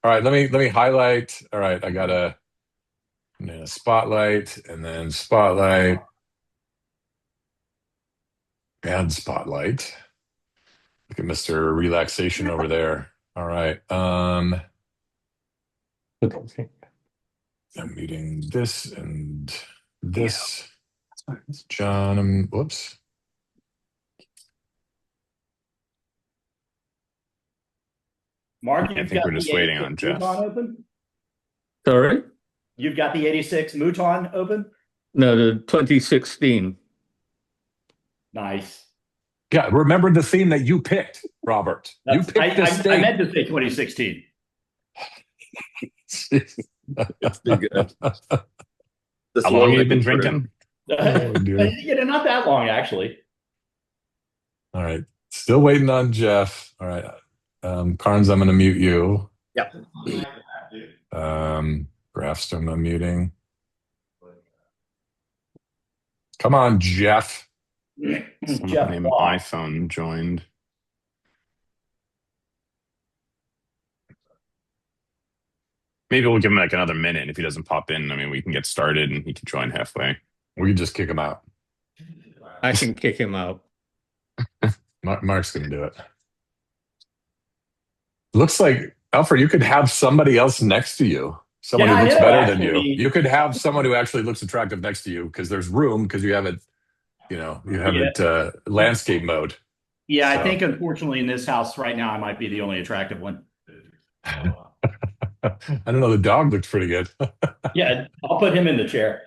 All right, let me highlight. All right, I got a spotlight and then spotlight and spotlight. Look at Mr. Relaxation over there. All right. I'm muting this and this. John, whoops. Mark, I think we're just waiting on Jeff. Open? Sorry? You've got the 86 Mouton open? No, the 2016. Nice. Yeah, remember the theme that you picked, Robert. You picked this thing. I meant to say 2016. It's big. How long have you been drinking? Not that long, actually. All right. Still waiting on Jeff. All right. Carnes, I'm going to mute you. Yep. Grafstone, I'm muting. Come on, Jeff. Someone named iPhone joined. Maybe we'll give him like another minute. If he doesn't pop in, I mean, we can get started and he can join halfway. We can just kick him out. I can kick him out. Mark's going to do it. Looks like, Alfred, you could have somebody else next to you. Someone who looks better than you. You could have someone who actually looks attractive next to you because there's room because you have it, landscape mode. Yeah, so. I think unfortunately in this house right now, I might be the only attractive one. I don't know. The dog looks pretty good. Yeah, I'll put him in the chair.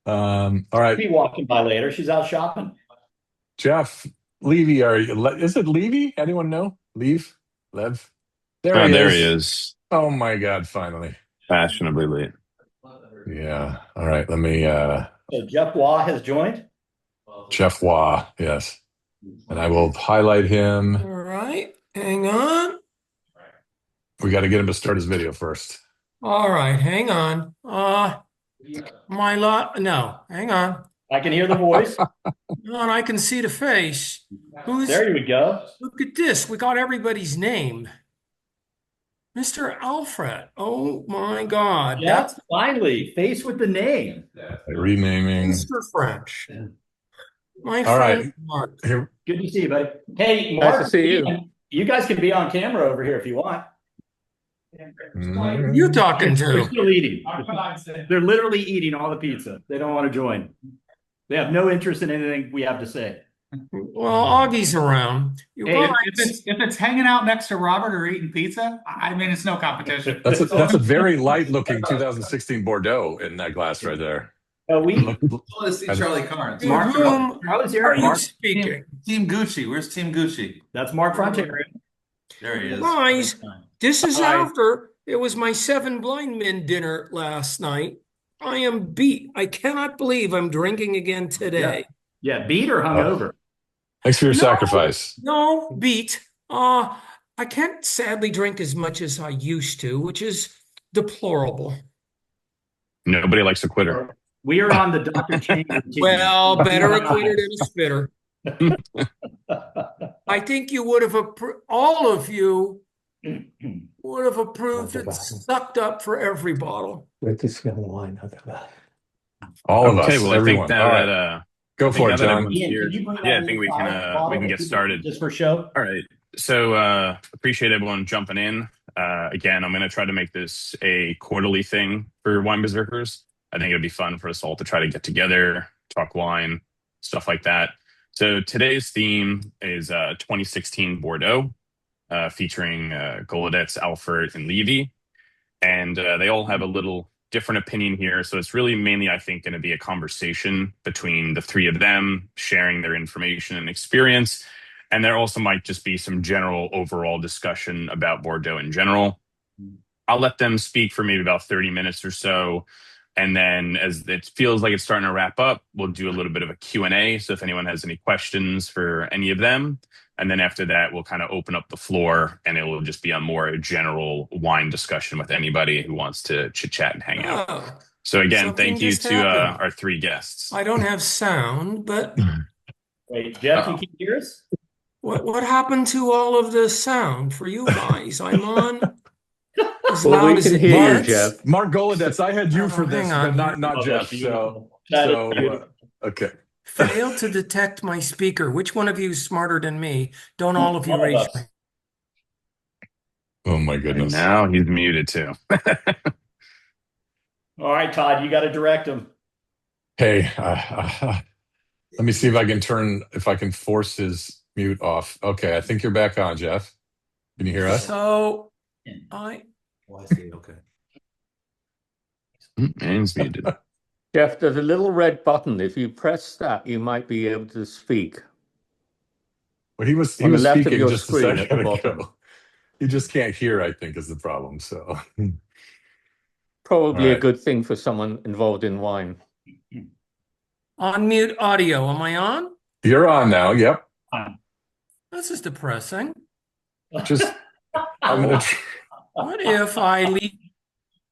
All right. She'll be walking by later. She's out shopping. Jeff, Leve, is it Leve? Anyone know? Leve? There he is. Oh my God, finally. Fashionably late. Yeah. All right. Let me So Jeff Waugh has joined? Jeff Waugh, yes. And I will highlight him. All right. Hang on. We got to get him to start his video first. All right, hang on. No, hang on. I can hear the voice. No, and I can see the face. There you go. Look at this. We got everybody's name. Mr. Alfert. Oh my God. That's finally face with the name. Renaming. Mr. French. My All friend right. Mark. Good to see you, buddy. Hey, Mark. Nice to see you. You guys can be on camera over here if you want. Who are you talking They're to? still eating. They're literally eating all the pizza. They don't want to join. They have no interest in anything we have to say. Well, Augie's around. Hey, if it's hanging out next to Robert or eating pizza, I mean, it's no competition. That's a very light looking 2016 Bordeaux in that glass right there. We want to see Charlie Carnes. Mark, how is your Mark speaking? Team Gucci. Where's Team Gucci? That's Mark Frontier. There he is. Guys, this is after it was my 7 blind men dinner last night. I am beat. I cannot believe I'm drinking again today. Yeah, beat or hungover? Thanks for your sacrifice. No, beat. I can't sadly drink as much as I used to, which is deplorable. Nobody likes a quitter. We are on the Dr. Chang routine. Well, better a quitter than a spitter. I think you would have all of you would have approved it sucked up for every bottle. All of us. Well, everyone. I think that go for it, John. Yeah, I think we can get started. Just for show. All right. So appreciate everyone jumping in. Again, I'm going to try to make this a quarterly thing for Wine Berserkers. I think it'd be fun for us all to try to get together, talk wine, stuff like that. So today's theme is 2016 Bordeaux, featuring Golodetz, Alfert, and Leve. And they all have a little different opinion here. So it's really mainly, I think, going to be a conversation between the three of them, sharing their information and experience. And there also might just be some general overall discussion about Bordeaux in general. I'll let them speak for maybe about 30 minutes or so. And then as it feels like it's starting to wrap up, we'll do a little bit of a Q&A. So if anyone has any questions for any of them, and then after that, we'll kind of open up the floor and it will just be a more general wine discussion with anybody who wants to chit chat and hang out. So again, thank you to our three guests. I don't have sound, but wait, Jeff, you can hear us? What happened to all of the sound for you guys? I'm on. as Well, loud we as can it hear you, gets. Jeff. Mark Golodetz, I had you for this, Hang on. but not Oh, Jeff. that's beautiful. That is beautiful. Okay. Failed to detect my speaker. Which one of you is smarter than me? Don't all of you All of raise us. your hand. Oh my And goodness. now he's muted too. All right, Todd, you got to direct him. Hey, let me see if I can force his mute off. Okay, I think you're back on, Jeff. Can you hear us? So I see. Okay. And he's muted. Jeff, there's a little red button. If you press that, you might be able to speak. Well, he was On the left of speaking your just a screen at the second bottom. ago. He just can't hear, I think, is the problem. So Probably All a right. good thing for someone involved in wine. unmute audio. Am I on? You're on now. Yep. This is depressing. Just I'm gonna. What if I leave?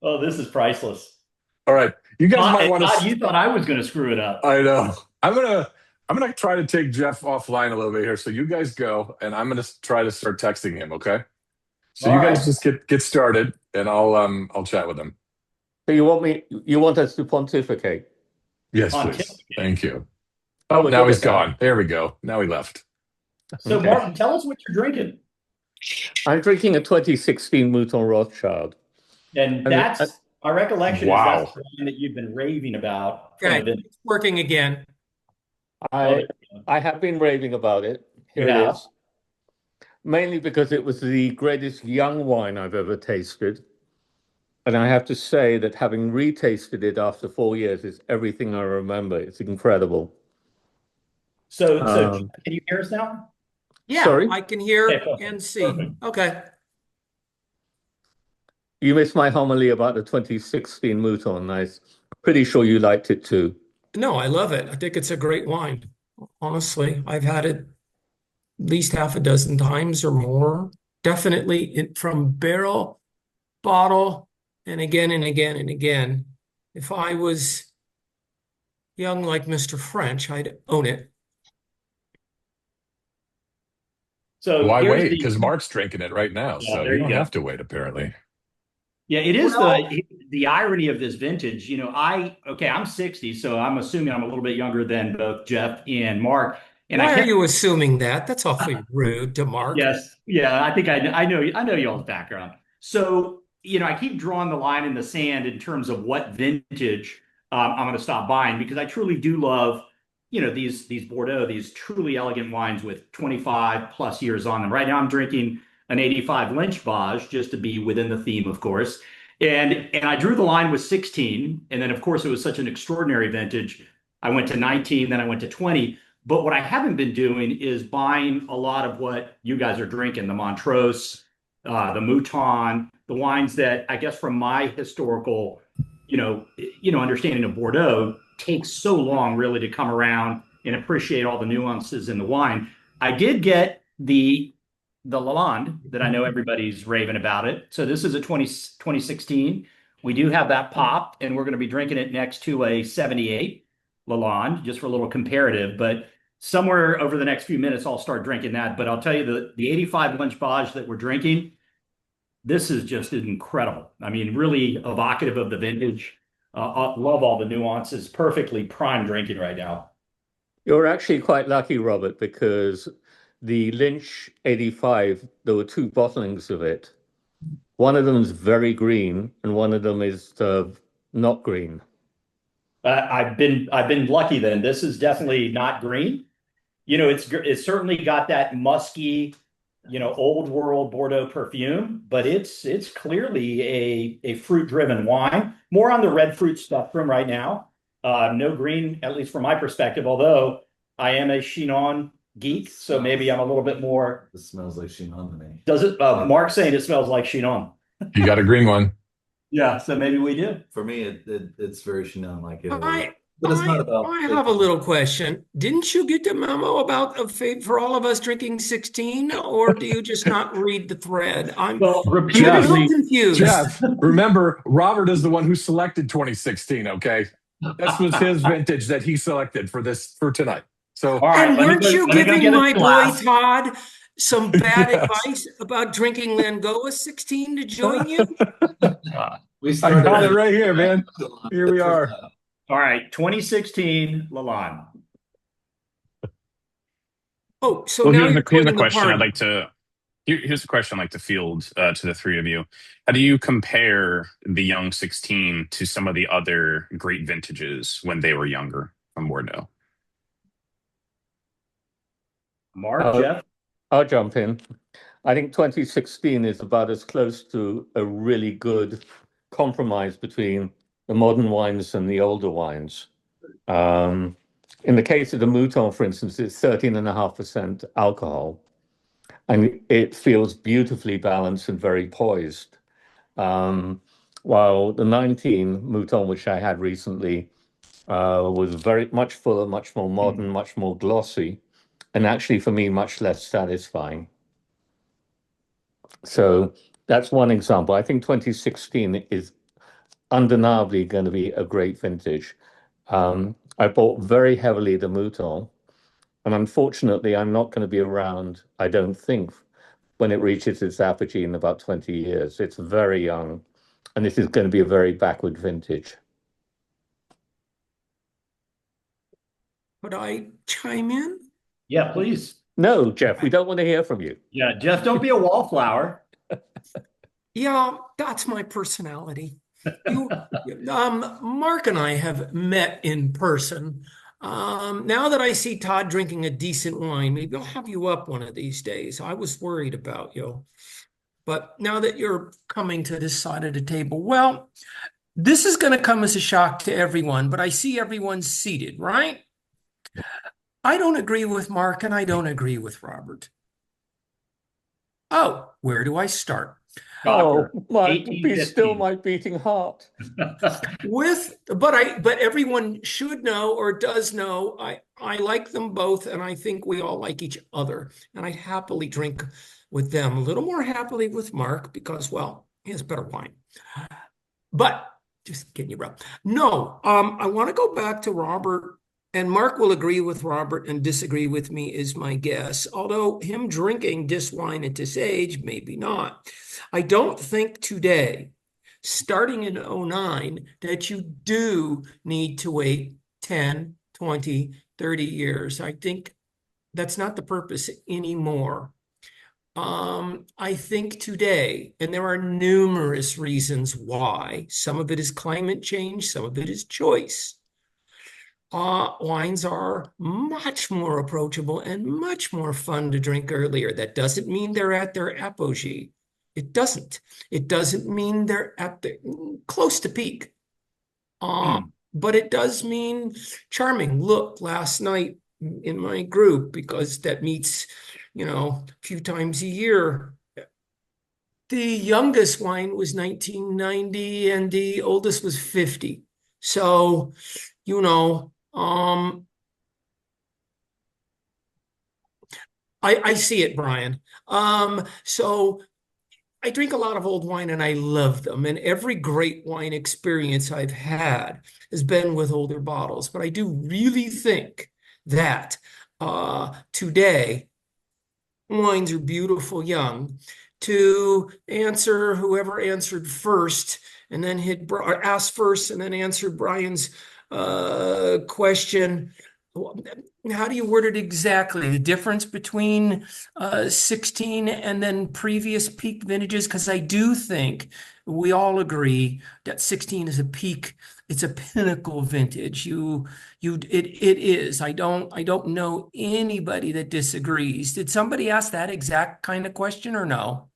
Oh, this is priceless. All right, you guys might want Todd, to. you thought I was going to screw it up. I know. I'm gonna try to take Jeff offline a little bit here. So you guys go, and I'm gonna try to start texting him. Okay. So All you guys right. just get started, and I'll chat with him. So you want us to pontificate? Yes, please. Pontificate. Thank you. Oh, Oh, we're now good he's at that. gone. There we go. Now he left. So, Okay. Martin, tell us what you're drinking. I'm drinking a 2016 Mouton Rothschild. And I mean, that's my recollection Wow. is that's the one that you've been raving about. Okay, it's working again. I have been raving about it. Here You it have? is. Mainly because it was the greatest young wine I've ever tasted. And I have to say that having retasted it after 4 years is everything I remember. It's incredible. So can you hear us now? Yeah, Sorry? I can hear Okay, perfect, and see. perfect. Okay. You missed my homily about the 2016 Mouton. I'm pretty sure you liked it too. No, I love it. I think it's a great wine. Honestly, I've had it at least half a dozen times or more. Definitely from barrel, bottle, and again and again and again. If I was young like Mr. French, I'd own it. So Why here's wait? the- Because Mark's drinking it right now, Yeah, so there you you don't go. have to wait. Apparently. Yeah, it is Well- the irony of this vintage. You know, I'm 60, so I'm assuming I'm a little bit younger than both Jeff and Mark. And Why I are kept, you assuming that? That's awfully rude to Mark. yes, yeah, I think I know y'all's background. So, you know, I keep drawing the line in the sand in terms of what vintage I'm going to stop buying, because I truly do love, you know, these Bordeaux, these truly elegant wines with 25 plus years on them. Right now I'm drinking an 85 Lynch Bage, just to be within the theme, of course. And I drew the line with 16. And then, of course, it was such an extraordinary vintage. I went to 19, then I went to 20. But what I haven't been doing is buying a lot of what you guys are drinking, the Montrose, the Mouton, the wines that I guess from my historical, understanding of Bordeaux takes so long really to come around and appreciate all the nuances in the wine. I did get the Lalande that I know everybody's raving about it. So this is a 2016. We do have that popped, and we're going to be drinking it next to a 78 Lalande, just for a little comparative. But somewhere over the next few minutes, I'll start drinking that. But I'll tell you, the 85 Lynch Bage that we're drinking, this is just incredible. I mean, really evocative of the vintage. Love all the nuances. Perfectly prime drinking right now. You're actually quite lucky, Robert, because the Lynch 85, there were two bottlings of it. One of them is very green, and one of them is not green. I've been lucky then. This is definitely not green. You know, it's certainly got that musky, old world Bordeaux perfume, but it's clearly a fruit driven wine, more on the red fruit spectrum right now. No green, at least from my perspective, although I am a Chinon geek, so maybe I'm a little bit more. This smells like Chinon to me. Does it? Mark's saying it smells like Chinon. You got a green one. Yeah, so maybe we do. For me, it's very Chinon like it. I But it's not about. I have a little question. Didn't you get the memo about a fate for all of us drinking 16, or do you just not read the thread? I'm Well, a repeatedly, little confused. Jeff, remember, Robert is the one who selected 2016. Okay, this was his vintage that he selected for tonight. So all right, And let me weren't go- you let me go giving get a my boy glass. Todd some bad advice about drinking Langoa 16 to join you? I got it right here, man. Here we are. All right, 2016, Lalonde. Oh, so Well, now here's you're the joining the question I'd party. like to. Here's the question I'd like to field to the three of you. How do you compare the young 16 to some of the other great vintages when they were younger from Bordeaux? Mark, Jeff? I'll jump in. I think 2016 is about as close to a really good compromise between the modern wines and the older wines. In the case of the Mouton, for instance, it's 13.5% alcohol, and it feels beautifully balanced and very poised. While the 19 Mouton, which I had recently, was very much fuller, much more modern, much more glossy, and actually for me, much less satisfying. So that's one example. I think 2016 is undeniably going to be a great vintage. I bought very heavily the Mouton, and unfortunately, I'm not going to be around, I don't think, when it reaches its apogee in about 20 years. It's very young, and this is going to be a very backward vintage. Could I chime in? Yeah, please. No, Jeff, we don't want to hear from you. Yeah, Jeff, don't be a wallflower. Yeah, that's my personality. Mark and I have met in person. Now that I see Todd drinking a decent wine, maybe I'll have you up one of these days. I was worried about you. But now that you're coming to this side of the table, well, this is going to come as a shock to everyone, but I see everyone's seated, right? I don't agree with Mark and I don't agree with Robert. Oh, where do I start? Oh, be still my beating heart. But everyone should know or does know I like them both, and I think we all like each other. And I happily drink with them, a little more happily with Mark because, well, he has better wine. But just getting you rubbed. No, I want to go back to Robert. And Mark will agree with Robert and disagree with me is my guess. Although him drinking this wine at this age, maybe not. I don't think today, starting in 2009, that you do need to wait 10, 20, 30 years. I think that's not the purpose anymore. I think today, and there are numerous reasons why, some of it is climate change, some of it is choice. Wines are much more approachable and much more fun to drink earlier. That doesn't mean they're at their apogee. It doesn't. It doesn't mean they're at the close to peak. But it does mean charming. Look, last night in my group, because that meets, a few times a year, the youngest wine was 1990 and the oldest was 50. So, I see it, Brian. So I drink a lot of old wine and I love them. And every great wine experience I've had has been with older bottles. But I do really think that today wines are beautiful young. To answer whoever answered first and then asked first and then answered Brian's question. How do you word it exactly? The difference between 16 and then previous peak vintages? Because I do think we all agree that 16 is a peak. It's a pinnacle vintage. It is. I don't know anybody that disagrees. Did somebody ask that exact kind of question or no?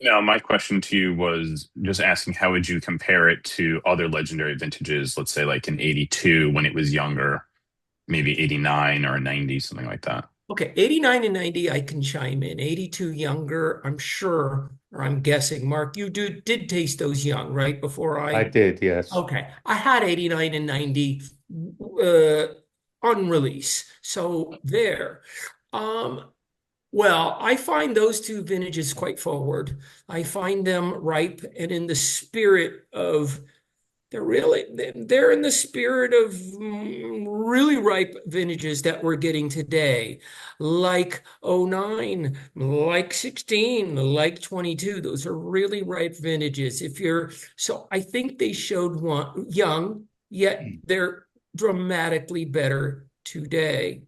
No, my question to you was just asking how would you compare it to other legendary vintages, let's say like in 82 when it was younger, maybe 89 or 90, something like that. Okay, 89 and 90, I can chime in. 82 younger, I'm sure, or I'm guessing. Mark, you did taste those young, right? Before I did, yes. Okay, I had 89 and 90 on release. So there. Well, I find those two vintages quite forward. I find them ripe and in the spirit of they're in the spirit of really ripe vintages that we're getting today, like '09, like 16, like 22. Those are really ripe vintages. So I think they showed one young, yet they're dramatically better today.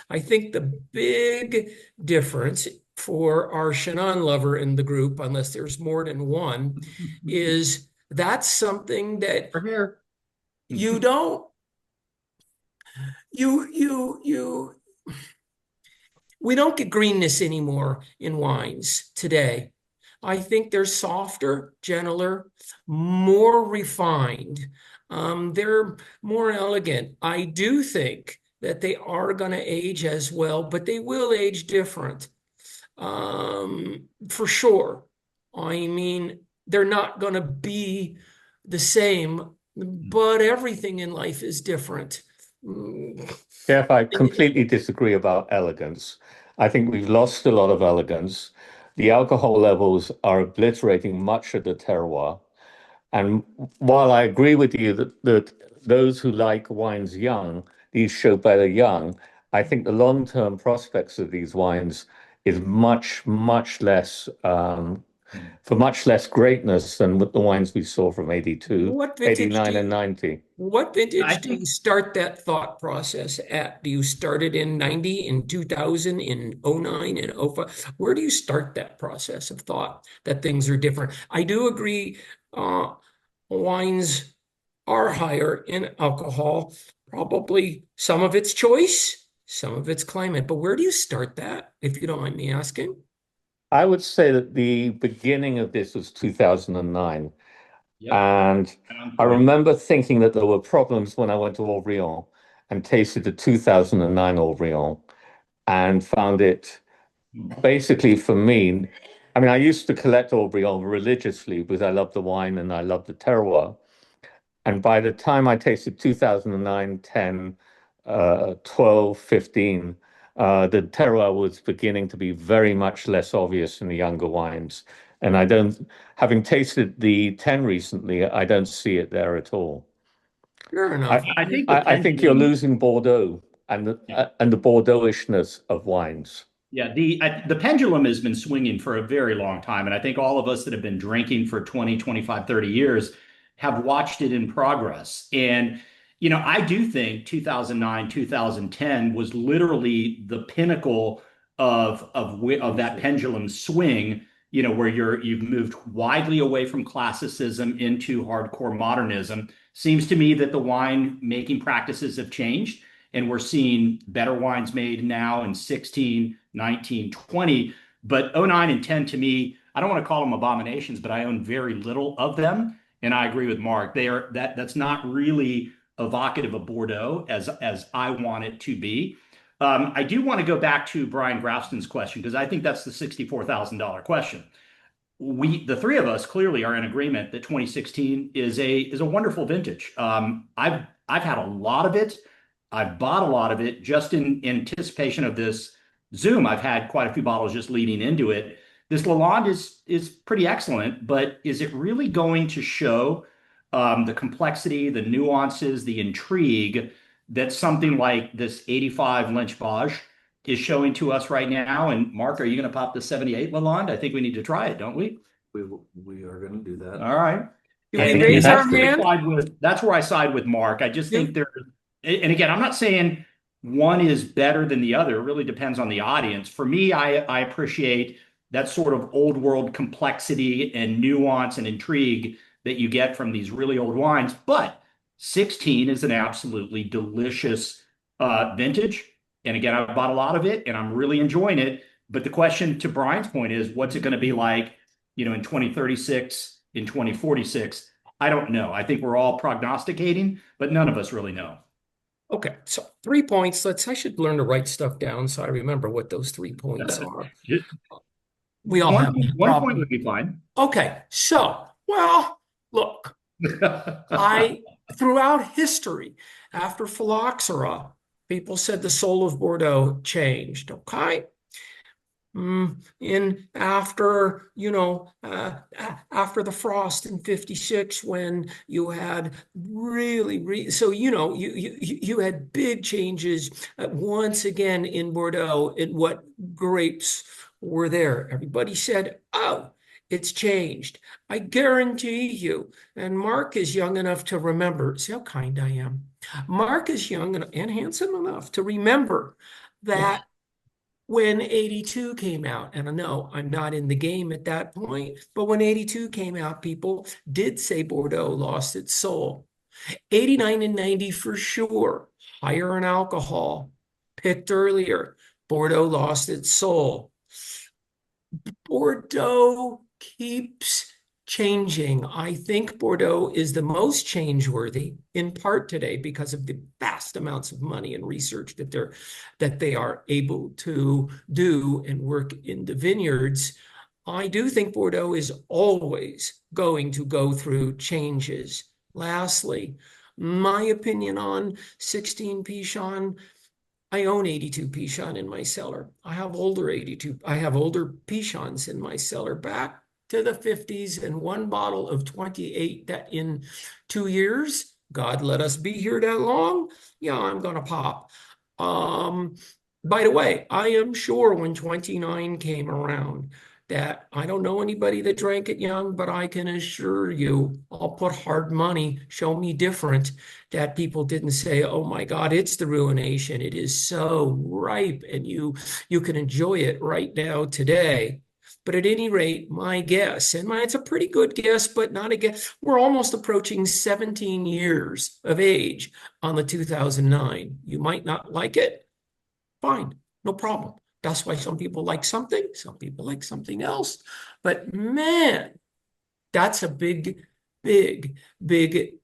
I think the big difference for our Chenin lover in the group, unless there's more than one, is that's something that you don't, we don't get greenness anymore in wines today. I think they're softer, gentler, more refined. They're more elegant. I do think that they are going to age as well, but they will age different. For sure. I mean, they're not going to be the same, but everything in life is different. Jeff, I completely disagree about elegance. I think we've lost a lot of elegance. The alcohol levels are obliterating much of the terroir. And while I agree with you that those who like wines young, these show better young, I think the long-term prospects of these wines is much, much less, for much less greatness than with the wines we saw from 82, 89 and 90. What vintage do you start that thought process at? Do you start it in 90, in 2000, in '09, in '05? Where do you start that process of thought that things are different? I do agree wines are higher in alcohol, probably some of it's choice, some of it's climate. But where do you start that, if you don't mind me asking? I would say that the beginning of this was 2009. Yep. And I remember thinking that there were problems when I went to Haut-Brion and tasted the 2009 Haut-Brion and found it basically, for me, I mean, I used to collect Haut-Brion religiously because I love the wine and I love the terroir. And by the time I tasted 2009, 10, 12, 15, the terroir was beginning to be very much less obvious in the younger wines. And having tasted the 10 recently, I don't see it there at all. Fair enough. I think you're losing Bordeaux and the Bordeaux-ishness of wines. Yeah, the pendulum has been swinging for a very long time. And I think all of us that have been drinking for 20, 25, 30 years have watched it in progress. And, I do think 2009, 2010 was literally the pinnacle of that pendulum swing, where you've moved widely away from classicism into hardcore modernism. Seems to me that the wine making practices have changed, and we're seeing better wines made now in 16, 19, 20. But '09 and 10, to me, I don't want to call them abominations, but I own very little of them. And I agree with Mark. That's not really evocative of Bordeaux as I want it to be. I do want to go back to Brian Grafston's question, because I think that's the $64,000 question. The three of us clearly are in agreement that 2016 is a wonderful vintage. I've had a lot of it. I've bought a lot of it just in anticipation of this Zoom. I've had quite a few bottles just leading into it. This Lalande is pretty excellent, but is it really going to show the complexity, the nuances, the intrigue that something like this 85 Lynch Bage is showing to us right now? And Mark, are you going to pop the 78 Lalande? I think we need to try it, don't we? We are going to do that. All right. That's where I side with Mark. I just think and again, I'm not saying one is better than the other. It really depends on the audience. For me, I appreciate that sort of old world complexity and nuance and intrigue that you get from these really old wines. But 16 is an absolutely delicious vintage. And again, I've bought a lot of it and I'm really enjoying it. But the question, to Brian's point, is what's it going to be like, in 2036, in 2046? I don't know. I think we're all prognosticating, but none of us really know. Okay, so 3 points. I should learn to write stuff down so I remember what those 3 points are. We all have one point would be fine. Okay, so, well, look, throughout history, after phylloxera, people said the soul of Bordeaux changed, okay? in after, after the frost in 56, when you had so, you had big changes once again in Bordeaux in what grapes were there. Everybody said, oh, it's changed. I guarantee you, and Mark is young enough to remember, see how kind I am. Mark is young and handsome enough to remember that when 82 came out, and I know I'm not in the game at that point, but when 82 came out, people did say Bordeaux lost its soul. 89 and 90 for sure, higher in alcohol, picked earlier. Bordeaux lost its soul. Bordeaux keeps changing. I think Bordeaux is the most change-worthy, in part today, because of the vast amounts of money and research that they are able to do and work in the vineyards. I do think Bordeaux is always going to go through changes. Lastly, my opinion on 16 Pichon. I own 82 Pichon in my cellar. I have older Pichons in my cellar back to the 50s, and one bottle of 28 that in 2 years, God let us be here that long, yeah, I'm gonna pop. By the way, I am sure when 29 came around that I don't know anybody that drank it young, but I can assure you, I'll put hard money, show me different, that people didn't say, oh my God, it's the ruination. It is so ripe and you can enjoy it right now today. But at any rate, my guess, and it's a pretty good guess, but not a guess, we're almost approaching 17 years of age on the 2009. You might not like it. Fine, no problem. That's why some people like something, some people like something else. But man, that's a big, big, big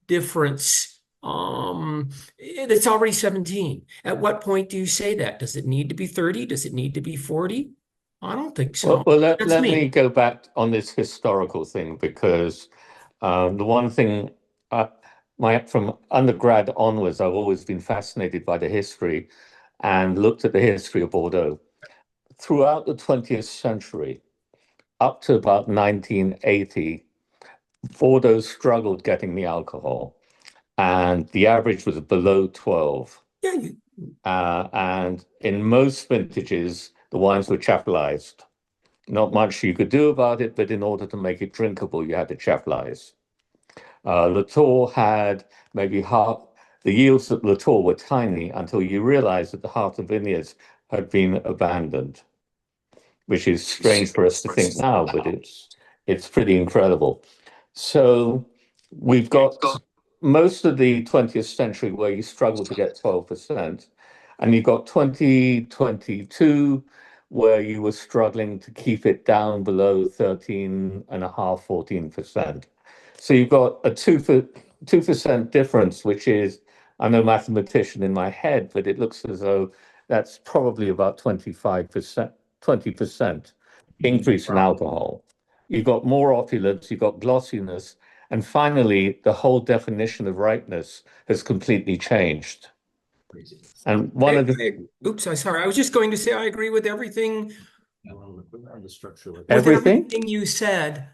difference. It's already 17. At what point do you say that? Does it need to be 30? Does it need to be 40? I don't think so. Well, let me go back on this historical thing, because the one thing from undergrad onwards, I've always been fascinated by the history and looked at the history of Bordeaux. Throughout the 20th century, up to about 1980, Bordeaux struggled getting the alcohol, and the average was below 12. Yeah. And in most vintages, the wines were chaptalized. Not much you could do about it, but in order to make it drinkable, you had to chaptalize. Latour had maybe half. The yields at Latour were tiny until you realize that the half of vineyards had been abandoned, which is strange for us to think now, but it's pretty incredible. So we've got most of the 20th century where you struggle to get 12%, and you've got 2022 where you were struggling to keep it down below 13.5%, 14%. So you've got a 2% difference, which is, I'm no mathematician in my head, but it looks as though that's probably about 20% increase in alcohol. You've got more opulence, you've got glossiness, and finally, the whole definition of ripeness has completely changed. And one of the... Oops, I'm sorry. I was just going to say I agree with everything. Everything you said,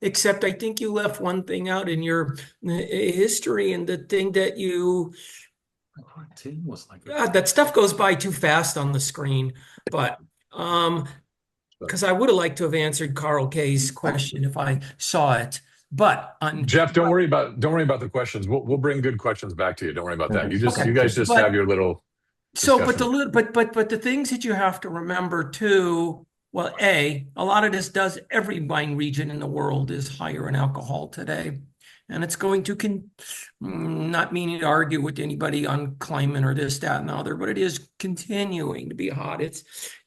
except I think you left one thing out in your history, and the thing that that stuff goes by too fast on the screen. But because I would have liked to have answered Carl Kay's question if I saw it. But Jeff, don't worry about the questions. We'll bring good questions back to you. Don't worry about that. You guys just have your little discussion. So, but the things that you have to remember too. Well, a lot of this does. Every wine region in the world is higher in alcohol today, and it's going to not meaning to argue with anybody on climate or this, that, and the other, but it is continuing to be hot.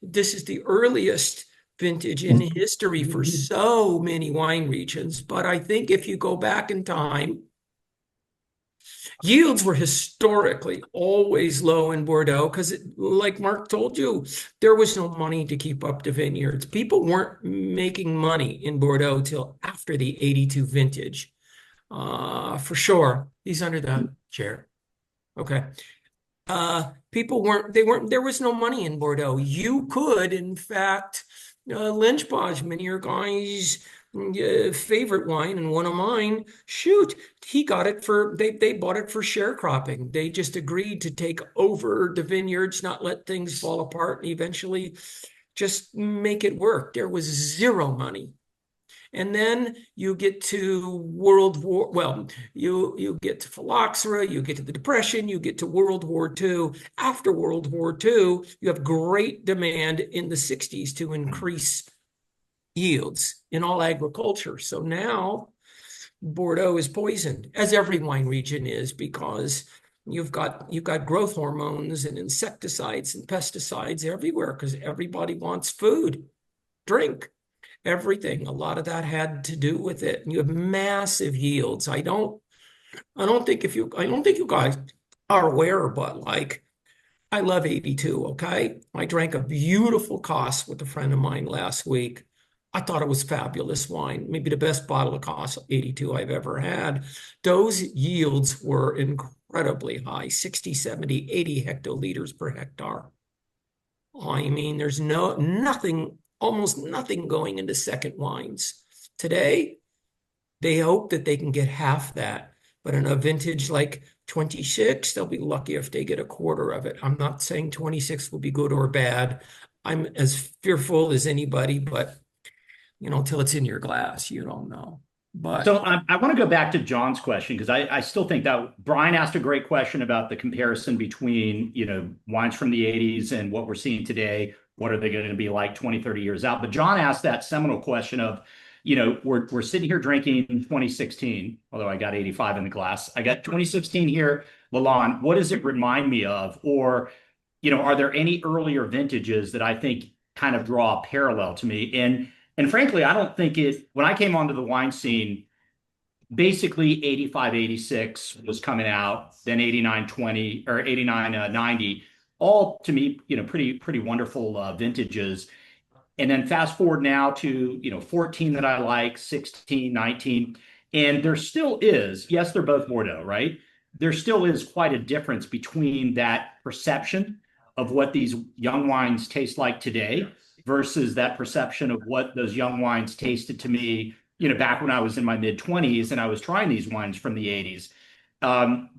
This is the earliest vintage in history for so many wine regions. But I think if you go back in time, yields were historically always low in Bordeaux because, like Mark told you, there was no money to keep up the vineyards. People weren't making money in Bordeaux till after the 82 vintage. For sure. He's under the chair. Okay. People there was no money in Bordeaux. You could, in fact, Lynch Bodge, many of your guys' favorite wine and one of mine, shoot, he got it they bought it for sharecropping. They just agreed to take over the vineyards, not let things fall apart, and eventually just make it work. There was zero money. And then you get to you get to phylloxera, you get to the Depression, you get to World War II. After World War II, you have great demand in the 60s to increase yields in all agriculture. So now Bordeaux is poisoned, as every wine region is, because you've got growth hormones and insecticides and pesticides everywhere because everybody wants food, drink. Everything. A lot of that had to do with it. And you have massive yields. I don't think you guys are aware, but like, I love 82, okay? I drank a beautiful Koss with a friend of mine last week. I thought it was fabulous wine, maybe the best bottle of Koss 82 I've ever had. Those yields were incredibly high, 60, 70, 80 hectoliters per hectare. I mean, there's almost nothing going into second wines. Today, they hope that they can get half that. But in a vintage like 26, they'll be lucky if they get a quarter of it. I'm not saying 26 will be good or bad. I'm as fearful as anybody, but till it's in your glass, you don't know. But so I want to go back to John's question because I still think that Brian asked a great question about the comparison between wines from the 80s and what we're seeing today. What are they going to be like 20, 30 years out? But John asked that seminal question of, we're sitting here drinking 2016, although I got 85 in the glass. I got 2016 here, Lalonde. What does it remind me of? Or, are there any earlier vintages that I think kind of draw a parallel to me? And frankly, I don't think when I came onto the wine scene, basically 85, 86 was coming out, then 89, 20 or 89, 90. All to me, pretty wonderful vintages. And then fast forward now to, 14 that I like, 16, 19. And there still is, yes, they're both Bordeaux, right? There still is quite a difference between that perception of what these young wines taste like today versus that perception of what those young wines tasted to me, back when I was in my mid-20s and I was trying these wines from the 80s.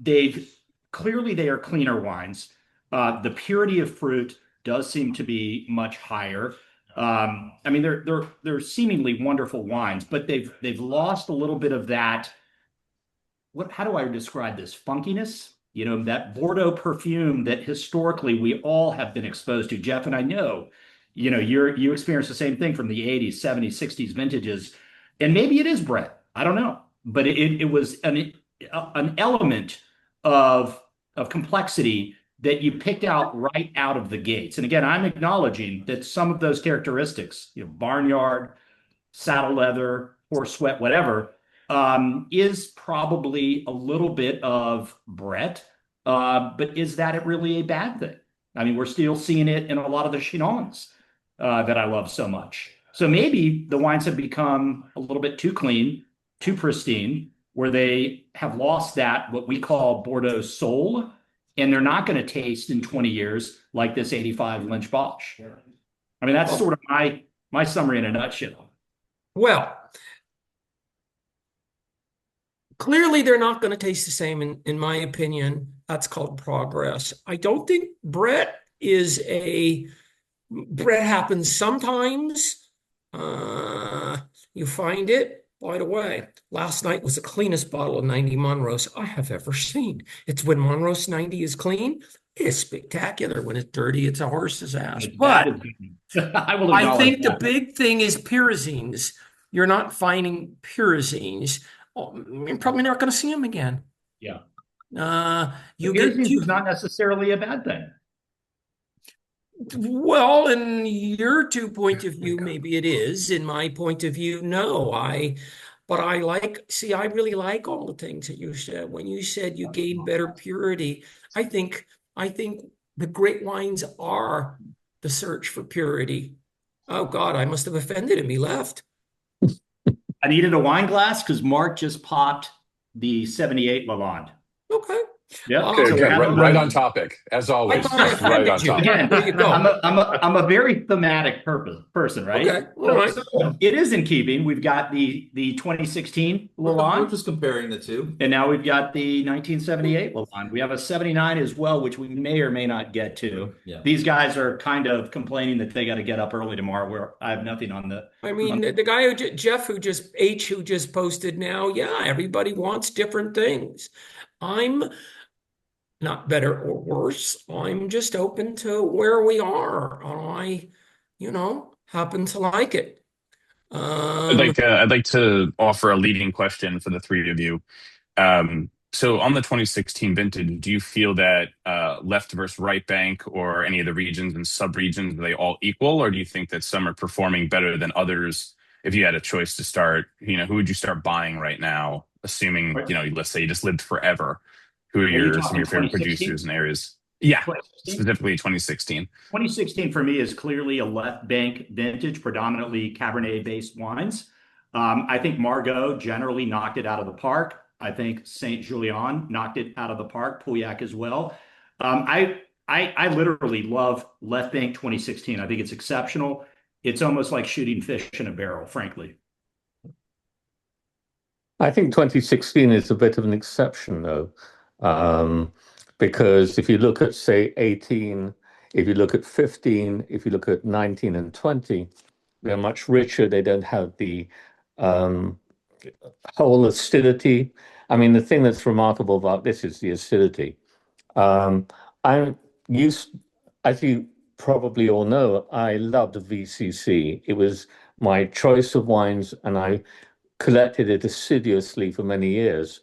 They are cleaner wines. The purity of fruit does seem to be much higher. I mean, they're seemingly wonderful wines, but they've lost a little bit of that. How do I describe this? Funkiness? That Bordeaux perfume that historically we all have been exposed to. Jeff, and I know, you experienced the same thing from the 80s, 70s, 60s vintages, and maybe it is Brett. I don't know, but it was an element of complexity that you picked out right out of the gates. And again, I'm acknowledging that some of those characteristics, barnyard, saddle leather, horse sweat, whatever, is probably a little bit of Brett. But is that really a bad thing? I mean, we're still seeing it in a lot of the Chinons that I love so much. So maybe the wines have become a little bit too clean, too pristine, where they have lost that, what we call Bordeaux soul, and they're not going to taste in 20 years like this 85 Lynch Bodge. I mean, that's sort of my summary in a nutshell. Well, clearly they're not going to taste the same, in my opinion. That's called progress. I don't think Brett happens sometimes. You find it. By the way, last night was the cleanest bottle of 90 Monros I have ever seen. It's when Monros 90 is clean, it's spectacular. When it's dirty, it's a horse's ass. But I think the big thing is pyrazines. You're not finding pyrazines. You're probably not going to see them again. Yeah. Pyrazines is not necessarily a bad thing. Well, in your point of view, maybe it is. In my point of view, no. I really like all the things that you said. When you said you gain better purity, I think the great wines are the search for purity. Oh God, I must have offended him. He left. I needed a wine glass because Mark just popped the 78 Lalonde. Okay. Yeah. Okay, So again, rather right than- on topic, as always. I thought I Just right on offended you. topic. Again, There you go. I'm a very thematic person, right? Okay, all right. So it is in keeping. We've got the 2016 We're Lalonde, just comparing the two. and now we've got the 1978 Lalonde. We have a 79 as well, which we may or may not get to. Yeah. These guys are kind of complaining that they got to get up early tomorrow. Where I have nothing on the. I mean, the guy who just posted now, yeah, everybody wants different things. I'm not better or worse. I'm just open to where we are. I, happen to like it. I'd like to offer a leading question for the three of you. So on the 2016 vintage, do you feel that left versus right bank or any of the regions and sub-regions, are they all equal? Or do you think that some are performing better than others? If you had a choice to start, who would you start buying right now? Assuming, let's say you just lived forever. Who are some of your favorite producers and areas? Yeah, 2016? Specifically 2016. 2016 for me is clearly a left bank vintage, predominantly Cabernet-based wines. I think Margaux generally knocked it out of the park. I think Saint Julien knocked it out of the park. Pauillac as well. I literally love left bank 2016. I think it's exceptional. It's almost like shooting fish in a barrel, frankly. I think 2016 is a bit of an exception, though, because if you look at, say, 18, if you look at 15, if you look at 19 and 20, they're much richer. They don't have the whole acidity. I mean, the thing that's remarkable about this is the acidity. I'm used, as you probably all know, I loved VCC. It was my choice of wines, and I collected it assiduously for many years.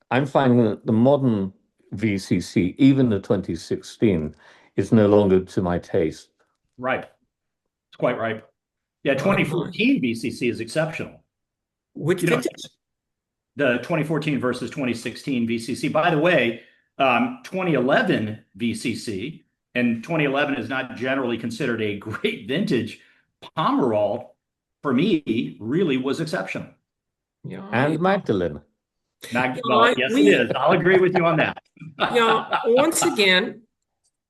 I'm finding that the modern VCC, even the 2016, is no longer to my taste. Right. It's quite right. Yeah, 2014 VCC is exceptional. Which vintage? The 2014 versus 2016 VCC. By the way, 2011 VCC, and 2011 is not generally considered a great vintage. Pomerol, for me, really was exceptional. Yeah, And Magdalene. Yes, it is. I'll agree with you on that. Once again,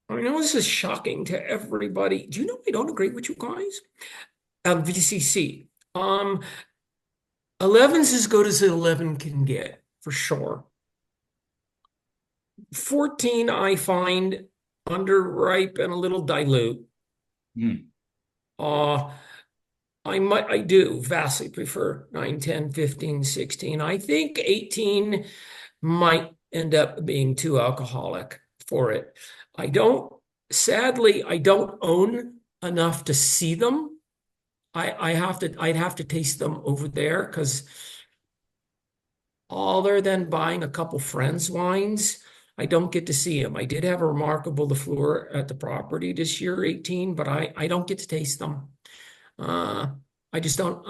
I know this is shocking to everybody. Do you know I don't agree with you guys? VCC. 11's as good as 11 can get, for sure. 14, I find underripe and a little dilute. I do vastly prefer 9, 10, 15, 16. I think 18 might end up being too alcoholic for it. Sadly, I don't own enough to see them. I'd have to taste them over there, because other than buying a couple friends' wines, I don't get to see them. I did have a remarkable Lafleur at the property this year, 18, but I don't get to taste them. I just don't.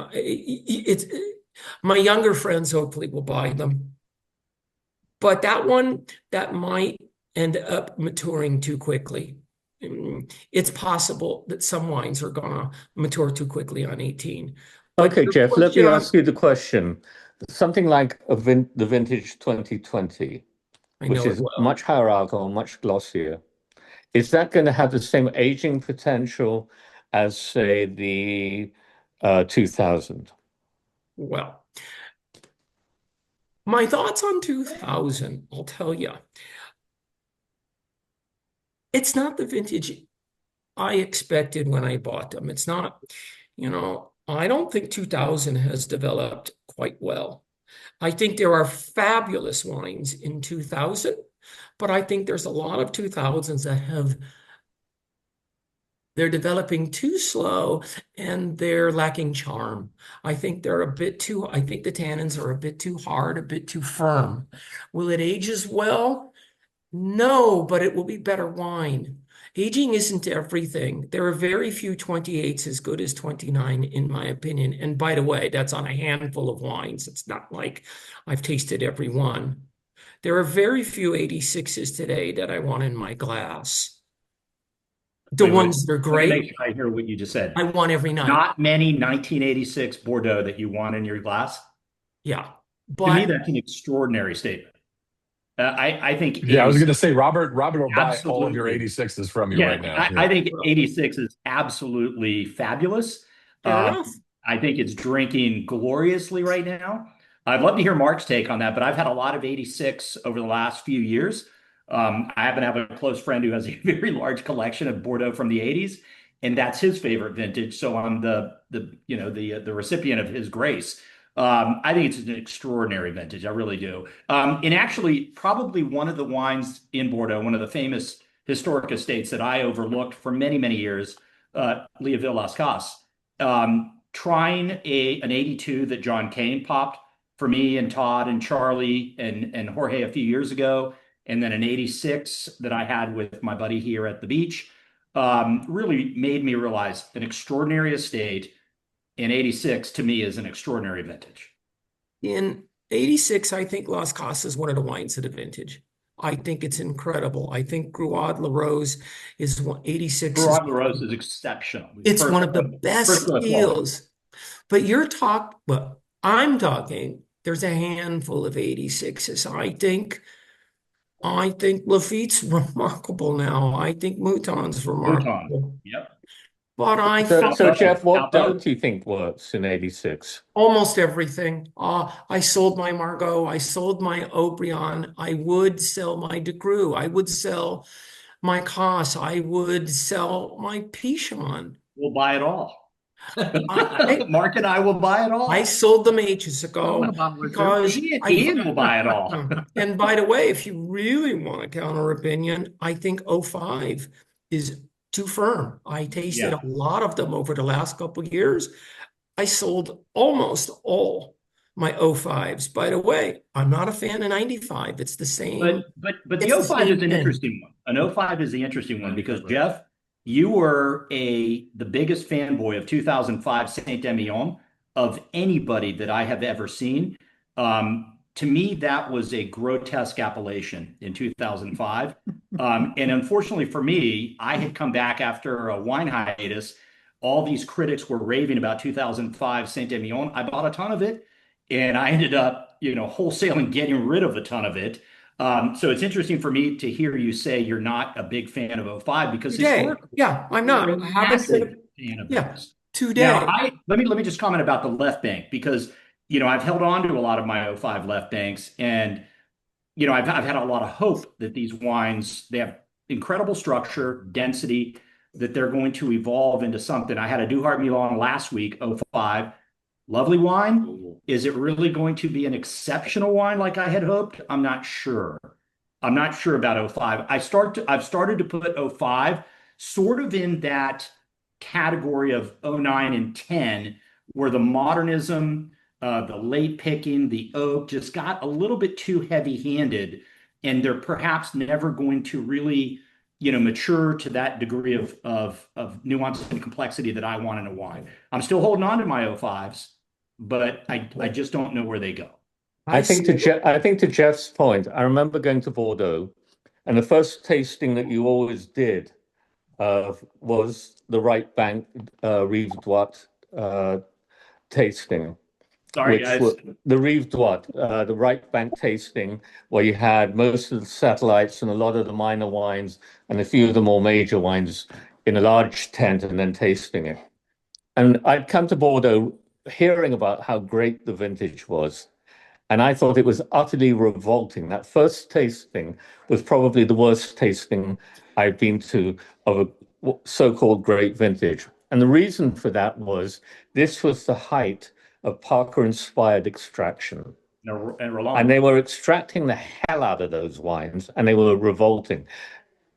My younger friends hopefully will buy them, but that might end up maturing too quickly. It's possible that some wines are gonna mature too quickly on 18. Okay, Jeff, let me ask you the question. Something like the vintage 2020, which is much higher alcohol, much glossier. Is that going to have the same aging potential as, say, the 2000? Well, my thoughts on 2000, I'll tell you. It's not the vintage I expected when I bought them. It's not, I don't think 2000 has developed quite well. I think there are fabulous wines in 2000, but I think there's a lot of 2000s that they're developing too slow and they're lacking charm. I think the tannins are a bit too hard, a bit too firm. Will it age as well? No, but it will be better wine. Aging isn't everything. There are very few 28s as good as 29, in my opinion. And by the way, that's on a handful of wines. It's not like I've tasted every one. There are very few 86s today that I want in my glass. The ones that are great. Make sure I hear what you just said. I want every night. Not many 1986 Bordeaux that you want in your glass. Yeah. To me, that's an extraordinary statement. I think I was going to say Robert will buy all of your absolutely. 86s from you right now. I think 86 is absolutely fabulous. Fair enough. I think it's drinking gloriously right now. I'd love to hear Mark's take on that, but I've had a lot of 86 over the last few years. I happen to have a close friend who has a very large collection of Bordeaux from the 80s, and that's his favorite vintage. So I'm the recipient of his grace. I think it's an extraordinary vintage. I really do. And actually, probably one of the wines in Bordeaux, one of the famous historic estates that I overlooked for many, many years, Leve Las Casas. Trying an 82 that John Kane popped for me and Todd and Charlie and Jorge a few years ago, and then an 86 that I had with my buddy here at the beach, really made me realize an extraordinary estate. And 86 to me is an extraordinary vintage. In 86, I think Las Casas is one of the wines of the vintage. I think it's incredible. I think Gruade La Rose is 86. Gruade La Rose is exceptional. It's one of the best deals. But I'm talking, there's a handful of 86s. I think Lafitte's remarkable now. I think Mouton's remarkable. Mouton. Yep. But so Jeff, what don't you think works in 86? Almost everything. I sold my Margaux. I sold my Aubryon. I would sell my De Creux. I would sell my Casse. I would sell my Pichon. We'll buy it all. Mark and I will buy it all. I sold them ages ago because Ian will buy it all. And by the way, if you really want a counter opinion, I think 05 is too firm. I tasted a lot of them over the last couple of years. I sold almost all my 05s. By the way, I'm not a fan of 95. It's the same. But the 05 is an interesting one. An 05 is the interesting one because Jeff, you were the biggest fanboy of 2005 Saint-Emilion of anybody that I have ever seen. To me, that was a grotesque appellation in 2005. And unfortunately for me, I had come back after a wine hiatus. All these critics were raving about 2005 Saint-Emilion. I bought a ton of it, and I ended up, wholesaling, getting rid of a ton of it. So it's interesting for me to hear you say you're not a big fan of 05 because I'm not. I haven't been a fan of this. Today. Now, let me just comment about the left bank because I've held on to a lot of my 05 left banks, and I've had a lot of hope that these wines, they have incredible structure, density, that they're going to evolve into something. I had a Duhart Milan last week, 05. Lovely wine. Is it really going to be an exceptional wine like I had hoped? I'm not sure. I'm not sure about 05. I've started to put 05 sort of in that category of 09 and 10, where the modernism, the late picking, the oak just got a little bit too heavy-handed, and they're perhaps never going to really, mature to that degree of nuance and complexity that I want in a wine. I'm still holding on to my 05s, but I just don't know where they go. I think to Jeff's point, I remember going to Bordeaux, and the first tasting that you always did was the right bank Rive Droite tasting. Sorry, guys. The Rive Droite, the right bank tasting, where you had most of the satellites and a lot of the minor wines and a few of the more major wines in a large tent and then tasting it. And I'd come to Bordeaux hearing about how great the vintage was. And I thought it was utterly revolting. That first tasting was probably the worst tasting I've been to of a so-called great vintage. And the reason for that was this was the height of Parker-inspired extraction. And they were extracting the hell out of those wines, and they were revolting.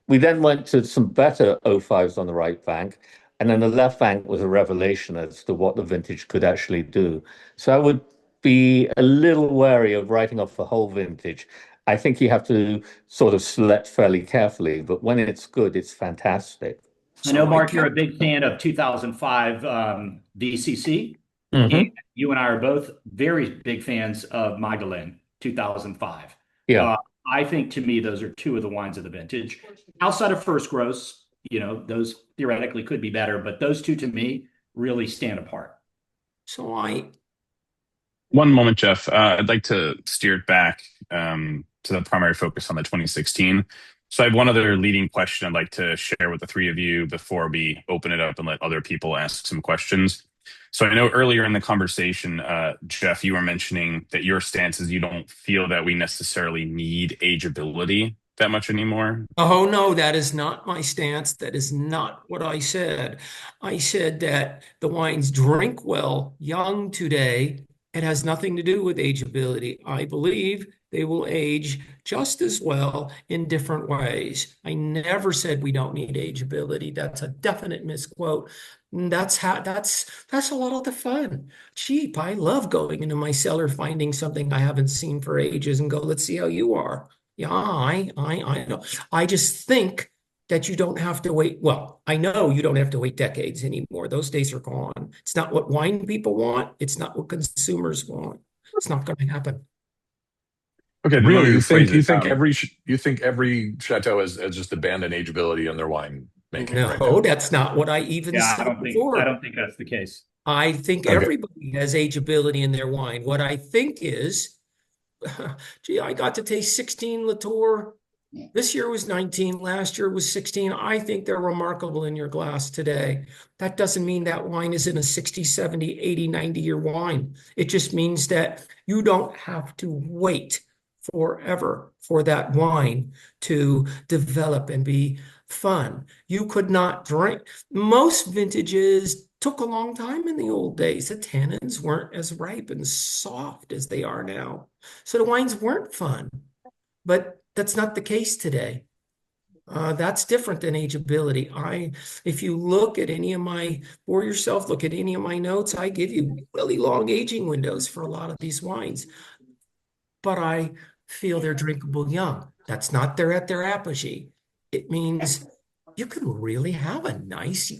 We then went to some better 05s on the right bank, and then the left bank was a revelation as to what the vintage could actually do. So I would be a little wary of writing off the whole vintage. I think you have to sort of select fairly carefully, but when it's good, it's fantastic. I know, Mark, you're a big fan of 2005 VCC. Mm-hmm. You and I are both very big fans of Magdalene 2005. Yeah. I think to me, those are two of the wines of the vintage. Outside of First Gross, those theoretically could be better, but those two to me really stand apart. One moment, Jeff. I'd like to steer it back to to the primary focus on the 2016. So I have one other leading question I'd like to share with the three of you before we open it up and let other people ask some questions. So I know earlier in the conversation, Jeff, you were mentioning that your stance is you don't feel that we necessarily need ageability that much anymore. Oh, no, that is not my stance. That is not what I said. I said that the wines drink well young today. It has nothing to do with ageability. I believe they will age just as well in different ways. I never said we don't need ageability. That's a definite misquote. That's a lot of the fun. Cheap. I love going into my cellar, finding something I haven't seen for ages and go, let's see how you are. Yeah, I know. I just think that you don't have to wait. Well, I know you don't have to wait decades anymore. Those days are gone. It's not what wine people want. It's not what consumers want. It's not going to happen. Okay, really, you think every chateau has just abandoned ageability in their wine making? No, right now? that's not what I even said before. I don't think that's the case. I think everybody has ageability in their wine. What I think is, gee, I got to taste 16 Latour. This year was 19. Last year was 16. I think they're remarkable in your glass today. That doesn't mean that wine isn't a 60, 70, 80, 90-year wine. It just means that you don't have to wait forever for that wine to develop and be fun. You could not drink. Most vintages took a long time in the old days. The tannins weren't as ripe and soft as they are now. So the wines weren't fun. But that's not the case today. That's different than ageability. If you look at any of my, for yourself, look at any of my notes, I give you really long aging windows for a lot of these wines. But I feel they're drinkable young. That's not they're at their apogee. It means you can really have a nice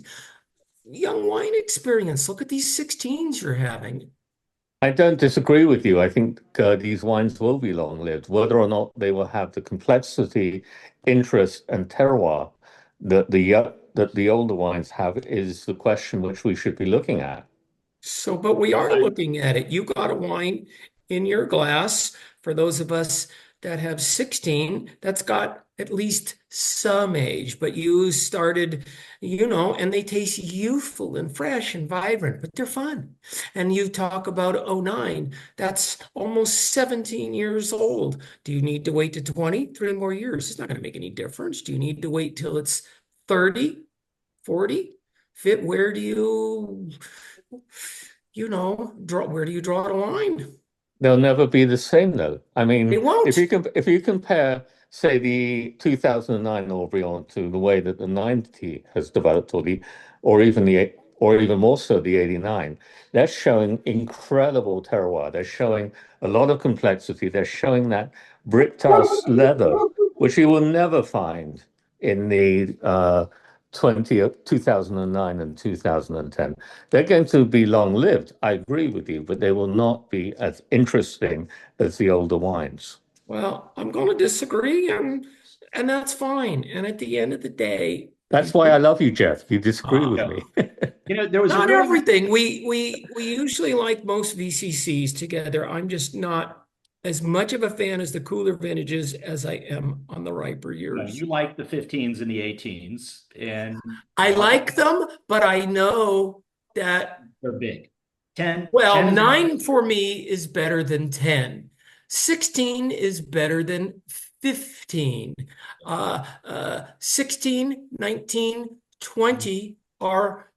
young wine experience. Look at these 16s you're having. I don't disagree with you. I think these wines will be long-lived. Whether or not they will have the complexity, interest, and terroir that the older wines have is the question which we should be looking at. So, but we are looking at it. You got a wine in your glass, for those of us that have 16, that's got at least some age, but you started, and they taste youthful and fresh and vibrant, but they're fun. And you talk about 09, that's almost 17 years old. Do you need to wait to 20? 3 more years. It's not going to make any difference. Do you need to wait till it's 30, 40? Where do you draw the line? They'll never be the same, though. I mean, They won't. if you compare, say, the 2009 Aubryon to the way that the 90 has developed, or even more so the 89, they're showing incredible terroir. They're showing a lot of complexity. They're showing that Brictas leather, which you will never find in the 2009 and 2010. They're going to be long-lived, I agree with you, but they will not be as interesting as the older wines. Well, I'm going to disagree, and that's fine. And at the end of the day, that's why I love you, Jeff. You disagree with me. There was not everything. We usually like most VCCs together. I'm just not as much of a fan as the cooler vintages as I am on the riper years. You like the 15s and the 18s, and I like them, but I know that they're big. 10. Well, 10 9 for me is better than 10. 16 is better than 15. 16, 19, 20 are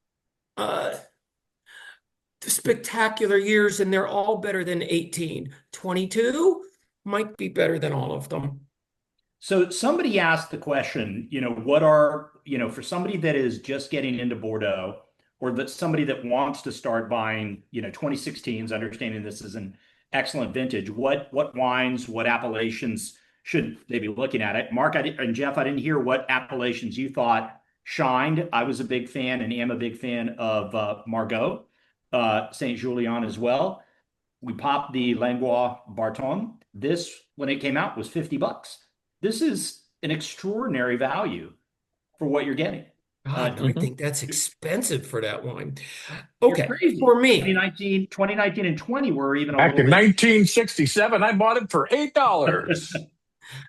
spectacular years, and they're all better than 18. 22 might be better than all of them. So somebody asked the question, what are, for somebody that is just getting into Bordeaux, or that somebody that wants to start buying, 2016s, understanding this is an excellent vintage, what wines, what appellations should they be looking at? It? Mark and Jeff, I didn't hear what appellations you thought shined. I was a big fan and am a big fan of Margaux. Saint Julien as well. We popped the Langlois Barton. This, when it came out, was $50. This is an extraordinary value for what you're getting. God, I think that's expensive for that wine. Okay, for me, 2019 and 20 were even back in 1967. I bought it for $8.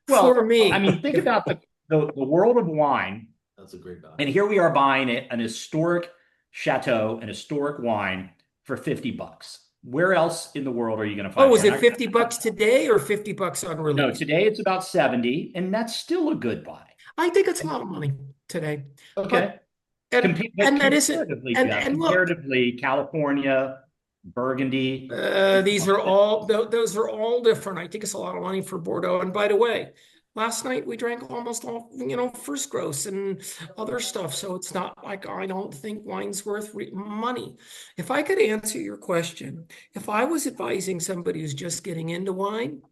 Well, for me. I mean, think about the world of wine. That's a great value. And here we are buying an historic chateau, an historic wine for $50. Where else in the world are you going to find Oh, is that? it $50 today or $50 on release? No, today it's about 70, and that's still a good buy. I think it's a lot of money today. Okay. And that isn't, comparatively, California, Burgundy. those are all different. I think it's a lot of money for Bordeaux. And by the way, last night we drank almost all, first gross and other stuff. So it's not like I don't think wine's worth money. If I could answer your question, if I was advising somebody who's just getting into wine,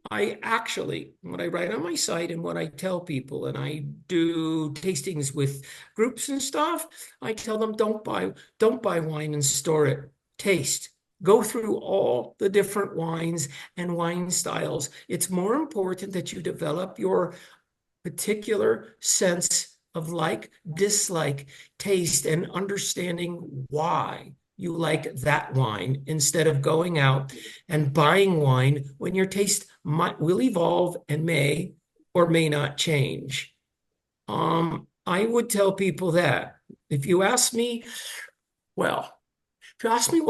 what I write on my site and what I tell people, and I do tastings with groups and stuff, I tell them don't buy wine and store it. Taste. Go through all the different wines and wine styles. It's more important that you develop your particular sense of like, dislike, taste, and understanding why you like that wine instead of going out and buying wine when your taste will evolve and may or may not change. I would tell people that. If you ask me what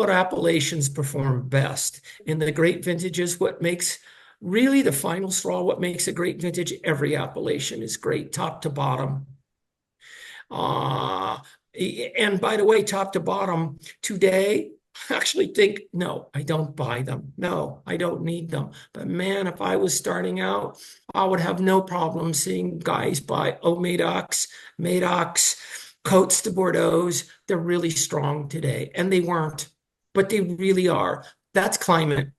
appellations perform best in the great vintages, what makes really the final straw, what makes a great vintage, every appellation is great, top to bottom. And by the way, top to bottom today, I actually think, no, I don't buy them. No, I don't need them. But man, if I was starting out, I would have no problem seeing guys buy Medocs, Côtes de Bordeaux. They're really strong today. And they weren't, but they really are. That's climate.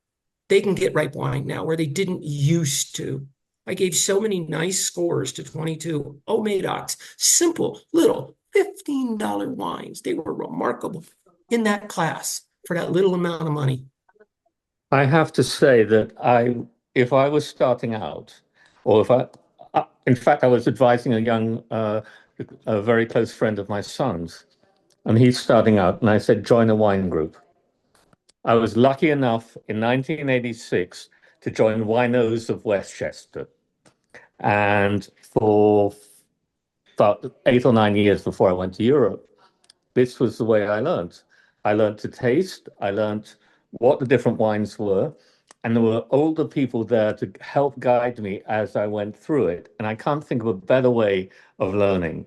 They can get ripe wine now where they didn't used to. I gave so many nice scores to 22 Medocs, simple little $15 wines. They were remarkable in that class for that little amount of money. I have to say that if I was starting out, or in fact, I was advising a very close friend of my son's, and he's starting out, and I said, join a wine group. I was lucky enough in 1986 to join Winos of Westchester. And for about 8 or 9 years before I went to Europe, this was the way I learned. I learned to taste. I learned what the different wines were. And there were older people there to help guide me as I went through it. And I can't think of a better way of learning.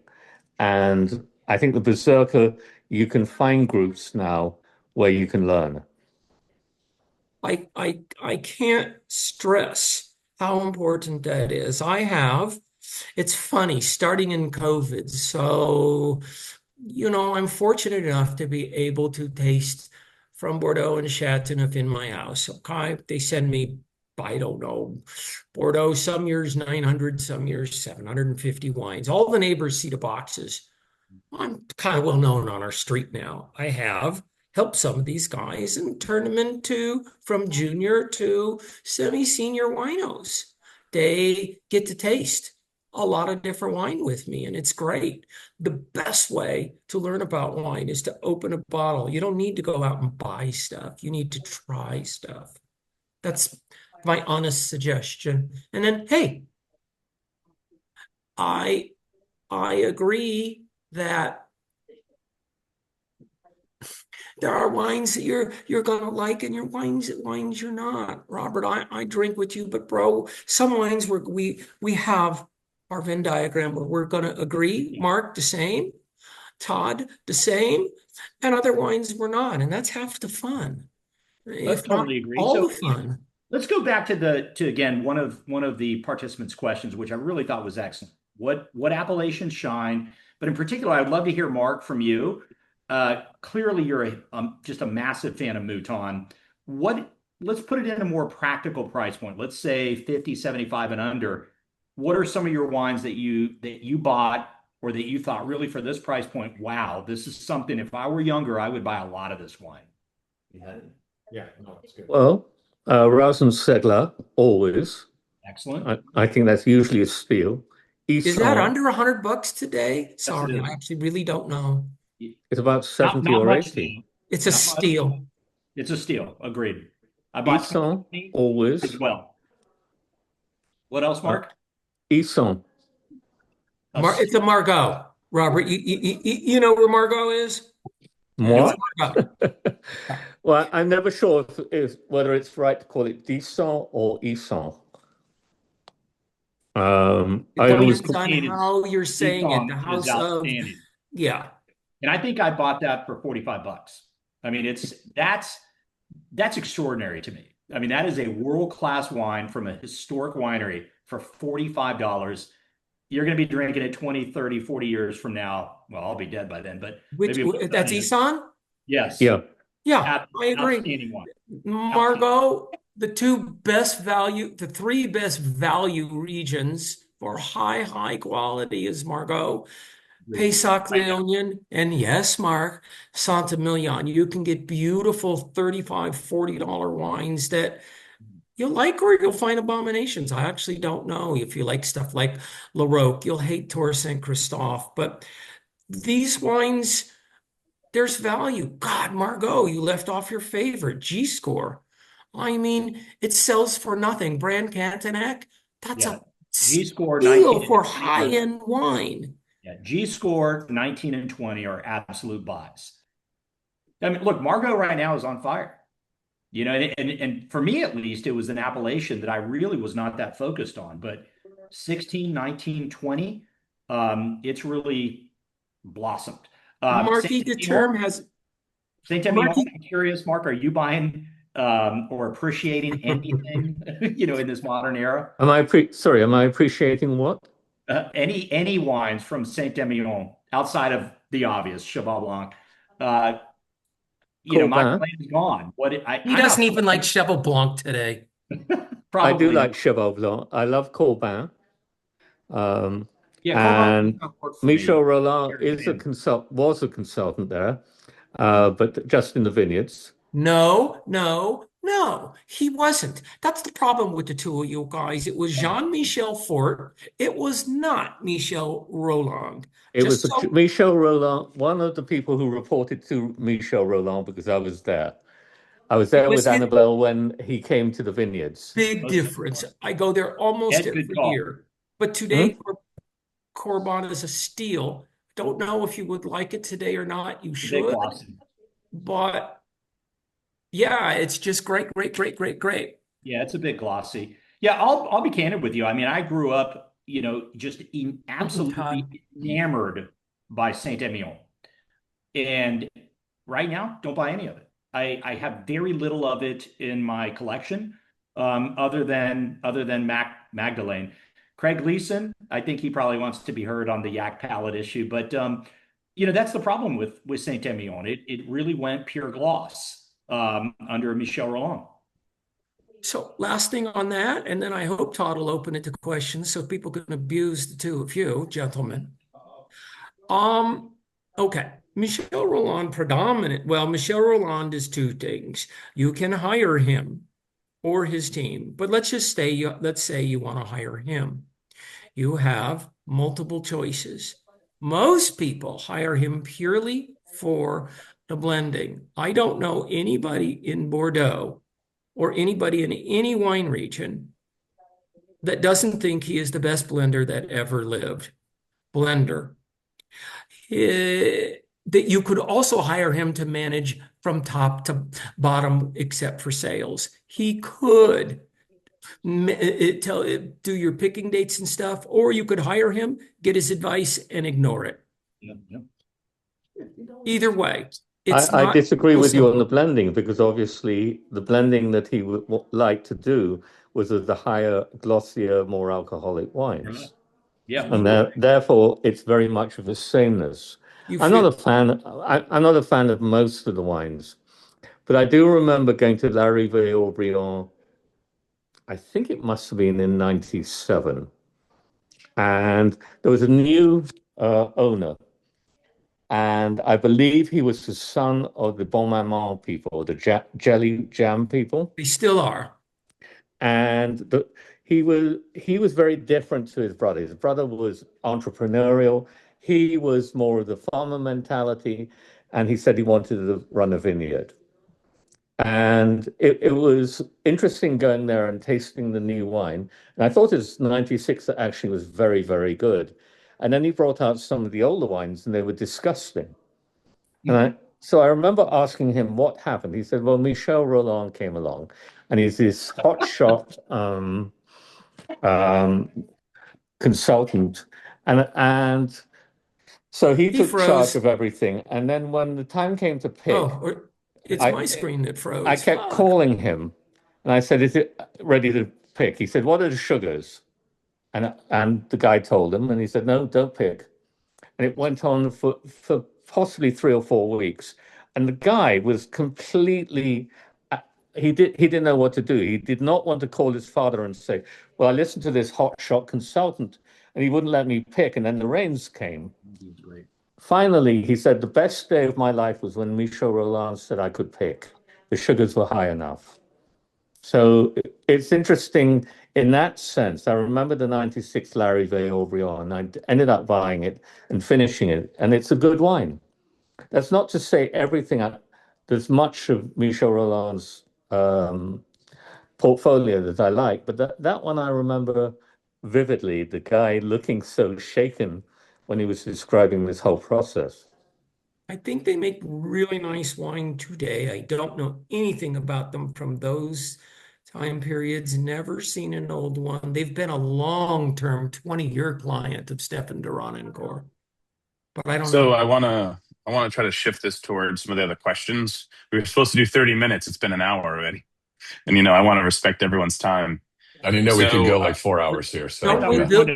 And I think the Berserker, you can find groups now where you can learn. I can't stress how important that is. It's funny, starting in COVID. So, I'm fortunate enough to be able to taste from Bordeaux and Chateauneuf in my house. Okay. They send me, I don't know, Bordeaux, some years 900, some years 750 wines. All the neighbors see the boxes. I'm kind of well known on our street now. I have helped some of these guys and turned them into from junior to semi-senior winos. They get to taste a lot of different wine with me, and it's great. The best way to learn about wine is to open a bottle. You don't need to go out and buy stuff. You need to try stuff. That's my honest suggestion. And then, hey, I agree that there are wines that you're gonna like, and wines you're not. Robert, I drink with you, but bro, some wines where we have our Venn diagram where we're gonna agree. Mark, the same. Todd, the same. And other wines we're not, and that's half the fun. I totally agree. All the fun. Let's go back to again one of the participants' questions, which I really thought was excellent. What appellations shine? But in particular, I'd love to hear, Mark, from you. Clearly, you're just a massive fan of Mouton. Let's put it in a more practical price point. Let's say 50, 75 and under. What are some of your wines that you bought or that you thought really for this price point, wow, this is something, if I were younger, I would buy a lot of this wine? Yeah, no, it's good. Well, Segler, always. Excellent. I think that's usually a steal. Is that under $100 today? Sorry, I actually really don't know. It's about 70 or 80. It's a steal. It's a steal. Agreed. I bought always as well. What else, Mark? Isson. It's a Margot. Robert, you know where Margot is? What? Margot. Well, I'm never sure if whether it's right to call it Disson or Isson. I always Depends on how you're saying it. The house of, yeah. And I think I bought that for $45. I mean, that's extraordinary to me. I mean, that is a world-class wine from a historic winery for $45. You're going to be drinking it 20, 30, 40 years from now. Well, I'll be dead by then, but that's Isson? Yes. Yeah. Yeah, I agree. Margot, the three best value regions for high quality is Margot, Pessac-Léognan, and yes, Mark, Saint-Emilion. You can get beautiful $35, $40 wines that you'll like, or you'll find abominations. I actually don't know if you like stuff like Larocque. You'll hate Tour Saint Christophe, but these wines, there's value. God, Margot, you left off your favorite, G-Score. I mean, it sells for nothing. Brand Cantenac, that's a G-Score steal for high-end wine. Yeah, G-Score 19 and 20 are absolute buys. I mean, look, Margot right now is on fire. You know, and for me at least, it was an appellation that I really was not that focused on. But 16, 19, 20, it's really blossomed. Marquis de Terme has. Saint-Emilion, I'm curious, Mark, are you buying or appreciating anything, in this modern era? Am I appreciating what? Any wines from Saint-Emilion outside of the obvious Cheval Blanc? My plan is gone. He doesn't even like Cheval Blanc today. I do like Cheval Blanc. I love Corbin. And Michel Rolland was a consultant there, but just in the vineyards. No, he wasn't. That's the problem with the two of you guys. It was Jean-Michel Fort. It was not Michel Rolland. It was Michel Rolland, one of the people who reported to Michel Rolland, because I was there. I was there with Annabelle when he came to the vineyards. Big difference. I go there almost every year. But today, Corbin is a steal. Don't know if you would like it today or not. You should. But yeah, it's just great. Yeah, it's a bit glossy. Yeah, I'll be candid with you. I mean, I grew up, just absolutely enamored by Saint-Emilion. And right now, don't buy any of it. I have very little of it in my collection, other than Magdalene. Craig Gleason, I think he probably wants to be heard on the yak palate issue, but that's the problem with Saint-Emilion. It really went pure gloss under Michel Rolland. So last thing on that, and then I hope Todd will open it to questions so people can abuse the two of you, gentlemen. Okay. Michel Rolland Michel Rolland is two things. You can hire him or his team, but let's say you want to hire him. You have multiple choices. Most people hire him purely for the blending. I don't know anybody in Bordeaux or anybody in any wine region that doesn't think he is the best blender that ever lived. That you could also hire him to manage from top to bottom, except for sales. He could do your picking dates and stuff, or you could hire him, get his advice, and ignore it. Yeah. Either way, I disagree with you on the blending, because obviously the blending that he would like to do was of the higher, glossier, more alcoholic wines. Yeah, and therefore it's very much of a sameness. I'm not a fan of most of the wines, but I do remember going to Larive or Briand. I think it must have been in '97, and there was a new owner, and I believe he was the son of the Bon Maman people, the jelly jam people. They still are, and he was very different to his brother. His brother was entrepreneurial. He was more of the farmer mentality, and he said he wanted to run a vineyard. And it was interesting going there and tasting the new wine. And I thought his 96 actually was very, very good. And then he brought out some of the older wines and they were disgusting. So I remember asking him what happened. He said, well, Michel Rolland came along and he's this hotshot consultant. And so he took charge of everything. And then when the time came to pick, it's my screen that froze. I kept calling him and I said, is it ready to pick? He said, what are the sugars? And the guy told him, and he said, no, don't pick. And it went on for possibly 3 or 4 weeks. And the guy was completely, he didn't know what to do. He did not want to call his father and say, well, I listened to this hotshot consultant and he wouldn't let me pick. And then the rains came. Finally, he said, the best day of my life was when Michel Rolland said I could pick. The sugars were high enough. So it's interesting in that sense. I remember the 96 Larry Aubryon, and I ended up buying it and finishing it. And it's a good wine. That's not to say everything. There's much of Michel Rolland's portfolio that I like, but that one I remember vividly, the guy looking so shaken when he was describing this whole process. I think they make really nice wine today. I don't know anything about them from those time periods, never seen an old one. They've been a long-term 20-year client of Stefan de Ronencourt. But I don't know. So I want to try to shift this towards some of the other questions. We were supposed to do 30 minutes. It's been an hour already. And, I want to respect everyone's time. And we could go like 4 hours here. So don't we bill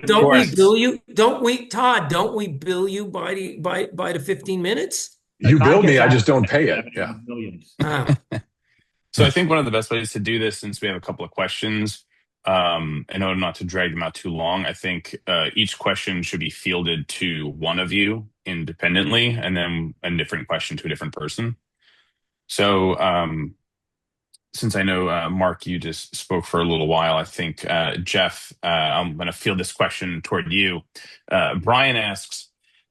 you? Don't we, Todd? Don't we bill you by the 15 minutes? You bill me, I just don't pay it. Yeah. So I think one of the best ways to do this, since we have a couple of questions, in order not to drag them out too long, I think each question should be fielded to one of you independently, and then a different question to a different person. So since I know, Mark, you just spoke for a little while, I think, Jeff, I'm going to field this question toward you. Brian asks,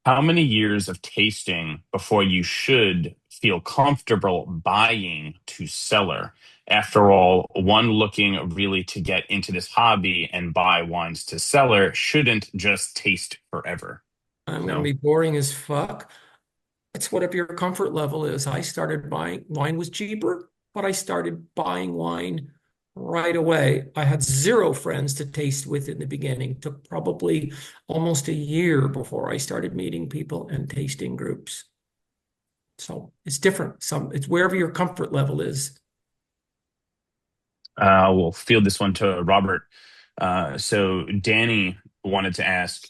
how many years of tasting before you should feel comfortable buying to cellar? After all, one looking really to get into this hobby and buy wines to cellar shouldn't just taste forever. I'm going to be boring as fuck. It's whatever your comfort level is. I started buying, wine was cheaper, but I started buying wine right away. I had 0 friends to taste with in the beginning. Took probably almost a year before I started meeting people and tasting groups. So it's different. It's wherever your comfort level is. We'll field this one to Robert. So Danny wanted to ask,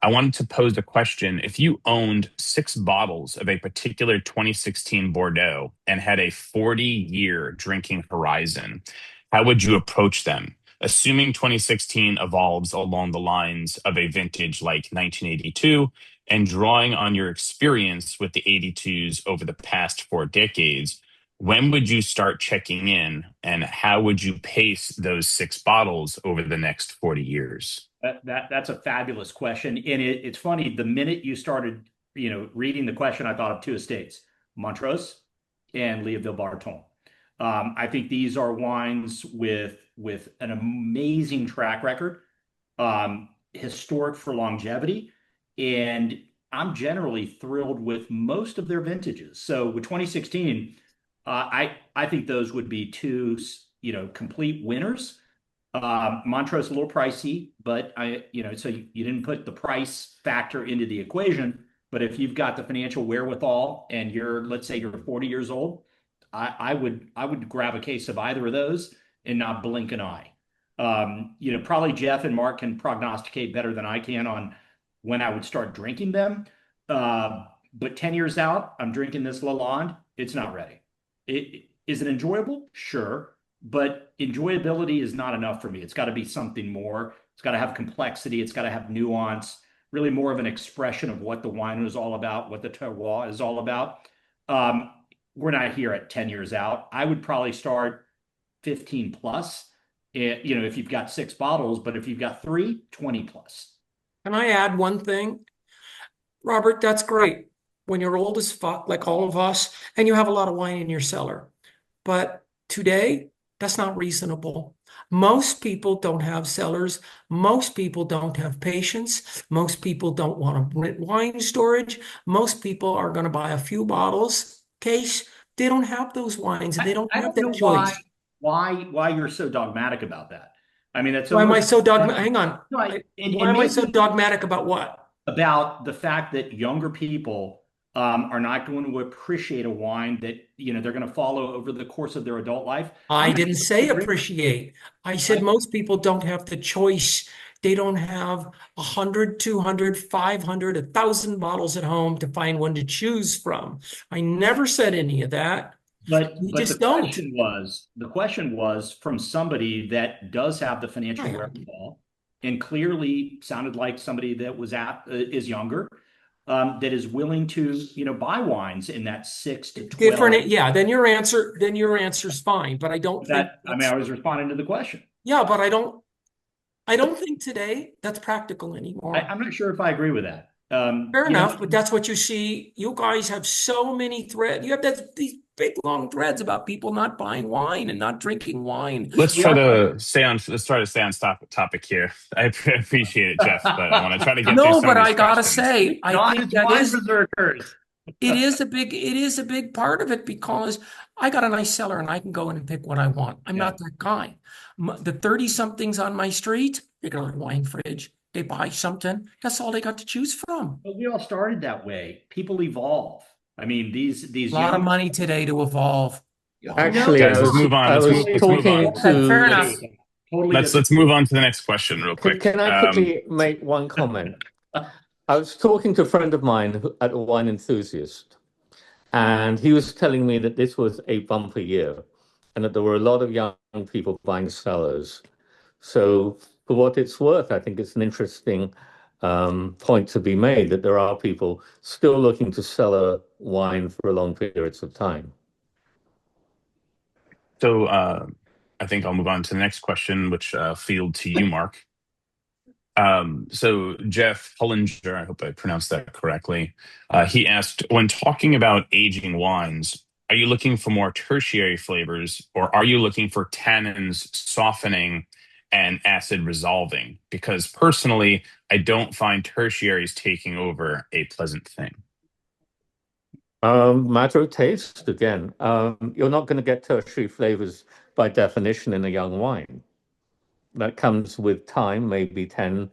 I wanted to pose a question. If you owned 6 bottles of a particular 2016 Bordeaux and had a 40-year drinking horizon, how would you approach them? Assuming 2016 evolves along the lines of a vintage like 1982 and drawing on your experience with the 82s over the past 4 decades, when would you start checking in and how would you pace those 6 bottles over the next 40 years? That's a fabulous question. And it's funny, the minute you started, reading the question, I thought of 2 estates, Montrose and Leve. I think these are wines with an amazing track record, historic for longevity, and I'm generally thrilled with most of their vintages. So with 2016, I think those would be 2, complete winners. Montrose a little pricey, but so you didn't put the price factor into the equation. But if you've got the financial wherewithal and let's say you're 40 years old, I would grab a case of either of those and not blink an eye. Probably Jeff and Mark can prognosticate better than I can on when I would start drinking them. But 10 years out, I'm drinking this Lalande. It's not ready. Is it enjoyable? Sure. But enjoyability is not enough for me. It's got to be something more. It's got to have complexity. It's got to have nuance, really more of an expression of what the wine is all about, what the terroir is all about. We're not here at 10 years out. I would probably start 15 plus, if you've got 6 bottles, but if you've got 3, 20 plus. Can I add one thing? Robert, that's great. When you're old as fuck, like all of us, and you have a lot of wine in your cellar. But today, that's not reasonable. Most people don't have cellars. Most people don't have patience. Most people don't want to rent wine storage. Most people are going to buy a few bottles case. They don't have those wines, and they don't have that choice. Why you're so dogmatic about that? I mean, that's why am I so dogmatic? Hang on. No, why am I so dogmatic about what? About the fact that younger people are not going to appreciate a wine that they're going to follow over the course of their adult life. I didn't say appreciate. I said most people don't have the choice. They don't have 100, 200, 500, 1,000 bottles at home to find one to choose from. I never said any of that. But the question was from somebody that does have the financial wherewithal and clearly sounded like somebody that is younger, that is willing to buy wines in that 6 to 12. Different, yeah. Then your answer's fine, but I don't think I mean, I was responding to the question. Yeah, but I don't think today that's practical anymore. I'm not sure if I agree with that. Fair enough, but that's what you see. You guys have so many threads. You have these big long threads about people not buying wine and not drinking wine. Let's try to stay on topic here. I appreciate it, Jeff, but I want to try to get no, but I gotta say, I think that is Berserkers. It is a big part of it because I got a nice cellar and I can go in and pick what I want. I'm not that guy. The 30-somethings on my street, they got a wine fridge. They buy something. That's all they got to choose from. But we all started that way. People evolve. I mean, these a lot of money today to evolve. Actually, let's move on. Fair enough. Let's move on to the next question real quick. Can I quickly make one comment? I was talking to a friend of mine at a wine enthusiast, and he was telling me that this was a bumper year and that there were a lot of young people buying cellars. So for what it's worth, I think it's an interesting point to be made that there are people still looking to cellar wine for long periods of time. So I think I'll move on to the next question, which field to you, Mark. So Jeff Hollinger, I hope I pronounced that correctly. He asked, when talking about aging wines, are you looking for more tertiary flavors, or are you looking for tannins softening and acid resolving? Because personally, I don't find tertiaries taking over a pleasant thing. Matter of taste again. You're not going to get tertiary flavors by definition in a young wine. That comes with time, maybe 10,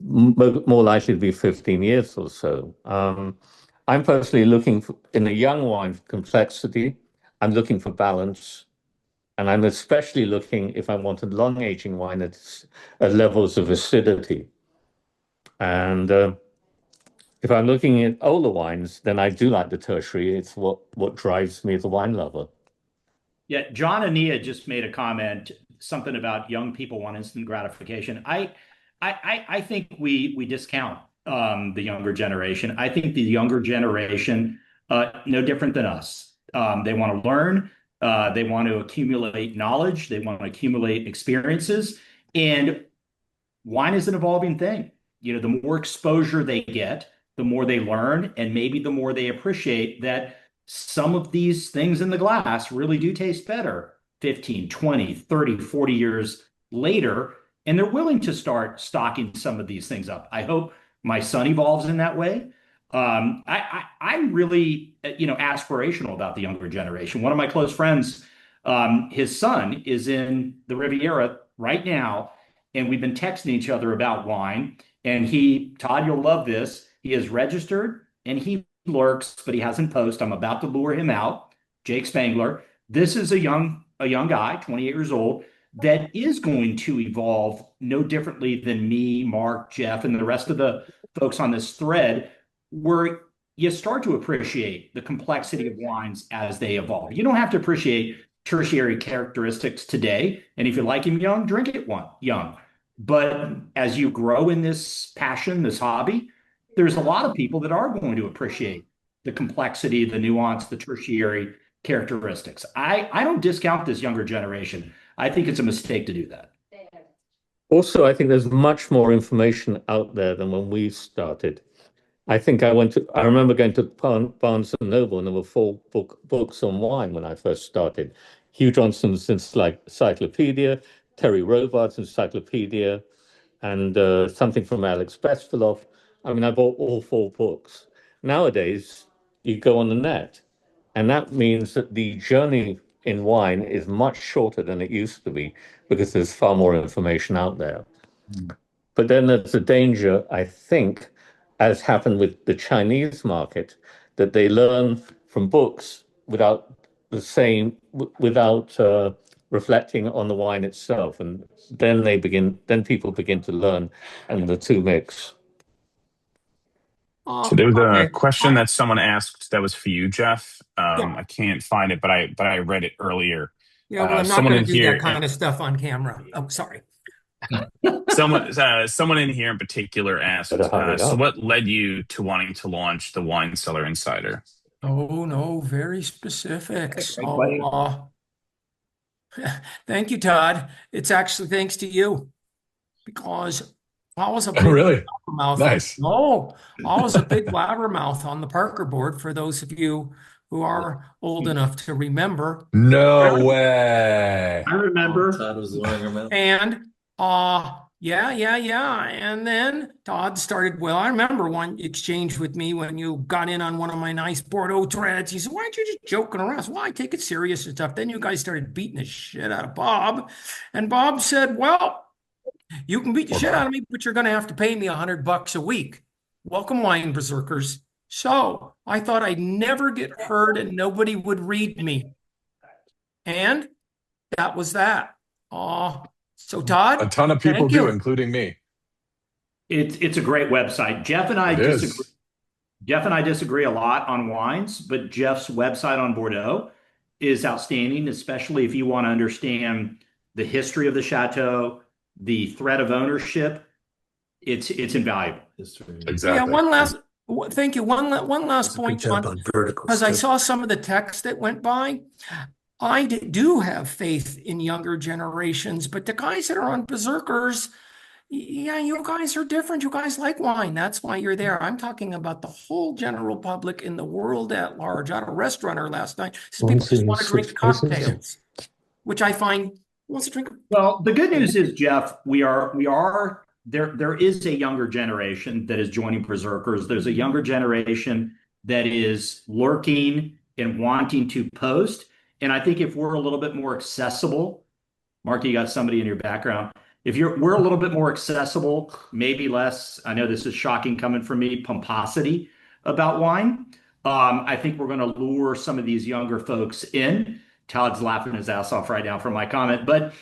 more likely to be 15 years or so. I'm personally looking for, in a young wine, for complexity. I'm looking for balance. And I'm especially looking, if I want a long aging wine, at levels of acidity. And if I'm looking at older wines, then I do like the tertiary. It's what drives me as a wine lover. Yeah, John Ania just made a comment, something about young people want instant gratification. I think we discount the younger generation. I think the younger generation, no different than us. They want to learn. They want to accumulate knowledge. They want to accumulate experiences. And wine is an evolving thing. The more exposure they get, the more they learn, and maybe the more they appreciate that some of these things in the glass really do taste better 15, 20, 30, 40 years later. And they're willing to start stocking some of these things up. I hope my son evolves in that way. I'm really, aspirational about the younger generation. One of my close friends, his son is in the Riviera right now, and we've been texting each other about wine. And Todd, you'll love this. He is registered and he lurks, but he hasn't posted. I'm about to lure him out. Jake Spangler. This is a young guy, 28 years old, that is going to evolve no differently than me, Mark, Jeff, and the rest of the folks on this thread, where you start to appreciate the complexity of wines as they evolve. You don't have to appreciate tertiary characteristics today. And if you like him young, drink it young. But as you grow in this passion, this hobby, there's a lot of people that are going to appreciate the complexity, the nuance, the tertiary characteristics. I don't discount this younger generation. I think it's a mistake to do that. Also, I think there's much more information out there than when we started. I remember going to Barnes and Noble, and there were four books on wine when I first started. Hugh Johnson's Encyclopedia, Terry Robards' Encyclopedia, and something from Alex Bestfaloff. I mean, I bought all four books. Nowadays, you go on the net, and that means that the journey in wine is much shorter than it used to be because there's far more information out there. But then there's a danger, I think, as happened with the Chinese market, that they learn from books without reflecting on the wine itself, and then people begin to learn, and the two mix. So there was a question that someone asked that was for you, Jeff. Yeah. I can't find it, but I read it earlier. Yeah, well, I'm not going to do that kind of stuff on camera. Oh, sorry. Someone in here in particular asked, so what led you to wanting to launch the Wine Cellar Insider? Oh, no, very specific. So, thank you, Todd. It's actually thanks to you, because I was a big really blabbermouth. nice. Oh, I was a big blabbermouth on the Parker board, for those of you who are old enough to remember. No way. I remember. Todd was the one. And yeah. And then Todd started, well, I remember one exchange with me when you got in on one of my nice Bordeaux threads. He said, why aren't you just joking around? I said, well, I take it serious and stuff. Then you guys started beating the shit out of Bob. And Bob said, well, you can beat the shit out of me, but you're going to have to pay me $100 a week. Welcome, Wine Berserkers. So I thought I'd never get heard and nobody would read me. And that was that. So Todd, a ton of people do, including me. It's a great website. Jeff and I disagree. Jeff and I disagree a lot on wines, but Jeff's website on Bordeaux is outstanding, especially if you want to understand the history of the chateau, the threat of ownership. It's invaluable. Exactly. Yeah. Thank you. One last point, John, because I saw some of the text that went by. I do have faith in younger generations, but the guys that are on Berserkers, yeah, you guys are different. You guys like wine. That's why you're there. I'm talking about the whole general public in the world at large. I had a restaurateur last night. People just want to drink cocktails, which I find wants to drink. Well, the good news is, Jeff, we are there is a younger generation that is joining Berserkers. There's a younger generation that is lurking and wanting to post. And I think if we're a little bit more accessible, Mark, you got somebody in your background. We're a little bit more accessible, maybe less, I know this is shocking coming from me, pomposity about wine. I think we're going to lure some of these younger folks in. Todd's laughing his ass off right now for my comment. But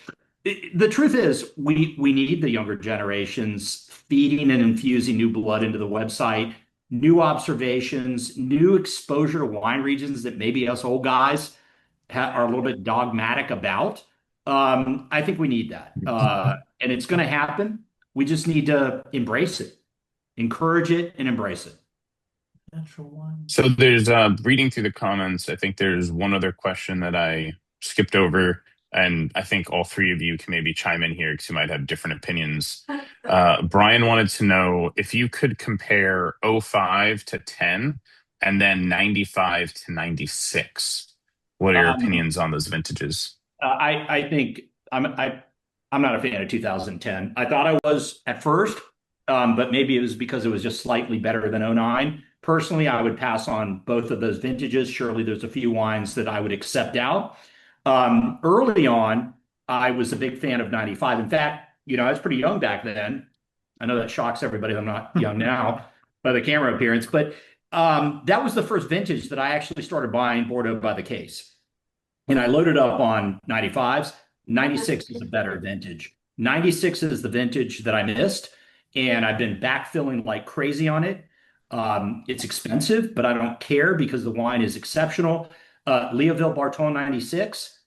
the truth is, we need the younger generations feeding and infusing new blood into the website, new observations, new exposure to wine regions that maybe us old guys are a little bit dogmatic about. I think we need that. And it's going to happen. We just need to embrace it, encourage it, and embrace it. Natural wine. So there's reading through the comments, I think there's one other question that I skipped over, and I think all three of you can maybe chime in here because you might have different opinions. Brian wanted to know if you could compare 05 to 10 and then 95 to 96. What are your opinions on those vintages? I think I'm not a fan of 2010. I thought I was at first, but maybe it was because it was just slightly better than 09. Personally, I would pass on both of those vintages. Surely there's a few wines that I would accept out. Early on, I was a big fan of 95. In fact, I was pretty young back then. I know that shocks everybody. I'm not young now by the camera appearance, but that was the first vintage that I actually started buying Bordeaux by the case. And I loaded up on 95s. 96 is a better vintage. 96 is the vintage that I missed, and I've been backfilling like crazy on it. It's expensive, but I don't care because the wine is exceptional. Leoville Barton 96,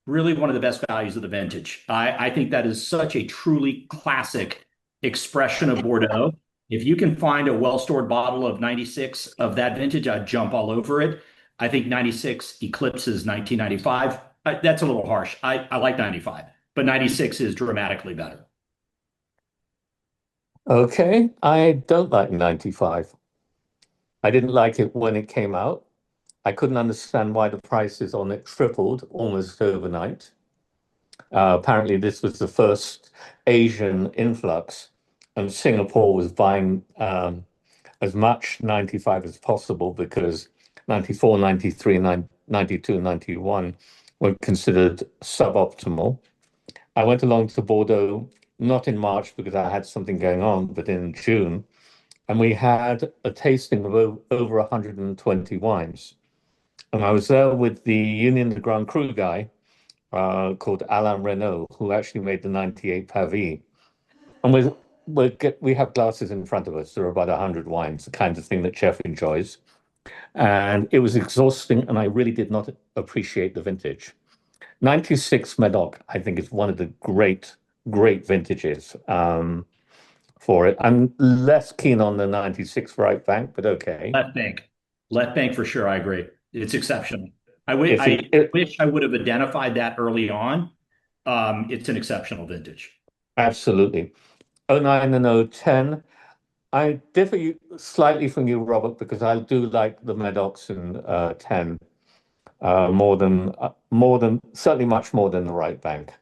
really one of the best values of the vintage. I think that is such a truly classic expression of Bordeaux. If you can find a well-stored bottle of 96 of that vintage, I'd jump all over it. I think 96 eclipses 1995. That's a little harsh. I like 95, but 96 is dramatically better. Okay, I don't like 95. I didn't like it when it came out. I couldn't understand why the prices on it tripled almost overnight. Apparently, this was the first Asian influx, and Singapore was buying as much 95 as possible because 94, 93, 92, 91 were considered suboptimal. I went along to Bordeaux, not in March because I had something going on, but in June, and we had a tasting of over 120 wines. And I was there with the Union de Grand Cru guy called Alain Renaud, who actually made the 98 Pavie. And we have glasses in front of us. There are about 100 wines, the kind of thing that Chef enjoys. And it was exhausting, and I really did not appreciate the vintage. 96 Medoc, I think, is one of the great, great vintages for it. I'm less keen on the 96 right bank, but okay. Left bank for sure. I agree. It's exceptional. I wish I would have identified that early on. It's an exceptional vintage. Absolutely. 09 and 010. I differ slightly from you, Robert, because I do like the Medocs in 10 more than certainly much more than the right bank.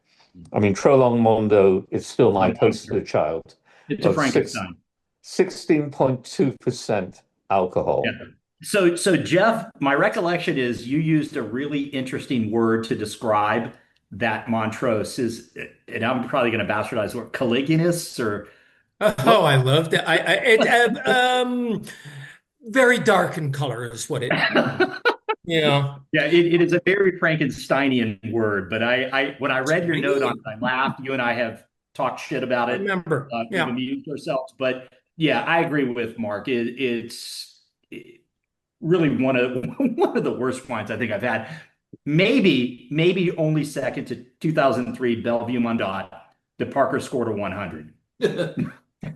I mean, Trolong Mondo is still my poster child. It's a Frankenstein. 16.2% alcohol. Yeah. So Jeff, my recollection is you used a really interesting word to describe that Montrose is, and I'm probably going to bastardize the word, Caligulous or. Oh, I loved it. Very dark in color is what it. Yeah. Yeah, it is a very Frankensteinian word, but when I read your note on it, I laughed. You and I have talked shit about it. Remember, we've amused ourselves, but yeah, I agree with Mark. It's really one of the worst wines I think I've had. Maybe only second to 2003 Bellevue Mondot that Parker scored a 100.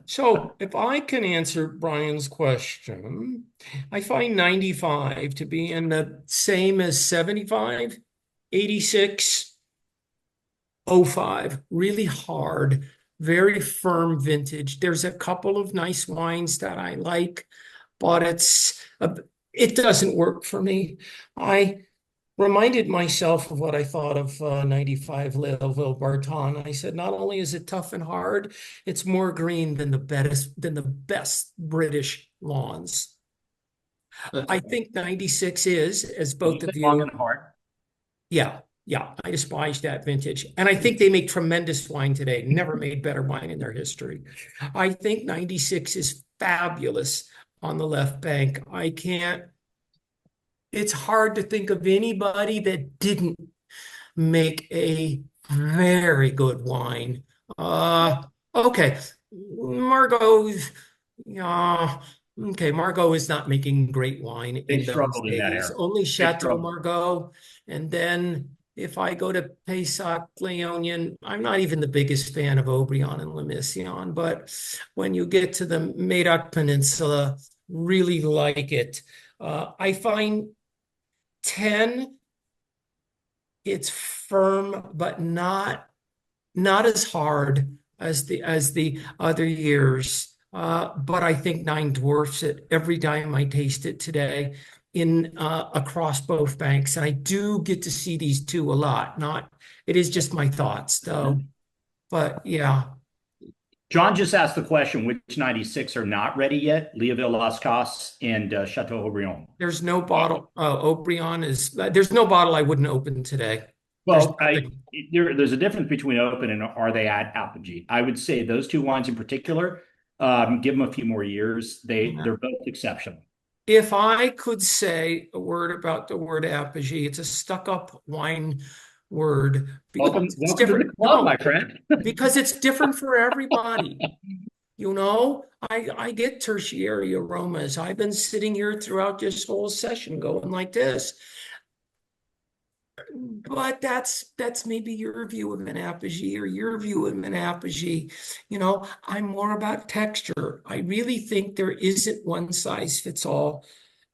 So if I can answer Brian's question, I find 95 to be in the same as 75, 86, 05, really hard, very firm vintage. There's a couple of nice wines that I like, but it doesn't work for me. I reminded myself of what I thought of 95 Leve Barton. I said, not only is it tough and hard, it's more green than the best British lawns. I think 96 is, as both of you. Long and hard. Yeah, I despise that vintage. And I think they make tremendous wine today. Never made better wine in their history. I think 96 is fabulous on the left bank. It's hard to think of anybody that didn't make a very good wine. Okay. Margot is not making great wine in those days. Only Chateau Margaux. And then if I go to Paysac, Léognan, I'm not even the biggest fan of Aubryon and La Mission, but when you get to the Médoc Peninsula, really like it. I find 10, it's firm, but not as hard as the other years. But I think 9 dwarfs it every time I taste it today across both banks. And I do get to see these two a lot. It is just my thoughts though. But yeah. John just asked the question, which 96 are not ready yet? Leoville Las Casas and Chateau Aubryon. There's no bottle. There's no bottle I wouldn't open today. Well, there's a difference between open and are they at Apogee. I would say those two wines in particular, give them a few more years. They're both exceptional. If I could say a word about the word Apogee, it's a stuck-up wine word. Welcome to the club, my friend. Because it's different for everybody. I get tertiary aromas. I've been sitting here throughout this whole session going like this. But that's maybe your view of an apogee or your view of an apogee. I'm more about texture. I really think there isn't one size fits all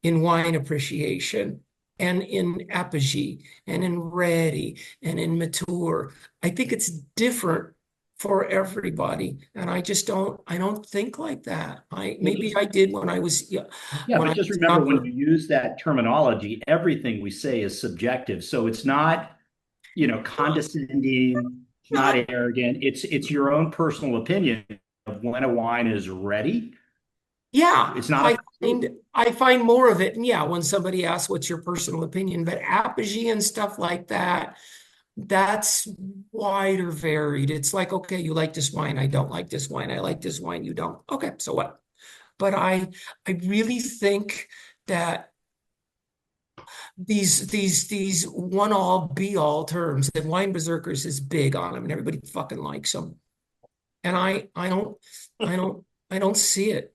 in wine appreciation and in apogee and in ready and in mature. I think it's different for everybody. And I don't think like that. Maybe I did when I was yeah, but just remember when you use that terminology, everything we say is subjective. So it's not, condescending, not arrogant. It's your own personal opinion of when a wine is ready. Yeah, it's not. I find more of it. And yeah, when somebody asks what's your personal opinion, but apogee and stuff like that, that's wide or varied. It's like, okay, you like this wine, I don't like this wine, I like this wine, you don't. Okay, so what? But I really think that these one all be all terms, that Wine Berserkers is big on them and everybody fucking likes them. And I don't see it.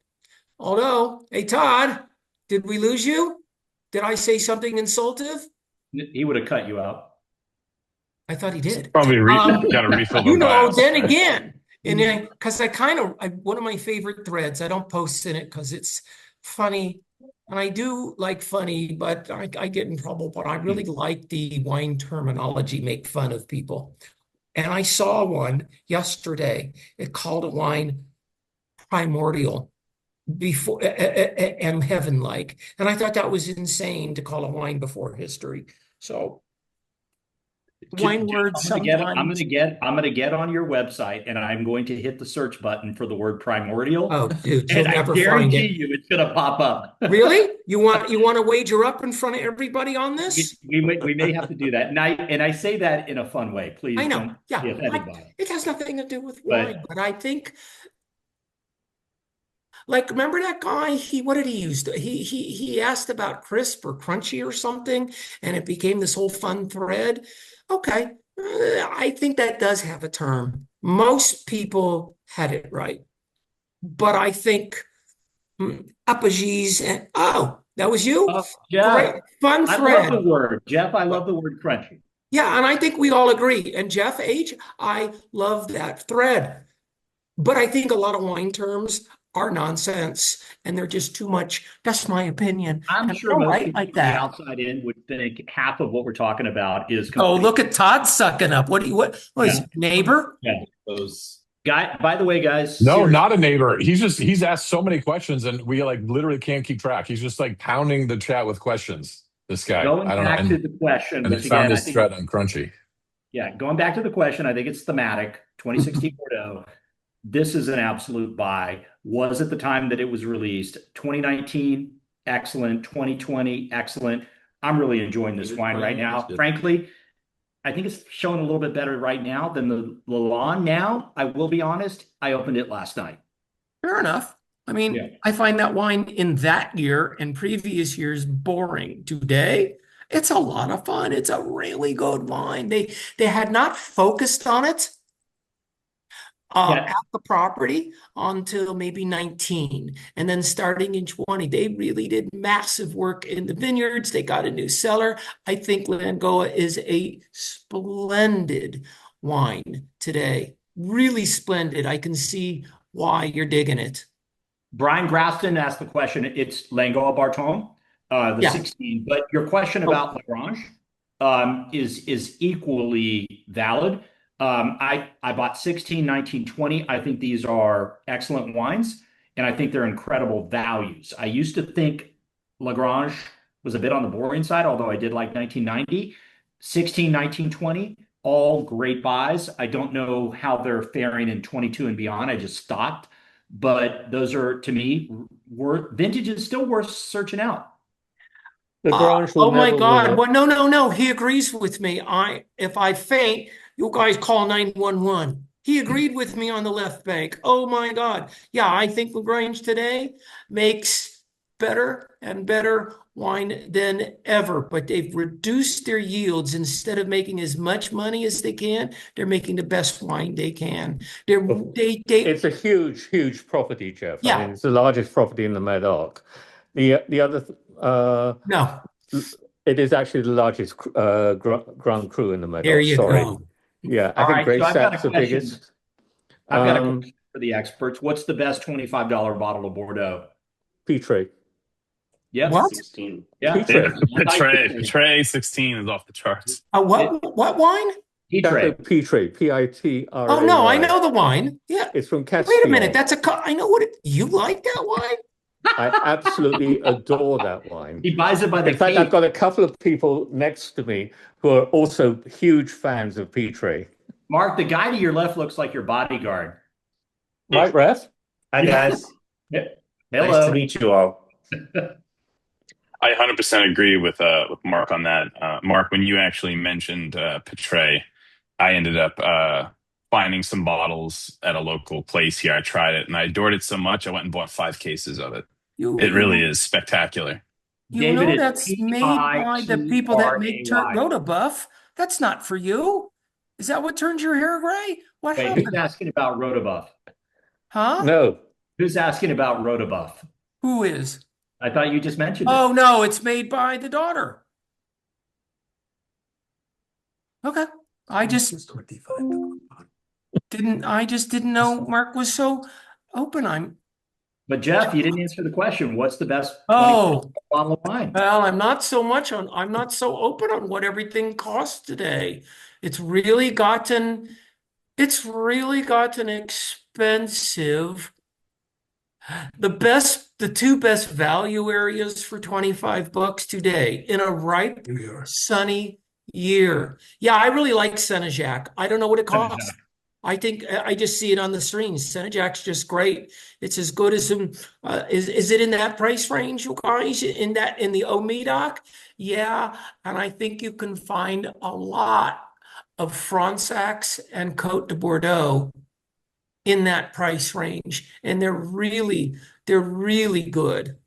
Although, hey Todd, did we lose you? Did I say something insultive? He would have cut you out. I thought he did. Probably got to refill the glass. Then again, and because one of my favorite threads, I don't post in it because it's funny, and I do like funny, but I get in trouble. But I really like the wine terminology, make fun of people. And I saw one yesterday. It called a wine primordial before and heaven-like, and I thought that was insane to call a wine before history. So. Wine words sometimes. I'm gonna get on your website and I'm going to hit the search button for the word primordial. Oh, dude, you'll and never I guarantee find it. you it's gonna pop up. Really? You want to wager up in front of everybody on this? We may have to do that. And I say that in a fun way. Please. I know. Yeah. Anybody. It has nothing to do with wine, but I think. Like, remember that guy? What did he use? He asked about crisp or crunchy or something, and it became this whole fun thread. Okay, I think that does have a term. Most people had it right, but I think apogees and that was you. Jeff, great fun thread. I love the word, Jeff. I love the word crunchy. Yeah, and I think we all agree. And Jeff H, I love that thread, but I think a lot of wine terms are nonsense and they're just too much. That's my opinion. I'm sure most people like that. The outside in would think half of what we're talking about is. Oh, look at Todd sucking up. What is neighbor? Yeah. Those guy. By the way, guys. No, not a neighbor. He's asked so many questions and we literally can't keep track. He's just pounding the chat with questions. This guy. Going back to the question. And found this thread on Crunchy. Yeah, going back to the question, I think it's thematic. 2016 Bordeaux. This is an absolute buy. Was at the time that it was released. 2019, excellent. 2020, excellent. I'm really enjoying this wine right now. Frankly, I think it's showing a little bit better right now than the Lalonde now. I will be honest. I opened it last night. Fair enough. I mean, yeah. I find that wine in that year and previous years boring. Today, it's a lot of fun. It's a really good wine. They had not focused on it. At the property until maybe 19. And then starting in 20, they really did massive work in the vineyards. They got a new cellar. I think Langoa is a splendid wine today. Really splendid. I can see why you're digging it. Brian Graston asked the question. It's Langoa Barton, 16. But your question about Lagrange is equally valid. I bought 16, 19, 20. I think these are excellent wines, and I think they're incredible values. I used to think Lagrange was a bit on the boring side, although I did like 1990. 16, 19, 20, all great buys. I don't know how they're faring in 22 and beyond. I just stopped. But those are, to me, vintage is still worth searching out. Oh my God. Well, no. He agrees with me. If I faint, you guys call 911. He agreed with me on the left bank. Oh my God. Yeah, I think Lagrange today makes better and better wine than ever, but they've reduced their yields. Instead of making as much money as they can, they're making the best wine they can. It's a huge property, Jeff. Yeah. I mean, it's the largest property in the Medoc. The other no, it is actually the largest Grand Cru in the Medoc. There you go. Yeah, I think Grey Sap's the biggest. I've got a question for the experts. What's the best $25 bottle of Bordeaux? Pitre. Yes. What? 16. Yeah. Pitre 16 is off the charts. What wine? Pitre. Pitre, Pitre. Oh no, I know the wine. Yeah. It's from Castile. Wait a minute, I know what you like that wine? I absolutely adore that wine. He buys it by the In fact, case. I've got a couple of people next to me who are also huge fans of Pitre. Mark, the guy to your left looks like your bodyguard. Right, Ref? Hi, guys. Hello. Nice to meet you all. I 100% agree with Mark on that. Mark, when you actually mentioned Pitre, I ended up finding some bottles at a local place here. I tried it and I adored it so much, I went and bought 5 cases of it. It really is spectacular. You know that's made by the people that make Rotabuff. That's not for you. Is that what turns your hair gray? What Wait, happened? who's asking about Rotabuff? Huh? No. Who's asking about Rotabuff? Who is? I thought you just mentioned it. Oh no, it's made by the daughter. Okay. I just didn't know Mark was so open. But Jeff, you didn't answer the question. What's the best Oh, bottle of wine? well, I'm not so open on what everything costs today. It's really gotten expensive. The 2 best value areas for $25 today in a ripe, sunny year. Yeah, I really like Senejac. I don't know what it costs. I think I just see it on the screen. Senejac's just great. It's as good as is it in that price range, you guys? In the Omedoc? Yeah, and I think you can find a lot of Fronsacs and Côte de Bordeaux in that price range, and they're really good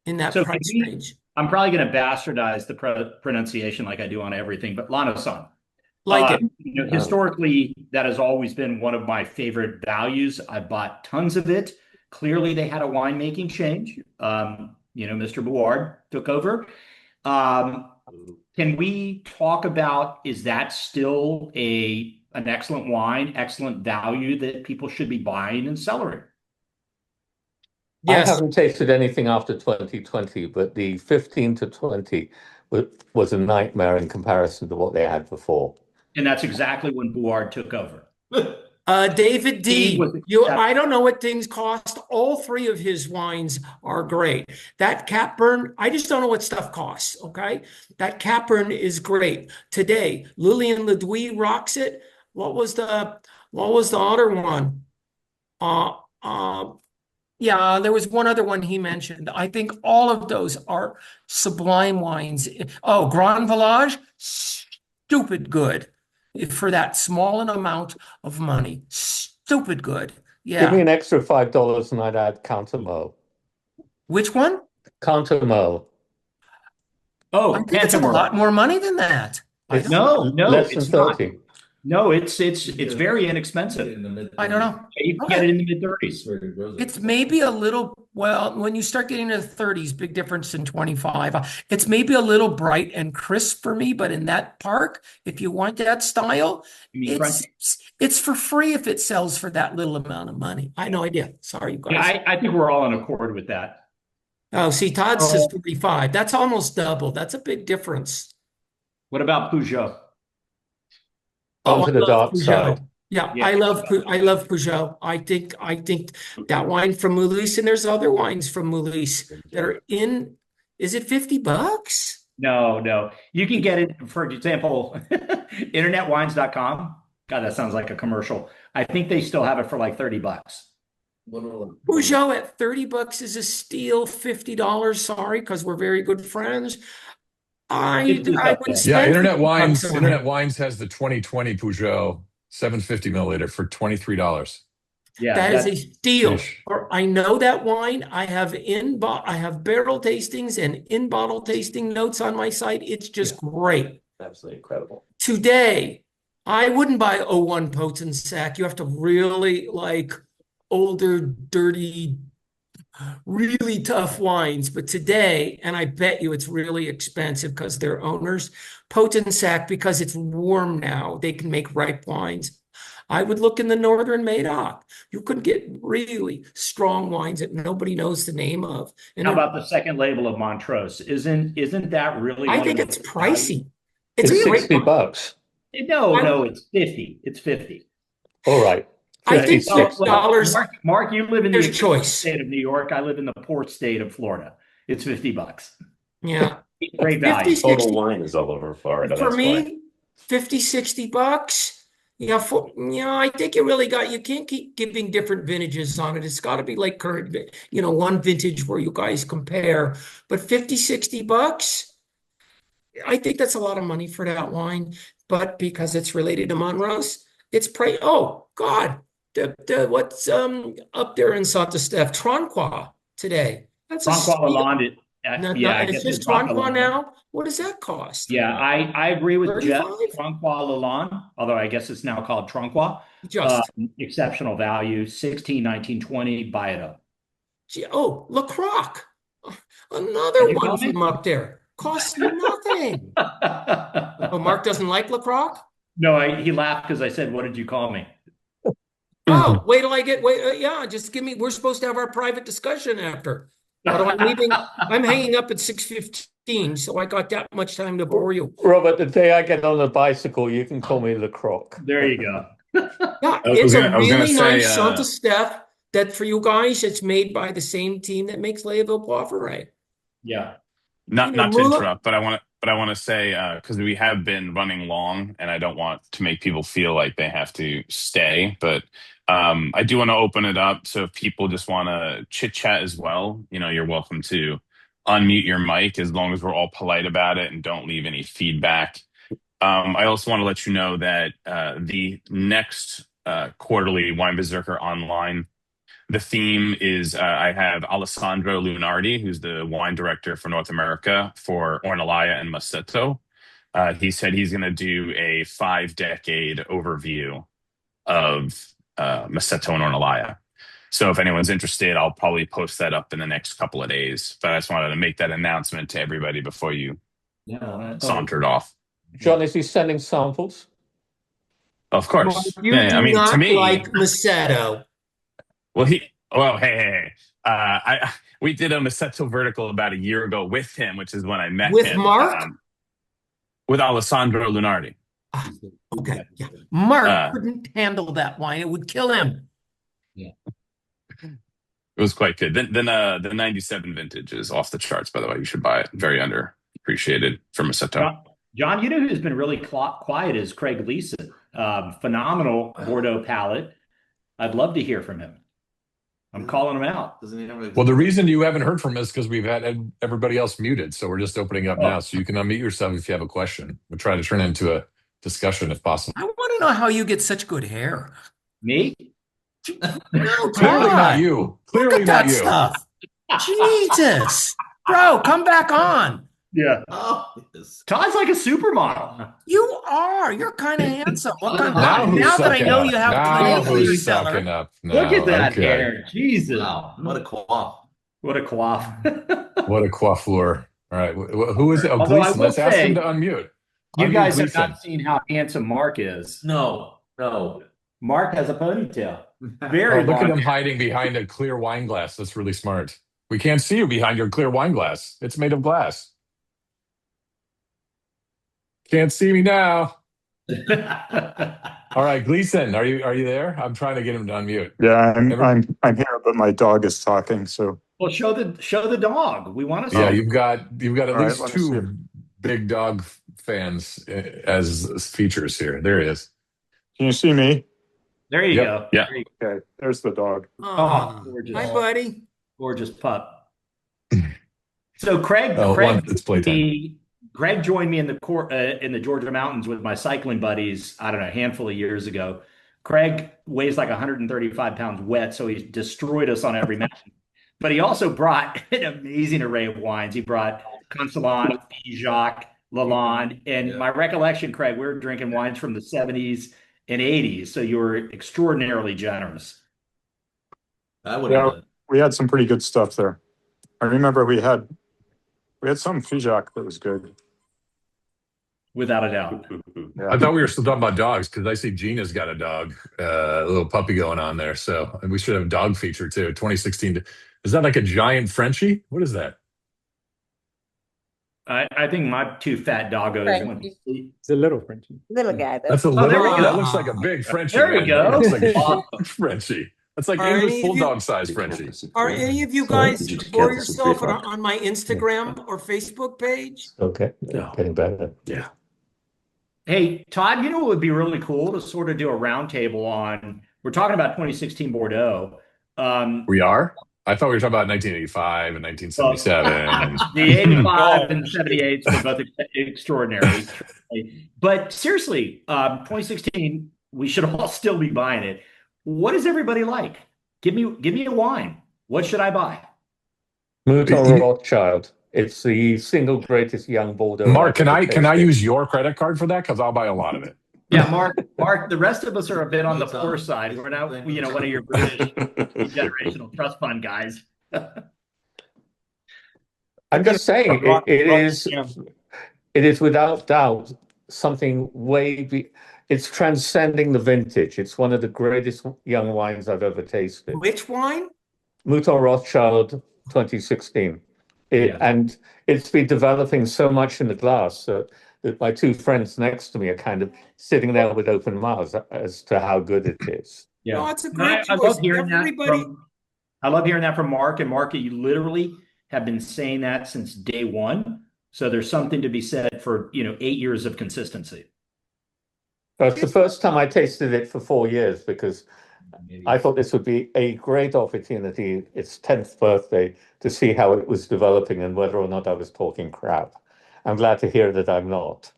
in that price range. I'm probably going to bastardize the pronunciation like I do on everything, but Lano-san. Like it. Historically, that has always been one of my favorite values. I bought tons of it. Clearly, they had a winemaking change. Mr. Bouard took over. Can we talk about, is that still an excellent wine, excellent value that people should be buying and cellaring? Yes. I haven't tasted anything after 2020, but the 15 to 20 was a nightmare in comparison to what they had before. And that's exactly when Bouard took over. David D. I don't know what things cost. All 3 of his wines are great. That Capburn, I just don't know what stuff costs. Okay, that Capburn is great today. Lillian Ledouis rocks it. What was the other one? Yeah, there was one other one he mentioned. I think all of those are sublime wines. Oh, Grand Village, stupid good. For that small an amount of money. Stupid good. Yeah. Give me an extra $5 and I'd add Cantermo. Which one? Cantermo. Oh, I think it's a lot more money than that. No, less than 30. Not. No, it's very inexpensive. I don't know. You can get it in the mid-30s. It's maybe a little, well, when you start getting to the 30s, big difference in 25. It's maybe a little bright and crisp for me, but in that park, if you want that style, it's for free if it sells for that little amount of money. I had no idea. Sorry, you guys. Yeah, I think we're all on accord with that. Oh, see, Todd says 45. That's almost double. That's a big difference. What about Peugeot? Onto the dark side. Yeah, I love Peugeot. I think that wine from Moulis, and there's other wines from Moulis that are in. Is it $50? No. You can get it, for example, internetwines.com. God, that sounds like a commercial. I think they still have it for like $30. Peugeot at $30 is a steal. $50. Sorry, because we're very good friends. I would spend Internet Wines has the 2020 Peugeot 750 milliliter for $23. Yeah, that is a steal. I know that wine. I have barrel tastings and in bottle tasting notes on my site. It's just great. Absolutely incredible. Today, I wouldn't buy 01 Potent Sack. You have to really like older, dirty, really tough wines. But today, and I bet you it's really expensive because they're owners, Potent Sack, because it's warm now, they can make ripe wines. I would look in the Northern Madoc. You could get really strong wines that nobody knows the name of. And how about the second label of Montrose? Isn't that really? I think it's pricey. It's $60. No, it's 50. It's 50. All right. I think $56. Mark, you live in the choice. state of New York. I live in the port state of Florida. It's $50. Yeah. Great value. Total wine is all over Florida. For me, 50, 60 bucks. Yeah, I think you can't keep giving different vintages on it. It's got to be like current, one vintage where you guys compare. But 50, 60 bucks, I think that's a lot of money for that wine. But because it's related to Monrose, it's oh God, what's up there in Santa Steph, Tronquois today. That's Tronquois Lalande. It's just Tronquois now. What does that cost? Yeah, I agree with 35? Jeff. Tronquois Lalande, although I guess it's now called Tronquois. Just exceptional value, 16, 19, 20. Buy it up. LaCroix, another one from up there. Costs nothing. Oh, Mark doesn't like LaCroix? No, he laughed because I said, "What did you call me?" Oh, wait till I get. Just give me. We're supposed to have our private discussion after. Although I'm leaving, I'm hanging up at 6:15, so I got that much time to bore you. Robert, the day I get on the bicycle, you can call me LaCroix. There you go. Yeah, it's a really nice Santa Steph that for you guys, it's made by the same team that makes Leve Poivre. Yeah. Not to interrupt, but I want to say because we have been running long, and I don't want to make people feel like they have to stay. But I do want to open it up, so if people just want to chit chat as well, you're welcome to unmute your mic as long as we're all polite about it and don't leave any feedback. I also want to let you know that the next quarterly Wine Berserker online. The theme is I have Alessandro Lunardi, who's the wine director for North America for Ornellaia and Masseto. He said he's going to do a 5-decade overview of Masseto and Ornellaia. So if anyone's interested, I'll probably post that up in the next couple of days. But I just wanted to make that announcement to everybody before you sauntered off. John, is he sending samples? Of course. You do not to me, like Masseto. Hey. We did a Masseto vertical about a year ago with him, which is when I met him. With Mark? With Alessandro Lunardi. Okay. Yeah. Mark couldn't handle that wine. It would kill him. Yeah. It was quite good. Then the 97 vintage is off the charts, by the way. You should buy it. Very underappreciated for Masseto. John, who's been really quiet is Craig Leeson. Phenomenal Bordeaux palate. I'd love to hear from him. I'm calling him out. Well, the reason you haven't heard from us is because we've had everybody else muted. So we're just opening up now. So you can unmute yourself if you have a question. We'll try to turn it into a discussion if possible. I want to know how you get such good hair. Me? No, clearly not you. Clearly Look at not that you. Stuff. Jesus. Bro, come back on. Yeah. Oh, Todd's like a supermodel. You are. You're kind of handsome. What kind now that I know you have now who's sucking up? Look at that hair. Jesus. Wow. What a coif. What a coif. What a coiffure. All right. Who is it? Oh, Gleason. Let's ask him to unmute. You guys have not seen how handsome Mark is. No. Mark has a ponytail. Very look at him hiding behind a clear wine glass. That's really smart. We can't see you behind your clear wine glass. It's made of glass. Can't see me now. All right, Gleason, are you there? I'm trying to get him to unmute. Yeah, I'm here, but my dog is talking. So well, show the dog. We want to see. Yeah, you've got at least two big dog fans as features here. There he is. Can you see me? There you go. Yeah. Okay, there's the dog. Oh, gorgeous. Hi, buddy. Gorgeous pup. So Craig, it's playtime. Greg joined me in the Georgia mountains with my cycling buddies, I don't know, a handful of years ago. Craig weighs like 135 pounds wet, so he destroyed us on every mountain. But he also brought an amazing array of wines. He brought Consolant, Jacques, Lalande. And my recollection, Craig, we were drinking wines from the 70s and 80s, so you were extraordinarily generous. We had some pretty good stuff there. I remember we had some Figeac that was good. Without a doubt. Yeah. I thought we were still talking about dogs because I see Gina's got a dog, a little puppy going on there. So we should have a dog feature too. 2016. Is that like a giant Frenchie? What is that? I think my two fat doggos went to sleep. It's a little Frenchie. Little guy. That's a Oh, little. there we go. That looks like a big Frenchie. There we man. go. That looks like a Awesome. huge Frenchie. That's like Are English any of you- bulldog size Frenchie. Are any of you guys or yourself on my Instagram or Facebook page? Okay, getting better. Yeah. Hey, Todd, you know what would be really cool to sort of do a roundtable on? We're talking about 2016 Bordeaux. We are? I thought we were talking about 1985 and 1977. The 85 and 78 were both extraordinary. But seriously, 2016, we should all still be buying it. What does everybody like? Give me a wine. What should I buy? Mouton Rothschild. It's the single greatest young Bordeaux. Mark, can I use your credit card for that? Because I'll buy a lot of it. Yeah, Mark, the rest of us are a bit on the poor side. We're now, one of your British generational trust fund guys. I'm just saying, it is without doubt something it's transcending the vintage. It's one of the greatest young wines I've ever tasted. Which wine? Mouton Rothschild 2016. And it's been developing so much in the glass that my two friends next to me are kind of sitting there with open mouths as to how good it is. Yeah, no, it's a great choice. I love hearing I love hearing that from Mark. And Mark, you literally have been saying that since day one. So there's something to be said for 8 years of consistency. It's the first time I tasted it for 4 years because I thought this would be a great opportunity, its 10th birthday, to see how it was developing and whether or not I was talking crap. I'm glad to hear that I'm not.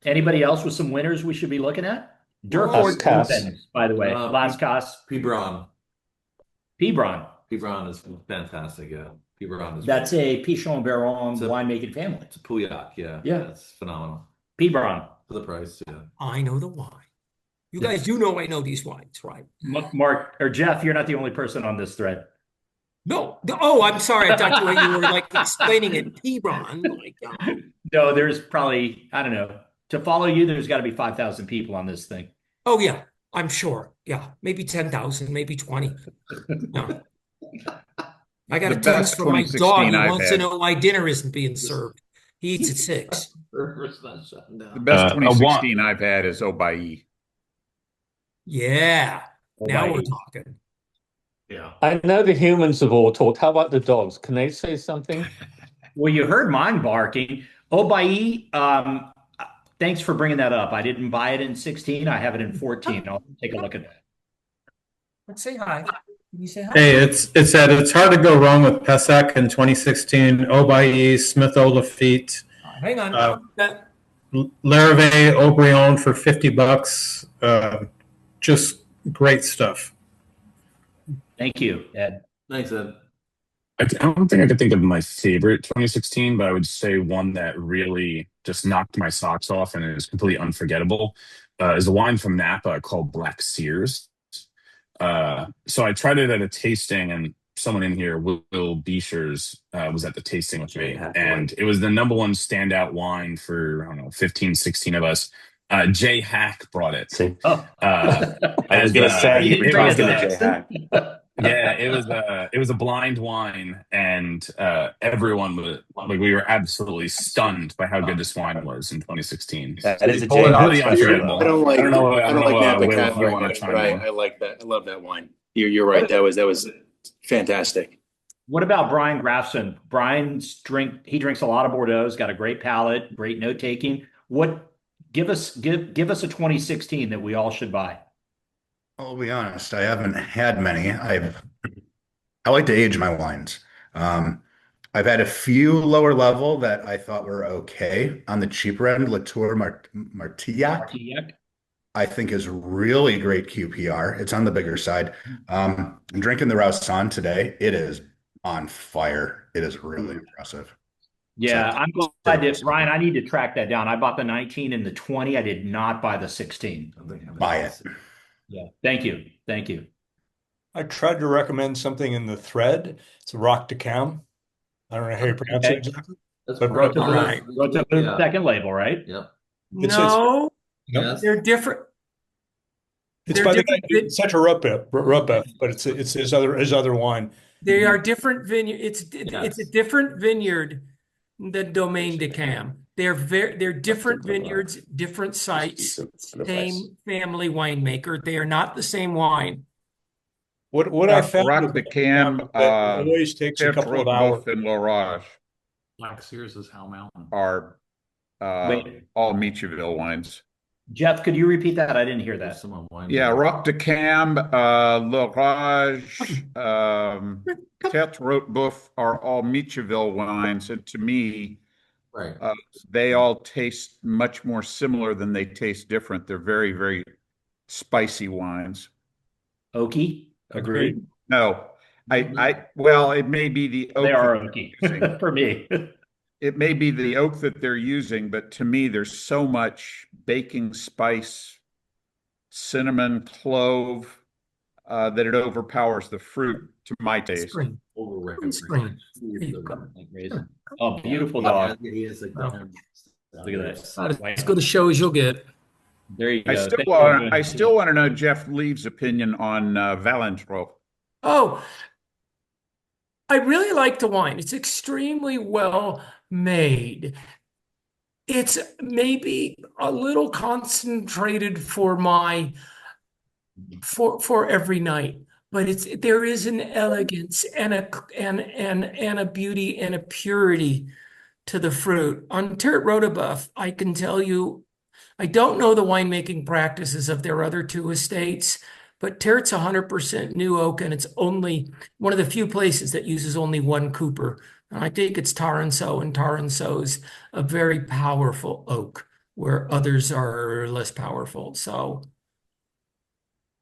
Anybody else with some winners we should be looking at? Durford, by the way. Las Casas. Pibron. Pibron. Pibron is fantastic, yeah. Pibron is That's a Pichon Baron winemaking family. It's a Pauillac, yeah. Yeah. It's phenomenal. Pibron. For the price, yeah. I know the wine. You guys do know I know these wines, right? Mark or Jeff, you're not the only person on this thread. No. Oh, I'm sorry. I thought you were like explaining it. Pibron. No, there's probably, I don't know. To follow you, there's got to be 5,000 people on this thing. Oh, yeah. I'm sure. Yeah. Maybe 10,000, maybe 20. No. I got a text from my dog. He wants to know why dinner isn't being served. He eats at 6. The best 2016 I've had is Obayi. Yeah. Now we're talking. Yeah. I know the humans have all talked. How about the dogs? Can they say something? Well, you heard mine barking. Obayi, thanks for bringing that up. I didn't buy it in 16. I have it in 14. I'll take a look at that. Let's say hi. Can you say hi? Hey, it's hard to go wrong with Pesach in 2016. Obayi, Smith Lafitte. Hang on. Leve, Aubryon for $50. Just great stuff. Thank you, Ed. Thanks, Ed. I don't think I could think of my favorite 2016, but I would say one that really just knocked my socks off and is completely unforgettable is a wine from Napa called Black Sears. So I tried it at a tasting, and someone in here, Will Beishers, was at the tasting with me, and it was the number one standout wine for, I don't know, 15, 16 of us. Jay Hack brought it. I was going to say, you were talking to Jay Hack. Yeah, it was a blind wine, and everyone was like, we were absolutely stunned by how good this wine was in 2016. That is a Jay Hack really unforgettable. I don't like Napa Will, Cafe you wanna wine, chime but in? I like that. I love that wine. You're right. That was fantastic. What about Brian Grafson? He drinks a lot of Bordeaux, he's got a great palate, great note taking. Give us a 2016 that we all should buy. I'll be honest, I haven't had many. I like to age my wines. I've had a few lower level that I thought were okay. On the cheaper end, Latour Martillac, I think is really great QPR. It's on the bigger side. I'm drinking the Roussan today. It is on fire. It is really impressive. Yeah, I'm glad that, Ryan, I need to track that down. I bought the 19 and the 20. I did not buy the 16. Buy it. Yeah, thank you. Thank you. I tried to recommend something in the thread. It's Rock de Cam. I don't know how you pronounce it exactly. But wrote the second label, right? Yep. No, Yes. they're different. It's by the guy, Cetera Rupef, but it's his other wine. They are different vineyard. It's a different vineyard than Domaine de Cam. They're different vineyards, different sites, same family winemaker. They are not the same wine. What I found Rock de Cam, it always takes a couple of hours. and L'Orage Black Sears is Howell Mountain. are all Micheville wines. Jeff, could you repeat that? I didn't hear that. Yeah, Rock de Cam, L'Orage, Tête Rote Boeuf are all Micheville wines, and to me, they all taste much more similar than they taste different. They're very, very spicy wines. Oaky? Agreed. No, well, it may be the oak. They are oaky for me. It may be the oak that they're using, but to me, there's so much baking spice, cinnamon, clove, that it overpowers the fruit to my taste. Oh, beautiful dog. Look at that. As good a show as you'll get. There you go. I still want to know Jeff Leave's opinion on Valentro. Oh, I really like the wine. It's extremely well made. It's maybe a little concentrated for every night, but there is an elegance and a beauty and a purity to the fruit. On Terre Rotebuff, I can tell you, I don't know the winemaking practices of their other two estates, but Terre's 100% new oak, and it's only one of the few places that uses only one cooper. And I think it's Taranso, and Taranso's a very powerful oak, where others are less powerful. So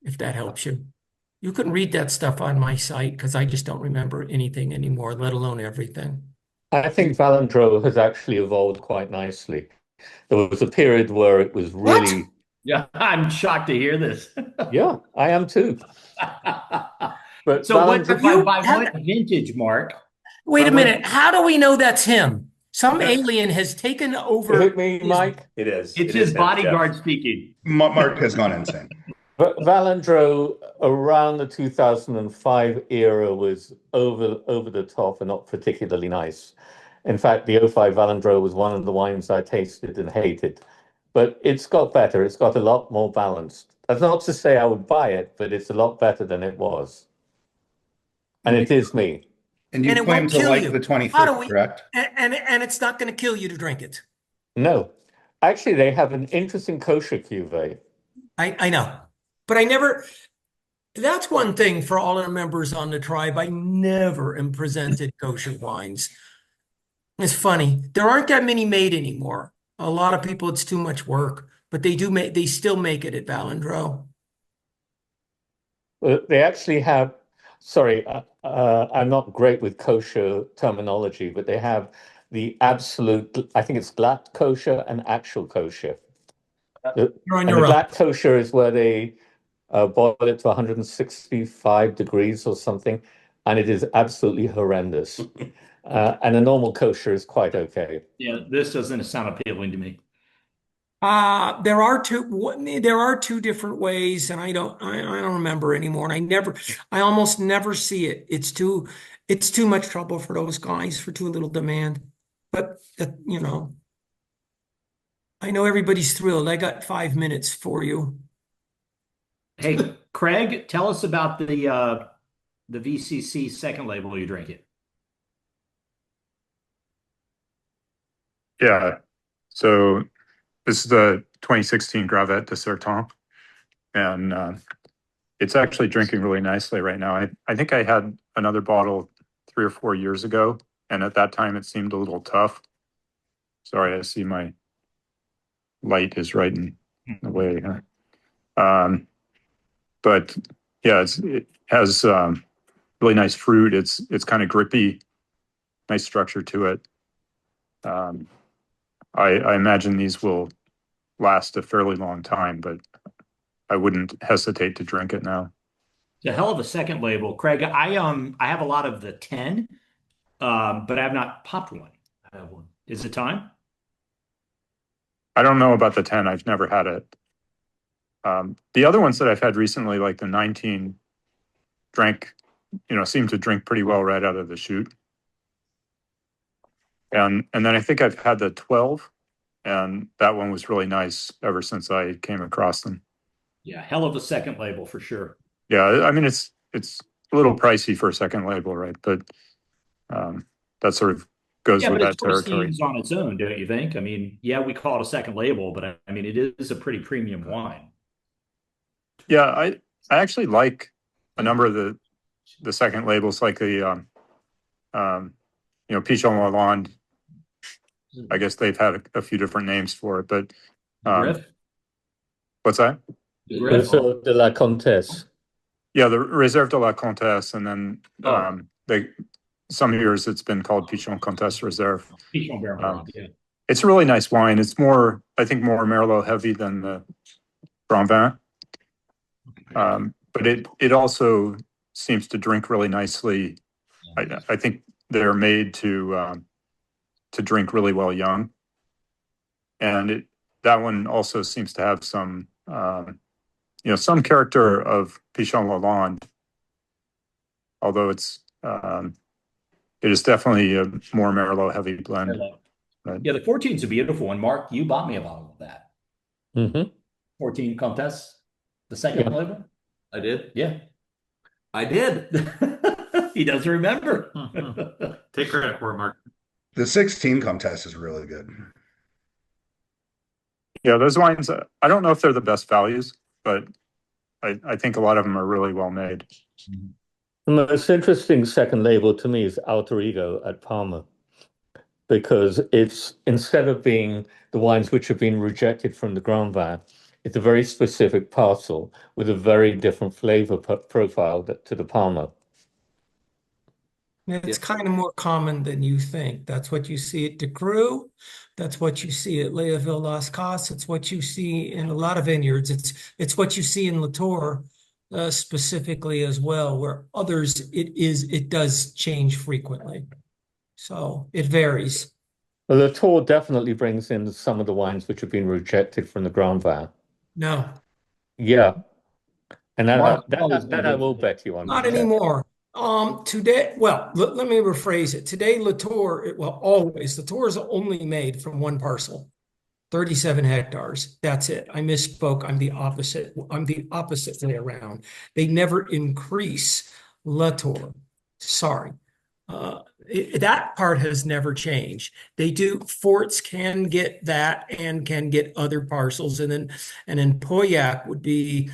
if that helps you. You can read that stuff on my site, because I just don't remember anything anymore, let alone everything. I think Valentro has actually evolved quite nicely. There was a period where it was really... What? Yeah, I'm shocked to hear this. Yeah, I am too. But so by what vintage, Mark? Wait a minute. How do we know that's him? Some alien has taken over. Is it me, Mike? It is. It's his bodyguard speaking. Mark has gone insane. But Valentro around the 2005 era was over the top and not particularly nice. In fact, the '05 Valentro was one of the wines I tasted and hated. But it's got better. It's got a lot more balanced. That's not to say I would buy it, but it's a lot better than it was. And it is me. And you claim to like the 25th, correct? And it's not going to kill you to drink it. No. Actually, they have an interesting kosher cuvee. I know. But I never... That's one thing for all our members on the tribe. I never am presented kosher wines. It's funny. There aren't that many made anymore. A lot of people, it's too much work, but they still make it at Valentro. Well, they actually have, sorry, I'm not great with kosher terminology, but they have the absolute, I think it's glatt kosher and actual kosher. The glatt kosher is where they boil it to 165 degrees or something, and it is absolutely horrendous. And a normal kosher is quite okay. Yeah, this doesn't sound appealing to me. There are two different ways, and I don't remember anymore. And I almost never see it. It's too much trouble for those guys, for too little demand. But you know, I know everybody's thrilled. I got 5 minutes for you. Hey, Craig, tell us about the VCC second label you're drinking. Yeah, so this is the 2016 Gravette de Sertan, and it's actually drinking really nicely right now. I think I had another bottle 3 or 4 years ago, and at that time it seemed a little tough. Sorry, I see my light is right in the way here. But yeah, it has really nice fruit. It's kind of grippy, nice structure to it. I imagine these will last a fairly long time, but I wouldn't hesitate to drink it now. It's a hell of a second label, Craig. I have a lot of the 10, but I have not popped one. I have one. Is it time? I don't know about the 10. I've never had it. The other ones that I've had recently, like the 19, drank seem to drink pretty well right out of the chute. And then I think I've had the 12, and that one was really nice ever since I came across them. Yeah, hell of a second label for sure. Yeah, I mean it's a little pricey for a second label, right? But that sort of goes with that territory. It's on its own, don't you think? I mean, yeah, we call it a second label, but I mean, it is a pretty premium wine. Yeah, I actually like a number of the second labels, like the Pichon Lalande. I guess they've had a few different names for it, but what's that? Reserve de la Comtesse. Yeah, the Reserve de la Comtesse, and then some years it's been called Pichon Comtesse Reserve. Pichon Bergeron, yeah. It's a really nice wine. It's more, I think, more Merlot heavy than the Grand Vin. But it also seems to drink really nicely. I think they're made to drink really well young, and that one also seems to have some some character of Pichon Lalande, although it is definitely a more Merlot heavy blend. Right. Yeah, the 14 is a beautiful one. Mark, you bought me a bottle of that. Mm-hmm. 14 Comtesse, the second label. I did. Yeah, I did. He doesn't remember. Take credit for it, Mark. The 16 Comtesse is really good. Yeah, those wines, I don't know if they're the best values, but I think a lot of them are really well made. The most interesting second label to me is Alter Ego at Palma, because it's, instead of being the wines which have been rejected from the Grand Vin, it's a very specific parcel with a very different flavor profile to the Palma. It's kind of more common than you think. That's what you see at De Cru. That's what you see at Leoville Las Casas. It's what you see in a lot of vineyards. It's what you see in Latour specifically as well, where others it does change frequently. So it varies. Well, Latour definitely brings in some of the wines which have been rejected from the Grand Vin. No. Yeah. And that I will bet you on. Not anymore. Today, well, let me rephrase it. Today, Latour, always, Latour is only made from one parcel, 37 hectares. That's it. I misspoke. I'm the opposite. I'm the opposite way around. They never increase Latour. Sorry. That part has never changed. They do, Forts can get that and can get other parcels, and then Pauillac would be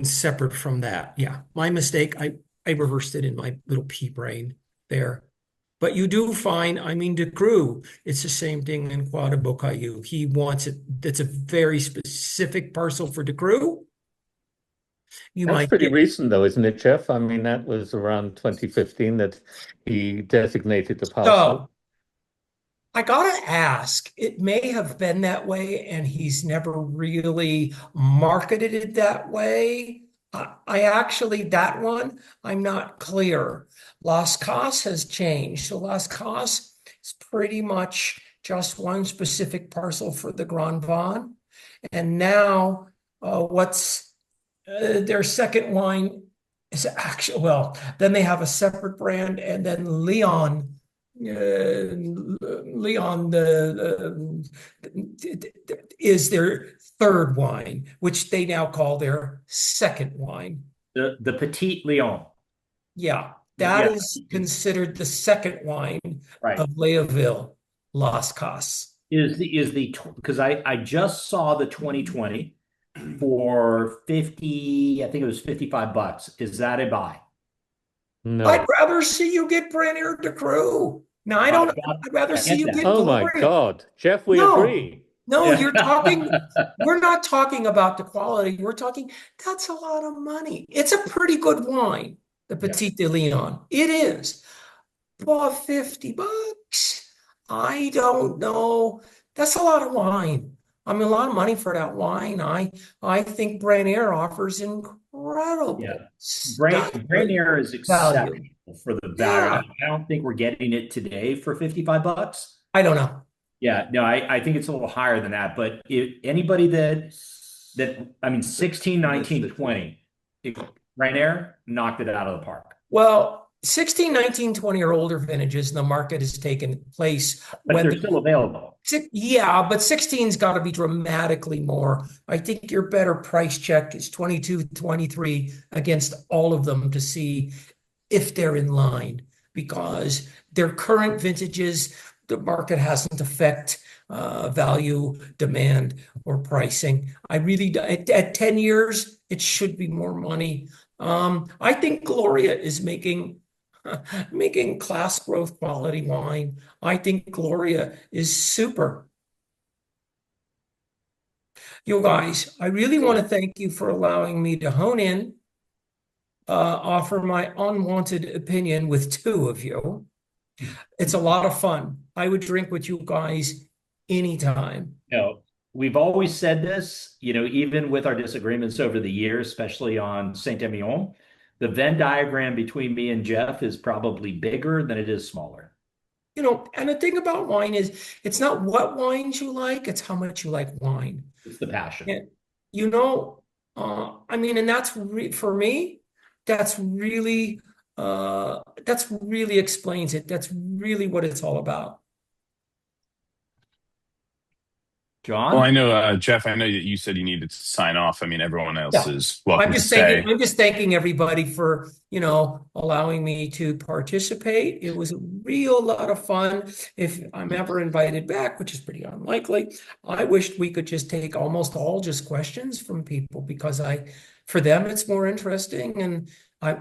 separate from that. Yeah, my mistake. I reversed it in my little pea brain there. But you do find, De Cru, it's the same thing in Croix de Beaucaillou. He wants it. That's a very specific parcel for De Cru. That's pretty recent, though, isn't it, Jeff? I mean, that was around 2015 that he designated the parcel. So, I gotta ask, it may have been that way, and he's never really marketed it that way. That one, I'm not clear. Las Casas has changed. So Las Casas is pretty much just one specific parcel for the Grand Vin. And now what's their second wine is actually, then they have a separate brand, and then Leon is their third wine, which they now call their second wine. The Petit Lion. Yeah, that is considered the second wine of Leoville Las Casas. Because I just saw the 2020 for 50, I think it was $55. Is that a buy? No. I'd rather see you get Brenier de Cru. No, I don't. I'd rather see you get. Oh my God, Jeff, we agree. No, you're talking. We're not talking about the quality. We're talking. That's a lot of money. It's a pretty good wine, the Petit de Leon. It is. But $50. I don't know. That's a lot of wine. I mean, a lot of money for that wine. I think Brenier offers incredible. Yeah, Brenier is exceptional for the value. I don't think we're getting it today for $55. I don't know. Yeah, no, I think it's a little higher than that. But anybody that 16, 19, 20, Brenier knocked it out of the park. Well, 16, 19, 20 or older vintages in the market has taken place. But they're still available. Yeah, but 16's got to be dramatically more. I think your better price check is 22, 23 against all of them to see if they're in line, because their current vintages, the market hasn't affect value, demand, or pricing. I really, at 10 years, it should be more money. I think Gloria is making class growth quality wine. I think Gloria is super. You guys, I really want to thank you for allowing me to hone in, offer my unwanted opinion with two of you. It's a lot of fun. I would drink with you guys anytime. We've always said this, even with our disagreements over the years, especially on Saint-Emilion, the Venn diagram between me and Jeff is probably bigger than it is smaller. And the thing about wine is, it's not what wines you like, it's how much you like wine. It's the passion. And, and that's for me, that's really explains it. That's really what it's all about. John? Well, I know, Jeff, I know that you said you needed to sign off. I mean, everyone else is welcome to stay. I'm just thanking everybody for, allowing me to participate. It was a real lot of fun. If I'm ever invited back, which is pretty unlikely, I wished we could just take almost all just questions from people, because for them, it's more interesting. And I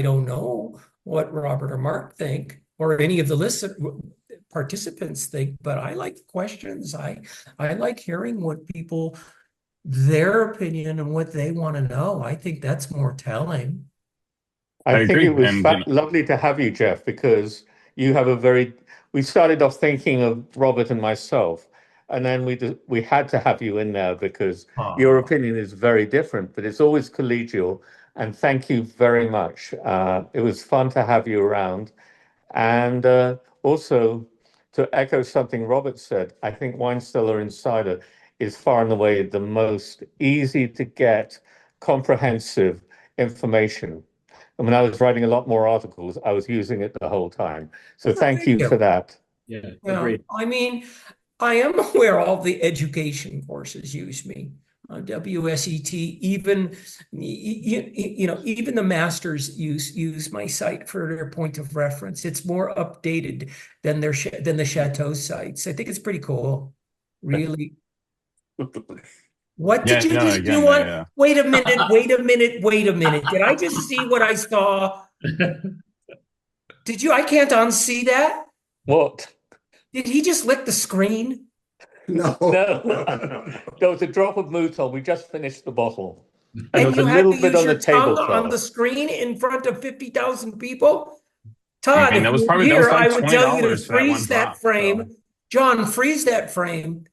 don't know what Robert or Mark think, or any of the participants think, but I like the questions. I like hearing what people, their opinion and what they want to know. I think that's more telling. I think agree. It was lovely to have you, Jeff, because you have we started off thinking of Robert and myself, and then we had to have you in there because your opinion is very different, but it's always collegial. And thank you very much. It was fun to have you around. And also, to echo something Robert said, I think Wine Cellar Insider is far and away the most easy to get, comprehensive information. And when I was writing a lot more articles, I was using it the whole time. So thank you for that. Yeah, agreed. I am aware all the education courses use me. WSET, even even the masters use my site for their point of reference. It's more updated than the Chateau sites. I think it's pretty cool, really. What did you just do? Wait a minute. Did I just see what I saw? Did you? I can't unsee that. What? Did he just lick the screen? No. There was a drop of Mouton. We just finished the bottle. And there was a little bit on the table on the screen in front of 50,000 people. Todd, that was like I would tell you to freeze that frame. So. John, freeze that frame.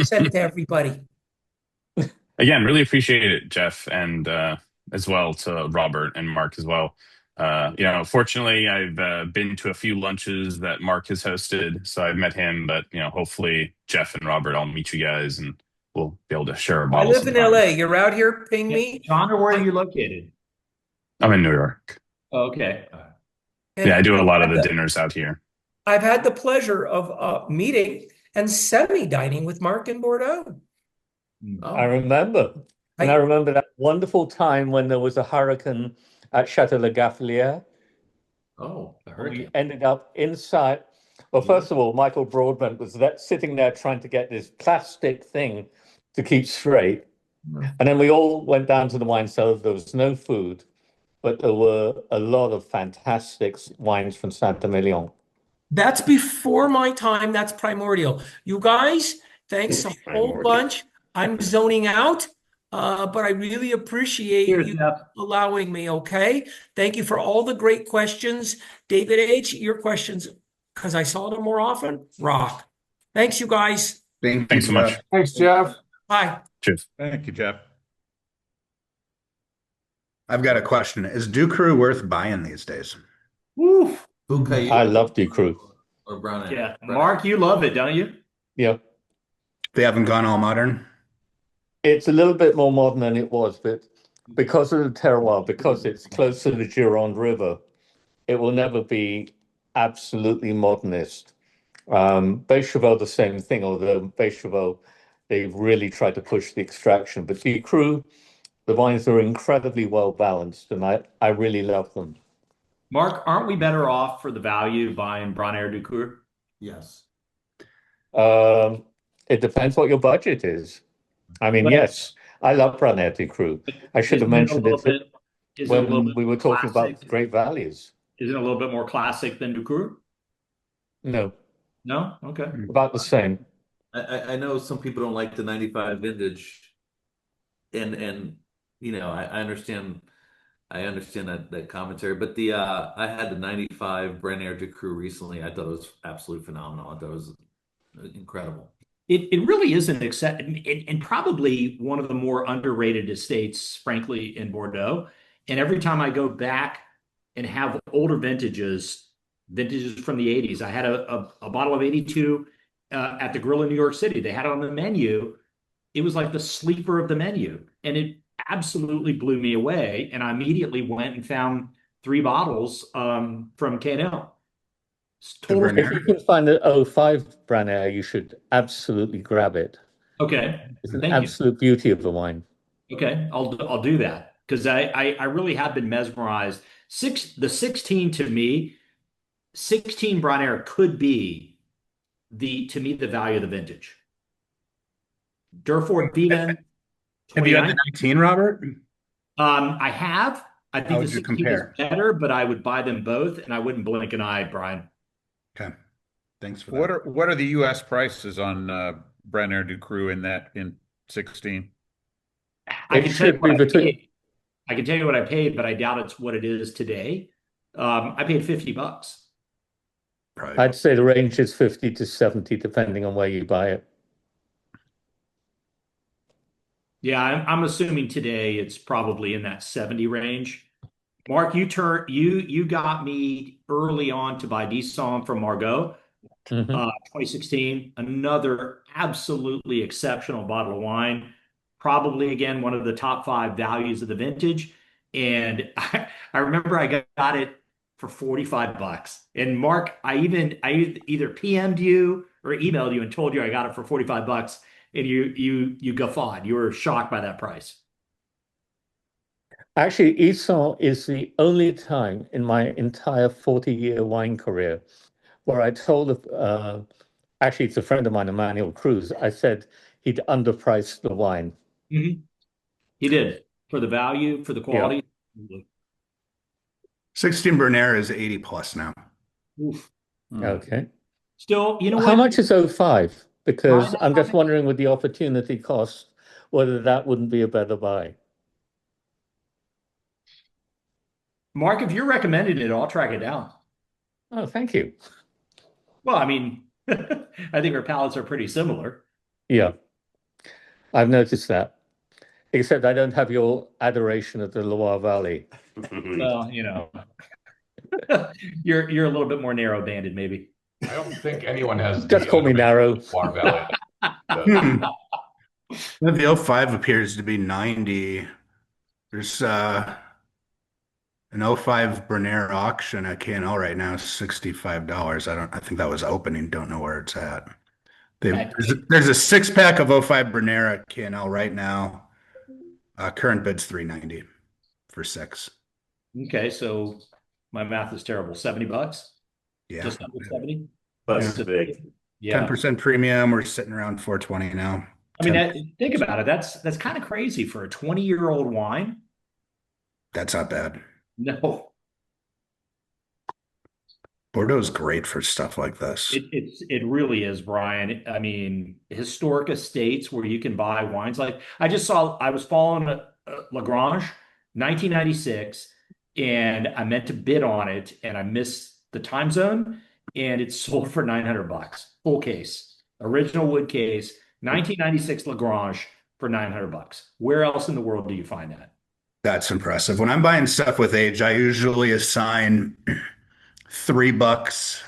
Send it to everybody. Again, really appreciate it, Jeff, and as well to Robert and Mark as well. Fortunately, I've been to a few lunches that Mark has hosted, so I've met him. But hopefully, Jeff and Robert, I'll meet you guys, and we'll be able to share a bottle. I live in LA. You're out here. Ping me, John. Or where are you located? I'm in New York. Okay. I do a lot of the dinners out here. I've had the pleasure of meeting and semi-dining with Mark in Bordeaux. I remember, and I remember that wonderful time when there was a hurricane at Chateau Le Gaffelier. Oh, the hurricane. We ended up inside. Well, first of all, Michael Broadbent was sitting there trying to get this plastic thing to keep straight. And then we all went down to the wine cellar. There was no food, but there were a lot of fantastic wines from Saint-Emilion. That's before my time. That's primordial. You guys, thanks a whole bunch. I'm zoning out. But I really appreciate you allowing me, okay? Thank you for all the great questions. David H., your questions, because I saw them more often, rock. Thanks, you guys. Thanks so much. Thanks, Jeff. Bye. Cheers. Thank you, Jeff. I've got a question. Is Ducru worth buying these days? Woo. I love Ducru. Or Brown Ale. Yeah. Mark, you love it, don't you? Yeah. They haven't gone all modern? It's a little bit more modern than it was, but because of the terroir, because it's close to the Gironde River, it will never be absolutely modernist. Becherville, the same thing, although Becherville, they've really tried to push the extraction. But the Cru, the wines are incredibly well balanced, and I really love them. Mark, aren't we better off for the value buying Branair du Cru? Yes. It depends what your budget is. I mean, yes, I love Branair du Cru. I should have mentioned it when we were talking about great values. Isn't it a little bit more classic than du Cru? No. No? Okay. About the same. I know some people don't like the 95 vintage, and I understand that commentary, but I had the 95 Branair du Cru recently. I thought it was absolutely phenomenal. I thought it was incredible. It really is and probably one of the more underrated estates, frankly, in Bordeaux. And every time I go back and have older vintages from the 80s, I had a bottle of 82 at the Grill in New York City. They had it on the menu. It was like the sleeper of the menu, and it absolutely blew me away. And I immediately went and found 3 bottles from K&L. If you can find an 05 Branair, you should absolutely grab it. Okay. It's an absolute beauty of the wine. Okay, I'll do that because I really have been mesmerized. The 16 to me, 16 Branair could be the value of the vintage. Durford Bienen. Have you had the 19, Robert? I have. I think the 16 compare? is better, but I would buy them both, and I wouldn't blink an eye, Brian. Okay, thanks for that. What are the U.S. prices on Branair du Cru in 16? I can tell you what I paid, but I doubt it's what it is today. I paid $50. Right. I'd say the range is 50 to 70, depending on where you buy it. Yeah, I'm assuming today it's probably in that 70 range. Mark, you got me early on to buy Disson from Margaux, 2016. Another absolutely exceptional bottle of wine. Probably again one of the top 5 values of the vintage. And I remember I got it for $45. And Mark, I either PM'd you or emailed you and told you I got it for $45, and you guffawed. You were shocked by that price. Actually, Disson is the only time in my entire 40-year wine career where I told, actually, it's a friend of mine, Emmanuel Cruz, I said he'd underpriced the wine. Mm-hmm. He did, for the value, for the quality. Yeah. 16 Branair is 80 plus now. Oof. Okay. Still, you know what? How much is 05? Because I'm just wondering with the opportunity cost, whether that wouldn't be a better buy. Mark, if you're recommending it, I'll track it down. Oh, thank you. Well, I mean, I think our palates are pretty similar. Yeah, I've noticed that. Except I don't have your adoration of the Loire Valley. Well, you're a little bit more narrow-banded, maybe. I don't think anyone has. Just call me narrow. Loire Valley. The 05 appears to be 90. There's an 05 Branair auction at K&L right now, $65. I think that was opening. Don't know where it's at. There's a 6-pack of 05 Branair at K&L right now. Current bid's $390 for 6. Okay, so my math is terrible. $70? Yeah, just under 70. That's big. Yeah, 10% premium. We're sitting around $420 now. I mean, think about it. That's kind of crazy for a 20-year-old wine. That's not bad. No. Bordeaux is great for stuff like this. It really is, Brian. I mean, historic estates where you can buy wines like I was following Lagrange, 1996, and I meant to bid on it, and I missed the time zone, and it sold for $900, full case, original wood case, 1996 Lagrange for $900. Where else in the world do you find that? That's impressive. When I'm buying stuff with age, I usually assign $3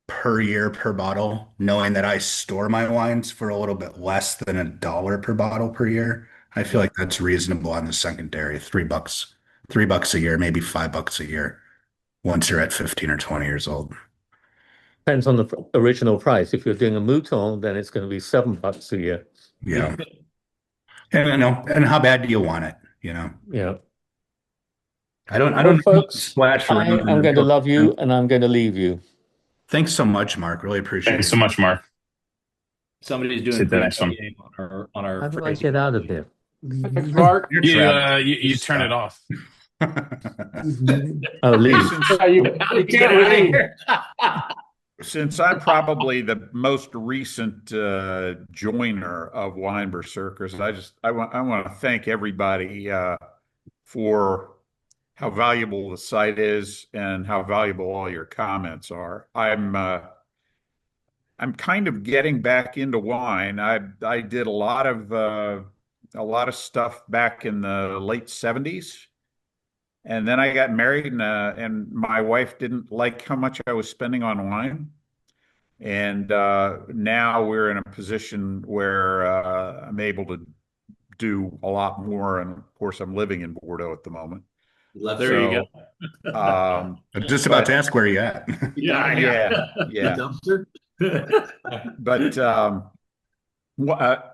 per year per bottle, knowing that I store my wines for a little bit less than $1 per bottle per year. I feel like that's reasonable on the secondary. $3 a year, maybe $5 a year once you're at 15 or 20 years old. Depends on the original price. If you're doing a mouton, then it's going to be $7 a year. Yeah. And how bad do you want it? Yeah. I don't folks, splash around. I'm going to love you and I'm going to leave you. Thanks so much, Mark. Really appreciate it. Thanks so much, Mark. Somebody's doing Sit the next one. on our How do I get out of there? Mark, you turn it off. Oh, leave. Since I'm probably the most recent joiner of Wine Berserkers, I want to thank everybody for how valuable the site is and how valuable all your comments are. I'm kind of getting back into wine. I did a lot of stuff back in the late 70s. And then I got married and my wife didn't like how much I was spending on wine. And now we're in a position where I'm able to do a lot more. And of course, I'm living in Bordeaux at the moment. There you go. I'm just about to ask where you at. Yeah. Dumpster. But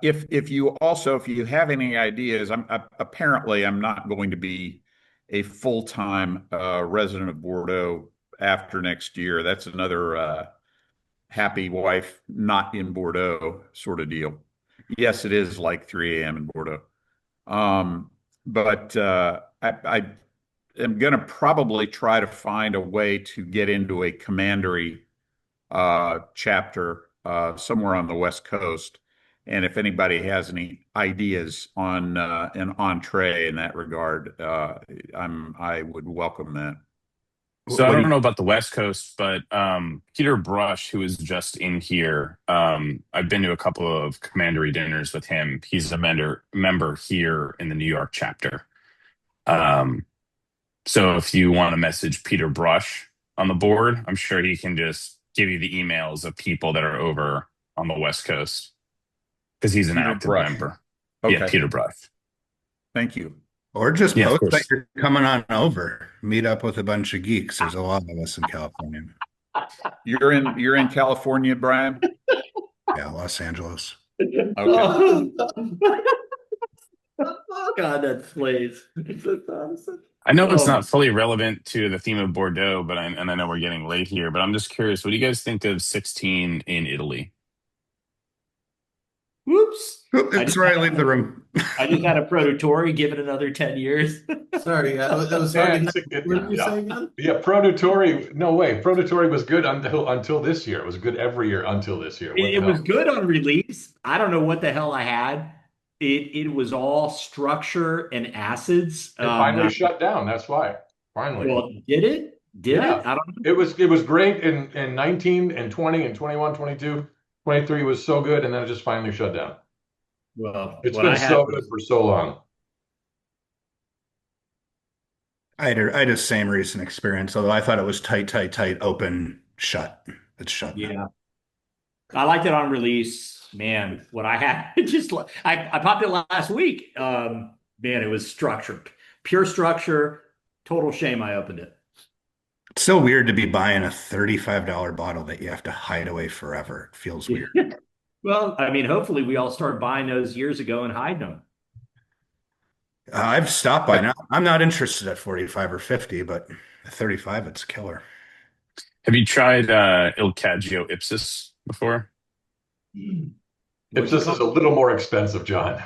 if you have any ideas, apparently I'm not going to be a full-time resident of Bordeaux after next year. That's another happy wife not in Bordeaux sort of deal. Yes, it is like 3 a.m. in Bordeaux. But I am going to probably try to find a way to get into a commandery chapter somewhere on the West Coast. And if anybody has any ideas on an entree in that regard, I would welcome that. So I don't know about the West Coast, but Peter Brush, who is just in here, I've been to a couple of commandery dinners with him. He's a member here in the New York chapter. So if you want to message Peter Brush on the board, I'm sure he can just give you the emails of people that are over on the West Coast because he's an active member. Okay. Yeah, Peter Brush. Thank you. Or just post that you're coming on over. Meet up with a bunch of geeks. There's a lot of us in California. You're in California, Brian? Yeah, Los Angeles. Okay. God, that slays. I know it's not fully relevant to the theme of Bordeaux, but I know we're getting late here, but I'm just curious, what do you guys think of 16 in Italy? Whoops. It's right, leave the room. I just had a Produttori. Give it another 10 years. Sorry, that was hard to get. What did you say again? Yeah, Produttori. No way. Produttori was good until this year. It was good every year until this year. It was good on release. I don't know what the hell I had. It was all structure and acids. It finally shut down. That's why. Finally. Well, did it? Did it? I don't know. It was great in 19 and 20 and 21, 22. 23 was so good, and then it just finally shut down. Well, it's been so good for so long. I had the same recent experience, although I thought it was tight, open, shut. It's shut. Yeah. I liked it on release. Man, what I had, I popped it last week. Man, it was structure, pure structure. Total shame I opened it. It's so weird to be buying a $35 bottle that you have to hide away forever. It feels weird. Well, I mean, hopefully we all started buying those years ago and hiding them. I've stopped by now. I'm not interested at 45 or 50, but at 35, it's killer. Have you tried Il Cagio Ipsis before? Ipsis is a little more expensive, John.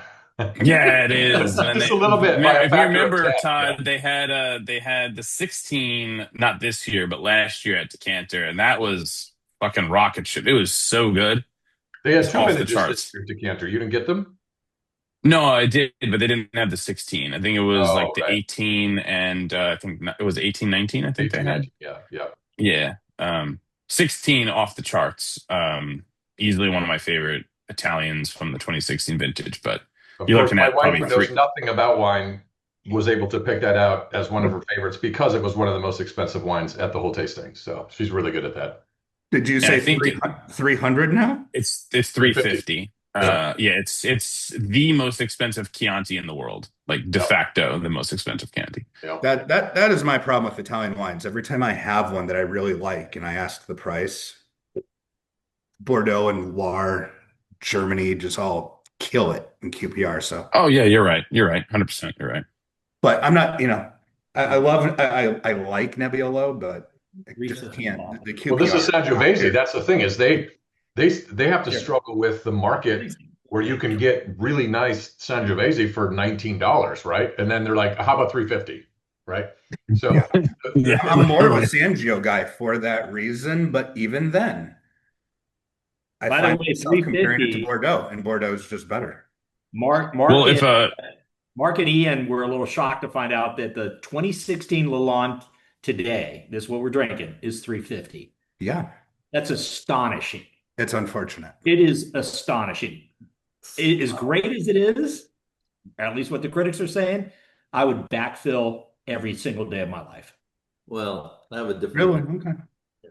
Yeah, it is. Just a little bit. If you remember, Todd, they had the 16, not this year, but last year at Decanter, and that was fucking rocket ship. It was so good. They had two vintages this year at Decanter. You didn't get them? No, I did, but they didn't have the 16. I think it was the 18 and I think it was 18, 19. I think 18, they had. 19, yeah. 16 off the charts. Easily one of my favorite Italians from the 2016 vintage, but. You're looking at my wife, who knows nothing about wine, was able to pick that out as one of her favorites because it was one of the most expensive wines at the whole tasting. So she's really good at that. Did you say 300 now? It's 350. It's the most expensive Chianti in the world, like de facto the most expensive Chianti. That is my problem with Italian wines. Every time I have one that I really like and I ask the price, Bordeaux and Loire, Germany just all kill it in QPR. So oh yeah, you're right. 100%. You're right. But I'm not, I like Nebbiolo, but I just can't. The QPR, well, this is Sangiovese. That's the thing is they have to struggle with the market where you can get really nice Sangiovese for $19, right? And then they're like, how about $350, right? So I'm more of a Sangio guy for that reason, but even then, I find myself comparing it to Bordeaux, and Bordeaux is just better. Mark and Ian were a little shocked to find out that the 2016 Lalande today, this is what we're drinking, is $350. Yeah. That's astonishing. It's unfortunate. It is astonishing. As great as it is, at least what the critics are saying, I would backfill every single day of my life. Well, I have a different. Really? Okay.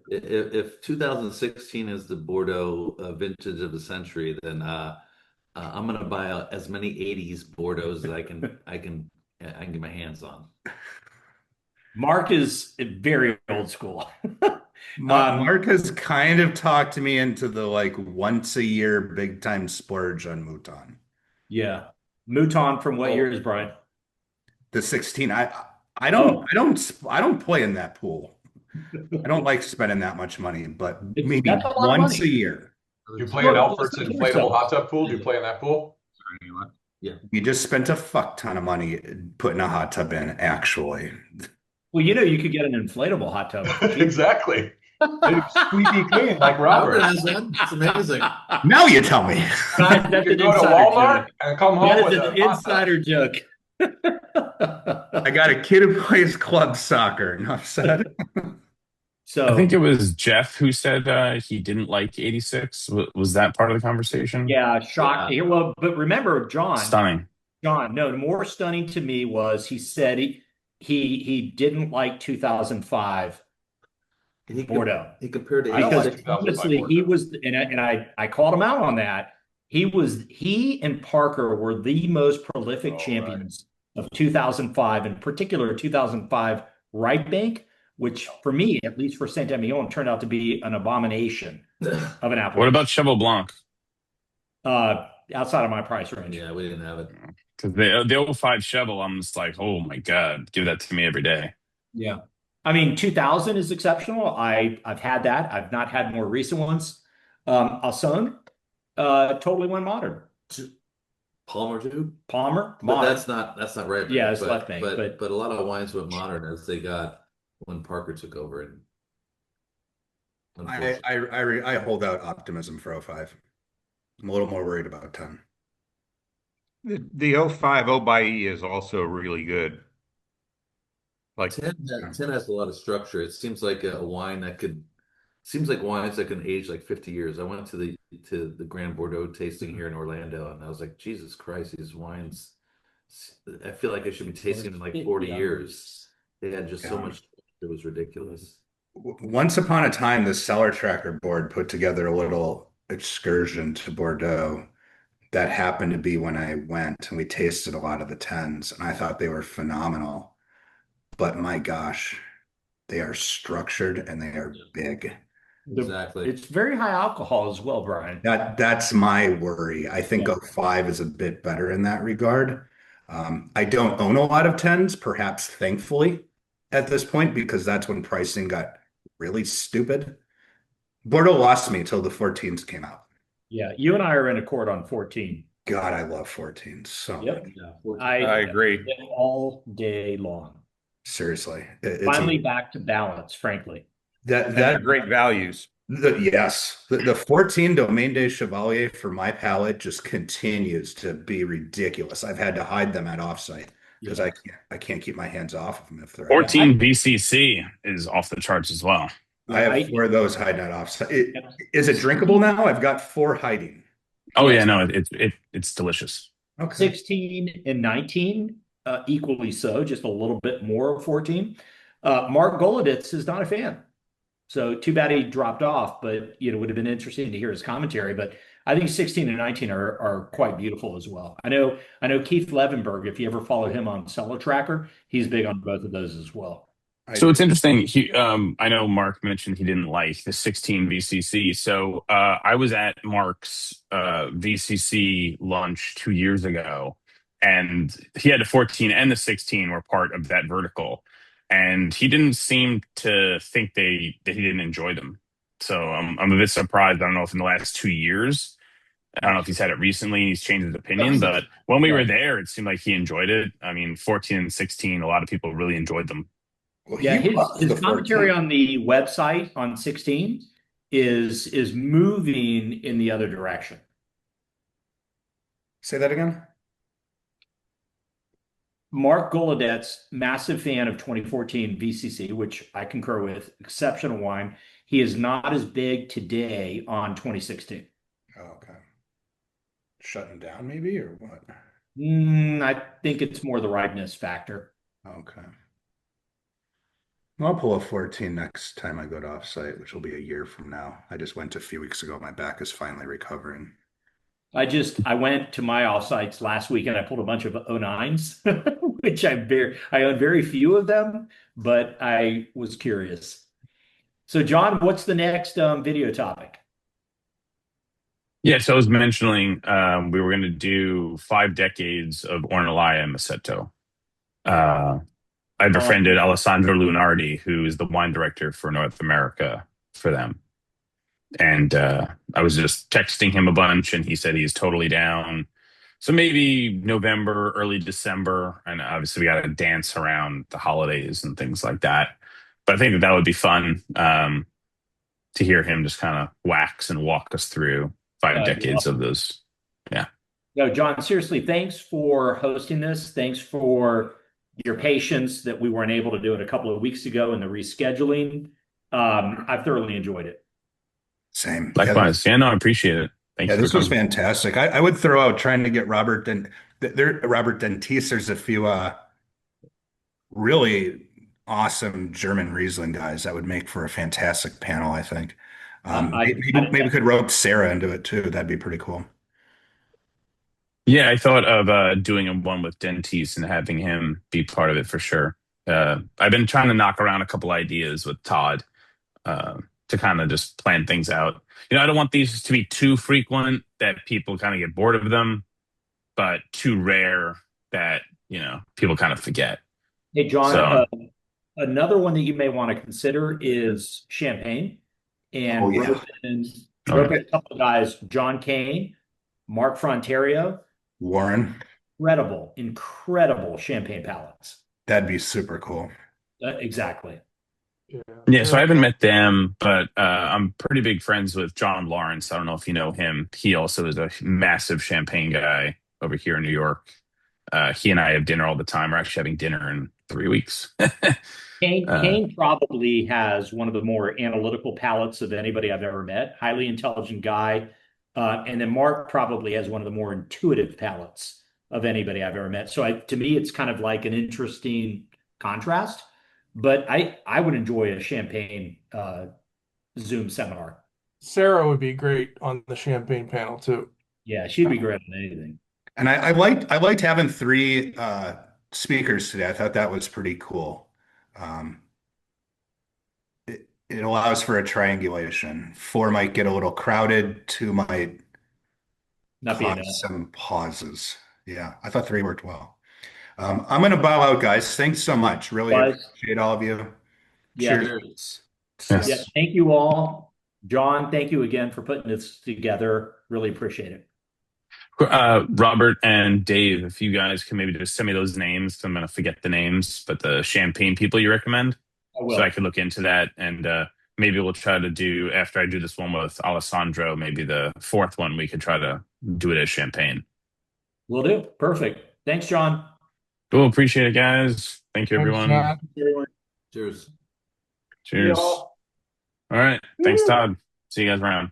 If 2016 is the Bordeaux vintage of the century, then I'm going to buy as many 80s Bordeaux as I can get my hands on. Mark is very old school. Mark has kind of talked me into the once a year big time splurge on Mouton. Yeah. Mouton from what year is Brian? The 16. I don't play in that pool. I don't like spending that much money, but maybe once a year. Do you play in Alfert's inflatable hot tub pool? Do you play in that pool? Yeah. You just spent a fuck ton of money putting a hot tub in, actually. Well, you could get an inflatable hot tub. Exactly. Squeaky clean like Robert. It's amazing. Now you tell me. That's you can go to Walmart and come home with an insider joke. I got a kid who plays club soccer. Enough said. So I think it was Jeff who said he didn't like 86. Was that part of the conversation? Yeah, shocked. Yeah. Well, but remember, John. Stunning. John, no, more stunning to me was he said he didn't like 2005 Bordeaux. He compared to because honestly, he was, and I called him out on that. He and Parker were the most prolific champions of 2005, in particular 2005 Right Bank, which for me, at least for Saint-Emilion, turned out to be an abomination of an apple. What about Cheval Blanc? Outside of my price range. Yeah, we didn't have it. Because the 05 Cheval, I'm just like, oh my God, give that to me every day. Yeah. I mean, 2000 is exceptional. I've had that. I've not had more recent ones. Asson totally went modern. Palmer too. Palmer, but that's not right. Yeah, it's left bank. But a lot of wines went modern as they got when Parker took over. And I hold out optimism for 05. I'm a little more worried about 10. The 05 Obayi is also really good. Like 10 has a lot of structure. It seems like a wine that seems like wines that can age like 50 years. I went to the Grand Bordeaux tasting here in Orlando, and I was like, Jesus Christ, these wines, I feel like I should be tasting them in like 40 years. They had just so much, it was ridiculous. Once upon a time, the Cellar Tracker board put together a little excursion to Bordeaux. That happened to be when I went, and we tasted a lot of the 10s, and I thought they were phenomenal. But my gosh, they are structured and they are big. Exactly. It's very high alcohol as well, Brian. That's my worry. I think 05 is a bit better in that regard. I don't own a lot of 10s, perhaps thankfully, at this point, because that's when pricing got really stupid. Bordeaux lost me until the 14s came out. Yeah, you and I are in accord on 14. God, I love 14 so much. Yeah, I agree. All day long. Seriously. Finally back to balance, frankly. That great values. Yes. The 14 Domaine des Chevalier for my palate just continues to be ridiculous. I've had to hide them at offsite because I can't keep my hands off of them if they're 14 BCC is off the charts as well. I have 4 of those hiding at offsite. Is it drinkable now? I've got 4 hiding. Oh yeah, no, it's delicious. Okay. 16 and 19 equally so, just a little bit more of 14. Mark Golodetz is not a fan. So too bad he dropped off, but it would have been interesting to hear his commentary. But I think 16 and 19 are quite beautiful as well. I know Keith Levenberg, if you ever follow him on Cellar Tracker, he's big on both of those as well. So it's interesting. I know Mark mentioned he didn't like the 16 VCC. So I was at Mark's VCC lunch 2 years ago, and he had the 14 and the 16 were part of that vertical, and he didn't seem to think that he didn't enjoy them. So I'm a bit surprised. I don't know if in the last 2 years, I don't know if he's had it recently, he's changed his opinion, but when we were there, it seemed like he enjoyed it. I mean, 14 and 16, a lot of people really enjoyed them. Well, Yeah, his commentary on the website on 16 is moving in the other direction. Say that again. Mark Golodetz, massive fan of 2014 VCC, which I concur with, exceptional wine. He is not as big today on 2016. Oh, okay. Shutting down maybe, or what? I think it's more the ripeness factor. Okay. I'll pull a 14 next time I go to offsite, which will be a year from now. I just went a few weeks ago. My back is finally recovering. I went to my offsites last week and I pulled a bunch of 09s, which I own very few of them, but I was curious. So John, what's the next video topic? Yeah, so I was mentioning we were going to do 5 decades of Ornellaia and Masetto. I befriended Alessandro Lunardi, who is the wine director for North America for them. And I was just texting him a bunch, and he said he's totally down. So maybe November, early December, and obviously we got to dance around the holidays and things like that. But I think that would be fun to hear him just kind of wax and walk us through 5 decades of those. Yeah. No, John, seriously, thanks for hosting this. Thanks for your patience that we weren't able to do it a couple of weeks ago in the rescheduling. I've thoroughly enjoyed it. Same. Likewise. Yeah, no, I appreciate it. Thank you. This was fantastic. I would throw out trying to get Robert Dentis. There's a few really awesome German Riesling guys that would make for a fantastic panel, I think. Maybe we could rope Sarah into it too. That'd be pretty cool. Yeah, I thought of doing one with Dentis and having him be part of it for sure. I've been trying to knock around a couple ideas with Todd to kind of just plan things out. I don't want these to be too frequent that people kind of get bored of them, but too rare that, people kind of forget. Hey, John, another one that you may want to consider is champagne. And a couple of guys, John Kane, Mark Fronterio, Warren. Incredible champagne palates. That'd be super cool. Exactly. Yeah, so I haven't met them, but I'm pretty big friends with John Lawrence. I don't know if you know him. He also is a massive champagne guy over here in New York. He and I have dinner all the time. We're actually having dinner in 3 weeks. Kane probably has one of the more analytical palates of anybody I've ever met. Highly intelligent guy. And then Mark probably has one of the more intuitive palates of anybody I've ever met. So to me, it's kind of like an interesting contrast. But I would enjoy a champagne Zoom seminar. Sarah would be great on the champagne panel too. Yeah, she'd be great on anything. And I liked having 3 speakers today. I thought that was pretty cool. It allows for a triangulation. 4 might get a little crowded. 2 might not be enough. Some pauses. Yeah, I thought 3 worked well. I'm going to bow out, guys. Thanks so much. Really appreciate all of you. Yeah. Cheers. Yes. Yeah, thank you all. John, thank you again for putting this together. Really appreciate it. Robert and Dave, if you guys can maybe just send me those names. I'm going to forget the names, but the champagne people you recommend. So I could look into that, and maybe we'll try to do, after I do this one with Alessandro, maybe the 4th one, we could try to do it as champagne. Will do. Perfect. Thanks, John. Cool. Appreciate it, guys. Thank you, everyone. Cheers. Cheers. All right. Thanks, Todd. See you guys around.